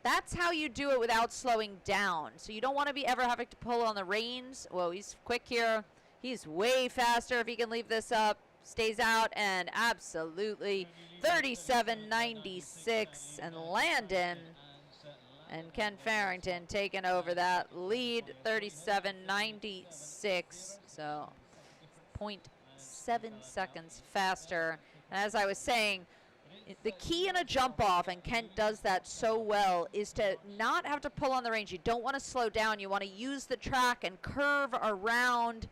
That's how you do it without slowing down. So you don't want to be ever having to pull on the reins. Whoa, he's quick here. He's way faster if he can leave this up. Stays out and absolutely 37.96. And Landon and Ken Farrington taking over that lead, 37.96. So 0.7 seconds faster. And as I was saying, the key in a jump off, and Kent does that so well, is to not have to pull on the reins. You don't want to slow down. You want to use the track and curve around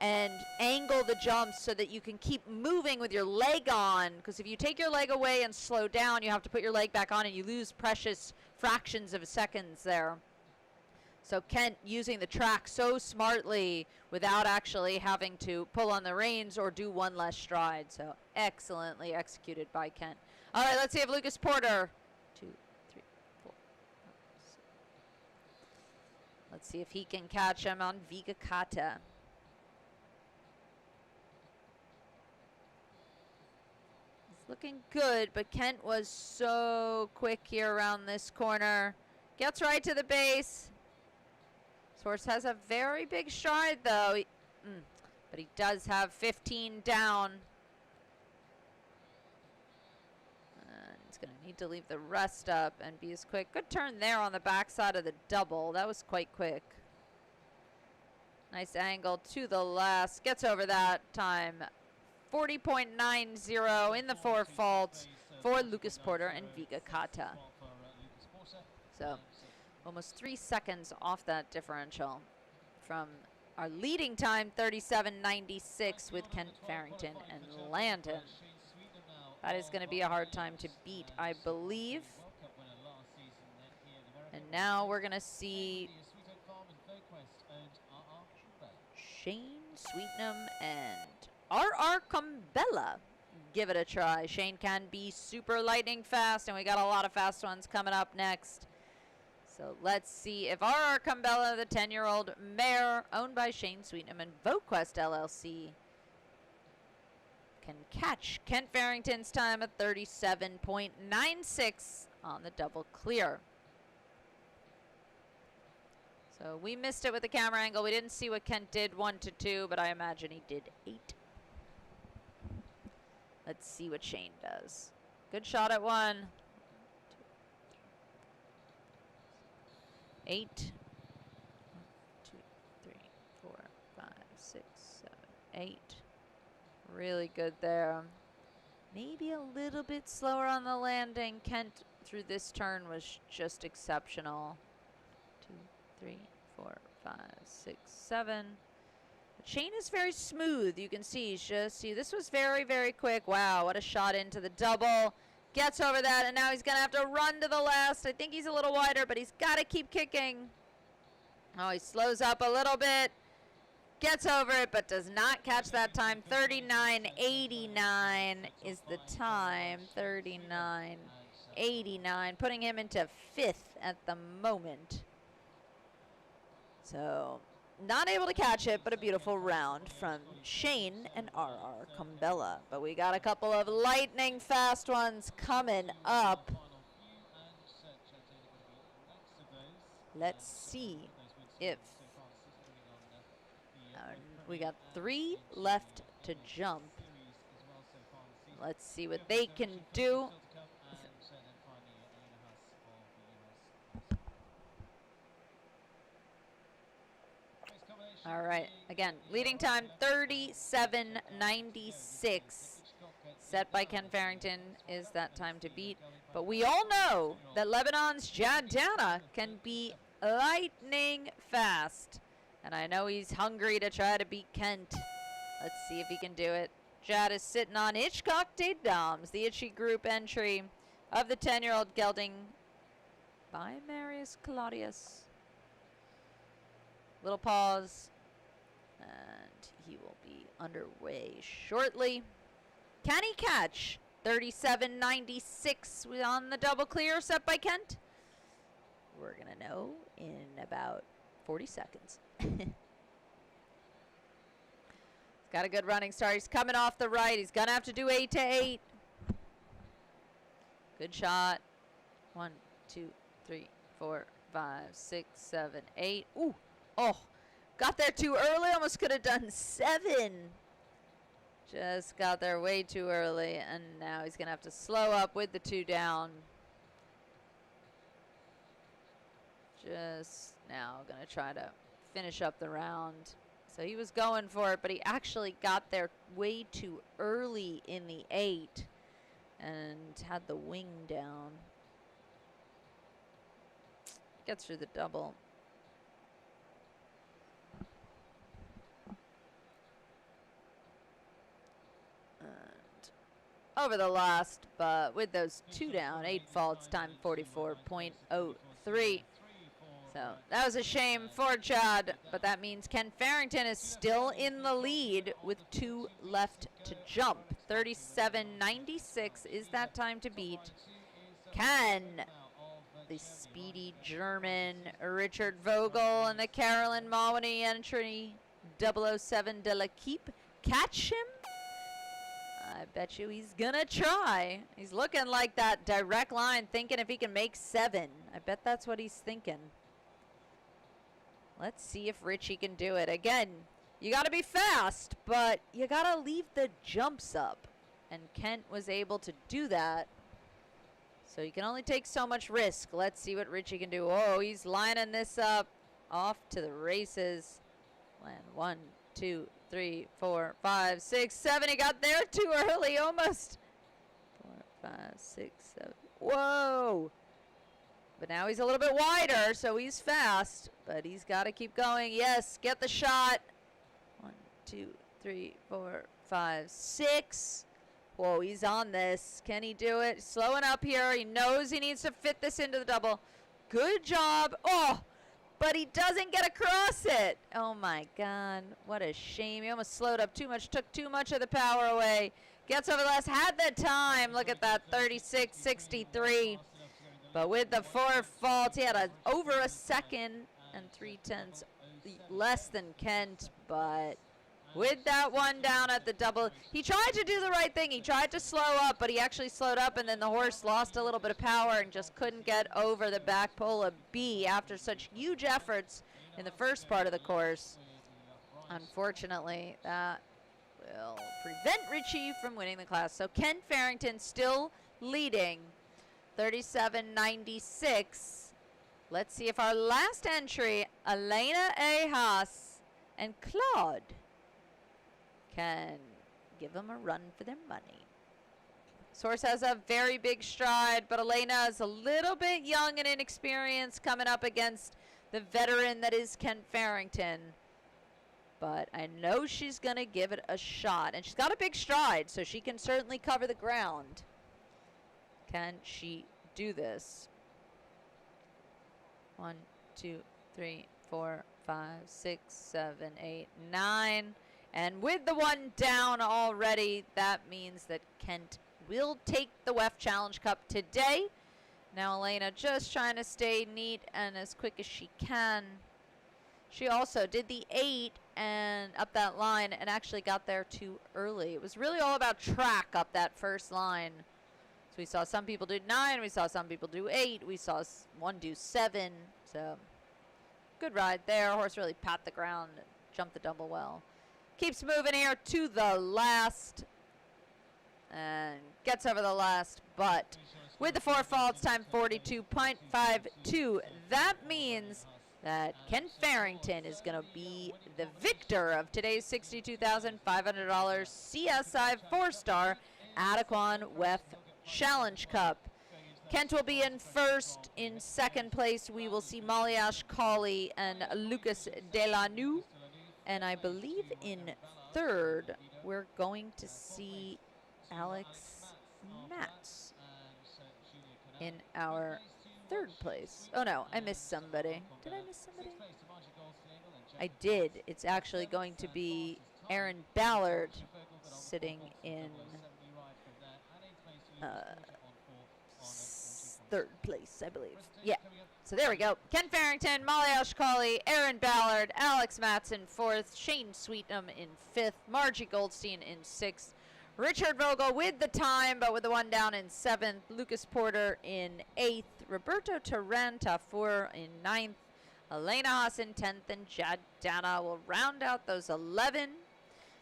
and angle the jumps so that you can keep moving with your leg on. Because if you take your leg away and slow down, you have to put your leg back on and you lose precious fractions of seconds there. So Kent using the track so smartly without actually having to pull on the reins or do one less stride. So excellently executed by Kent. All right, let's see if Lucas Porter. 2, 3, 4, 5, 6. Let's see if he can catch him on Vigakata. It's looking good, but Kent was so quick here around this corner. Gets right to the base. Horse has a very big stride, though, but he does have 15 down. And he's going to need to leave the rest up and be as quick. Good turn there on the backside of the double. That was quite quick. Nice angle to the last. Gets over that time. 40.90 in the 4 fault for Lucas Porter and Vigakata. So almost 3 seconds off that differential from our leading time, 37.96 with Kent Farrington and Landon. That is going to be a hard time to beat, I believe. And now we're going to see Shane Sweetnam and R.R. Cumbella give it a try. Shane can be super lightning fast, and we got a lot of fast ones coming up next. So let's see if R.R. Cumbella, the 10-year-old mare owned by Shane Sweetnam and VoQuest LLC, can catch Kent Farrington's time at 37.96 on the double clear. So we missed it with the camera angle. We didn't see what Kent did 1 to 2, but I imagine he did 8. Let's see what Shane does. Good shot at 1. 8. 1, 2, 3, 4, 5, 6, 7, 8. Really good there. Maybe a little bit slower on the landing. Kent through this turn was just exceptional. 2, 3, 4, 5, 6, 7. But Shane is very smooth. You can see, this was very, very quick. Wow, what a shot into the double. Gets over that, and now he's going to have to run to the last. I think he's a little wider, but he's got to keep kicking. Oh, he slows up a little bit. Gets over it, but does not catch that time. 39.89 is the time. 39.89, putting him into 5th at the moment. So, not able to catch it, but a beautiful round from Shane and R.R. Cumbella. But we got a couple of lightning fast ones coming up. Let's see if we got 3 left to jump. Let's see what they can do. All right, again, leading time 37.96. Set by Ken Farrington is that time to beat. But we all know that Lebanon's Jad Dana can be lightning fast. And I know he's hungry to try to beat Kent. Let's see if he can do it. Jad is sitting on Hitchcock des Dames, the Itchy group entry of the 10-year-old gelding by Marius Claudius. Little pause, and he will be underway shortly. Can he catch 37.96 on the double clear set by Kent? We're going to know in about 40 seconds. He's got a good running start. He's coming off the right. He's going to have to do 8 to 8. Good shot. 1, 2, 3, 4, 5, 6, 7, 8. Ooh. Oh, got there too early. Almost could have done 7. Just got there way too early, and now he's going to have to slow up with the 2 down. Just now going to try to finish up the round. So he was going for it, but he actually got there way too early in the 8 and had the wing down. Gets through the double. Over the last, but with those 2 down, 8 faults, time 44.03. So that was a shame for Chad, but that means Ken Farrington is still in the lead with 2 left to jump. 37.96 is that time to beat. Can the speedy German Richard Vogel and the Carolyn Mawhinney entry 007 de l'Equipe catch him? I bet you he's gonna try. He's looking like that direct line, thinking if he can make 7. I bet that's what he's thinking. Let's see if Richie can do it. Again, you gotta be fast, but you gotta leave the jumps up. And Kent was able to do that. So you can only take so much risk. Let's see what Richie can do. Oh, he's lining this up. Off to the races. Land 1, 2, 3, 4, 5, 6, 7. He got there too early, almost. 4, 5, 6, 7. Whoa! But now he's a little bit wider, so he's fast. But he's got to keep going. Yes, get the shot. 1, 2, 3, 4, 5, 6. Whoa, he's on this. Can he do it? Slowing up here. He knows he needs to fit this into the double. Good job. Oh! But he doesn't get across it. Oh, my God. What a shame. He almost slowed up too much, took too much of the power away. Gets over the last, had the time. Look at that, 36.63. But with the 4 faults, he had over a second and 3/10 less than Kent. But with that 1 down at the double, he tried to do the right thing. He tried to slow up, but he actually slowed up, and then the horse lost a little bit of power and just couldn't get over the back pole of B after such huge efforts in the first part of the course. Unfortunately, that will prevent Richie from winning the class. So Ken Farrington still leading, 37.96. Let's see if our last entry, Elena A. Haas and Claude, can give them a run for their money. Source has a very big stride, but Elena is a little bit young and inexperienced coming up against the veteran that is Ken Farrington. But I know she's going to give it a shot. And she's got a big stride, so she can certainly cover the ground. Can she do this? 1, 2, 3, 4, 5, 6, 7, 8, 9. And with the 1 down already, that means that Kent will take the WEF Challenge Cup today. Now Elena just trying to stay neat and as quick as she can. She also did the 8 and up that line and actually got there too early. It was really all about track up that first line. So we saw some people do 9, we saw some people do 8, we saw one do 7. So good ride there. Horse really pat the ground and jumped the double well. Keeps moving here to the last and gets over the last, but with the 4 faults, time 42.52. That means that Ken Farrington is going to be the victor of today's $62,500 CSI 4-star Adequan WEF Challenge Cup. Kent will be in first. In second place, we will see Maliash Colley and Lucas Delanoux. And I believe in third, we're going to see Alex Matz in our third place. Oh, no, I missed somebody. Did I miss somebody? I did. It's actually going to be Aaron Ballard sitting in third place, I believe. Yeah. So there we go. Ken Farrington, Molly Ashkali, Aaron Ballard, Alex Matson 4th, Shane Sweetnam in 5th, Margie Goldstein in 6th, Richard Vogel with the time, but with the 1 down in 7th, Lucas Porter in 8th, Roberto Tarantafur in 9th, Elena Haas in 10th, and Jad Dana will round out those 11.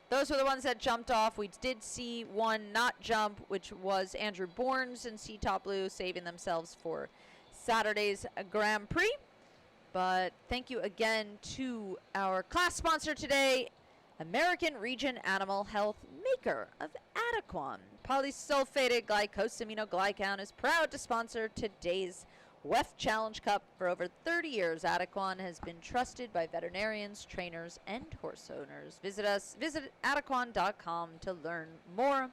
Those were the ones that jumped off. We did see one not jump, which was Andrew Bournes and C-Top Blue saving themselves for Saturday's Grand Prix. But thank you again to our class sponsor today, American Region Animal Health, maker of Adequan. Polysulfated glycosaminoglycan is proud to sponsor today's WEF Challenge Cup. For over 30 years, Adequan has been trusted by veterinarians, trainers, and horse owners. Visit adequan.com to learn more.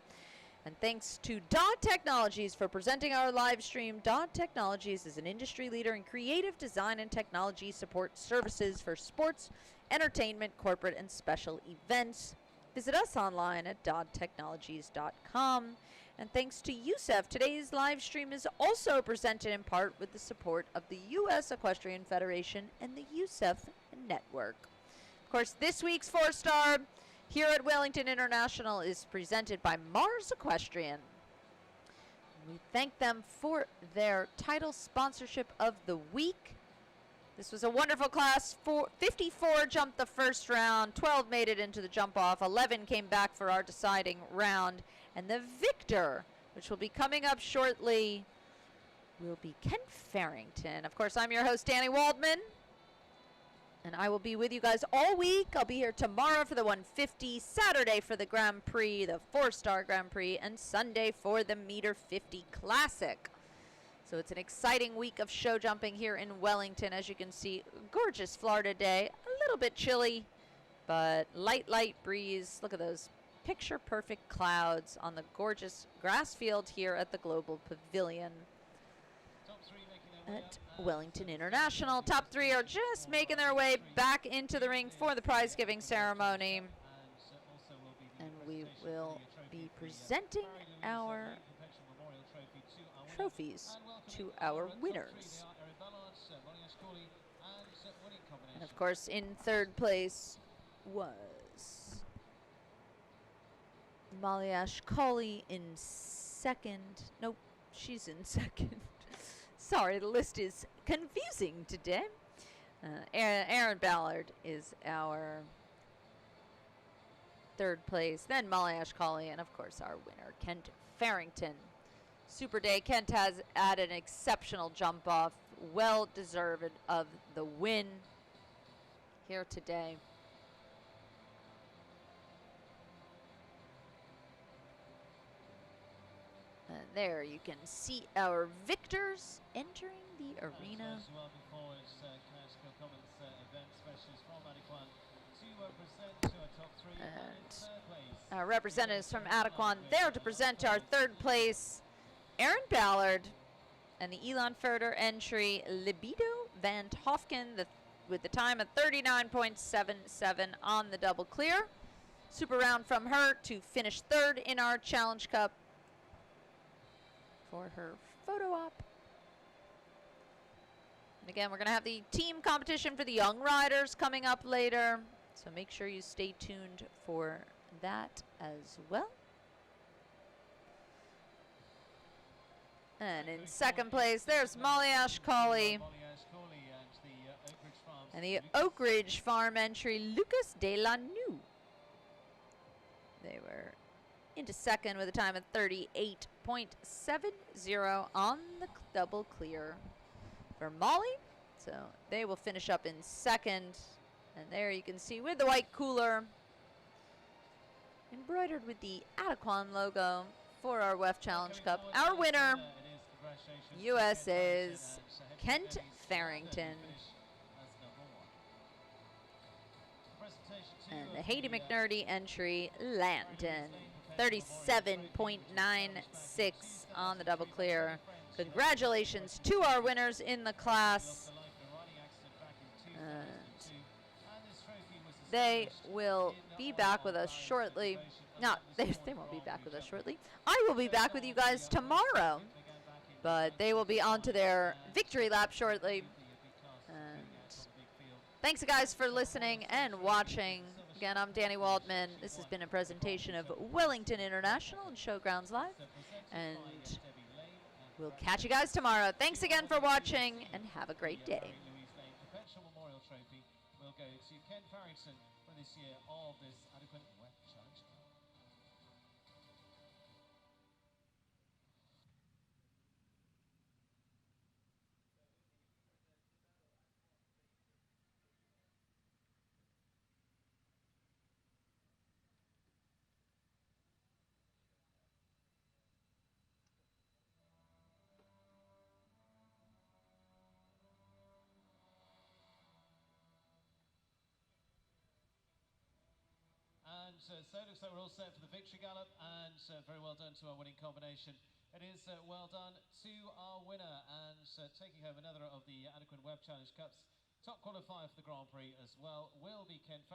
And thanks to Dot Technologies for presenting our live stream. Dot Technologies is an industry leader in creative design and technology support services for sports, entertainment, corporate, and special events. Visit us online at dottechnologies.com. And thanks to USEF, today's live stream is also presented in part with the support of the U.S. Equestrian Federation and the USEF Network. Of course, this week's 4-star here at Wellington International is presented by Mars Equestrian. We thank them for their title sponsorship of the week. This was a wonderful class. 54 jumped the first round, 12 made it into the jump off, 11 came back for our deciding round, and the victor, which will be coming up shortly, will be Kent Farrington. Of course, I'm your host, Danny Waldman. And I will be with you guys all week. I'll be here tomorrow for the 150, Saturday for the Grand Prix, the 4-star Grand Prix, and Sunday for the Meter 50 Classic. So it's an exciting week of show jumping here in Wellington. As you can see, gorgeous Florida day. A little bit chilly, but light breeze. Look at those picture-perfect clouds on the gorgeous grass field here at the Global Pavilion at Wellington International. Top 3 are just making their way back into the ring for the prize-giving ceremony. And we will be presenting our trophies to our winners. And of course, in 3rd place was Maliash Colley. In 2nd. Nope, she's in 2nd. Sorry, the list is confusing today. Aaron Ballard is our 3rd place. Then Maliash Colley, and of course our winner, Kent Farrington. Super Day. Kent has had an exceptional jump off. Well deserved of the win here today. And there you can see our victors entering the arena. And our representatives from Adequan there to present our 3rd place, Aaron Ballard, and the Elon Furter entry, Libido Van Hofken, with the time of 39.77 on the double clear. Super round from her to finish 3rd in our Challenge Cup for her photo op. And again, we're going to have the team competition for the young riders coming up later, so make sure you stay tuned for that as well. And in 2nd place, there's Maliash Colley and the Oak Ridge Farm entry, Lucas De La New. They were into 2nd with a time of 38.70 on the double clear for Molly. So they will finish up in 2nd. And there you can see with the white cooler embroidered with the Adequan logo for our WEF Challenge Cup. Our winner, USA's Kent Farrington. And the Haiti McNerney entry, Landon. 37.96 on the double clear. Congratulations to our winners in the class. They will be back with us shortly. No, they won't be back with us shortly. I will be back with you guys tomorrow, but they will be on to their victory lap shortly. And thanks, guys, for listening and watching. Again, I'm Danny Waldman. This has been a presentation of Wellington International and Showgrounds Live. And we'll catch you guys tomorrow. Thanks again for watching, and have a great day. go to Ken Farrington for this year of this Adequan WEF Challenge Cup. And so it looks like we're all set for the victory gallop, and very well done to our winning combination. It is well done to our winner, and taking home another of the Adequan WEF Challenge Cups. Top qualifier for the Grand Prix as well will be Ken Farrington.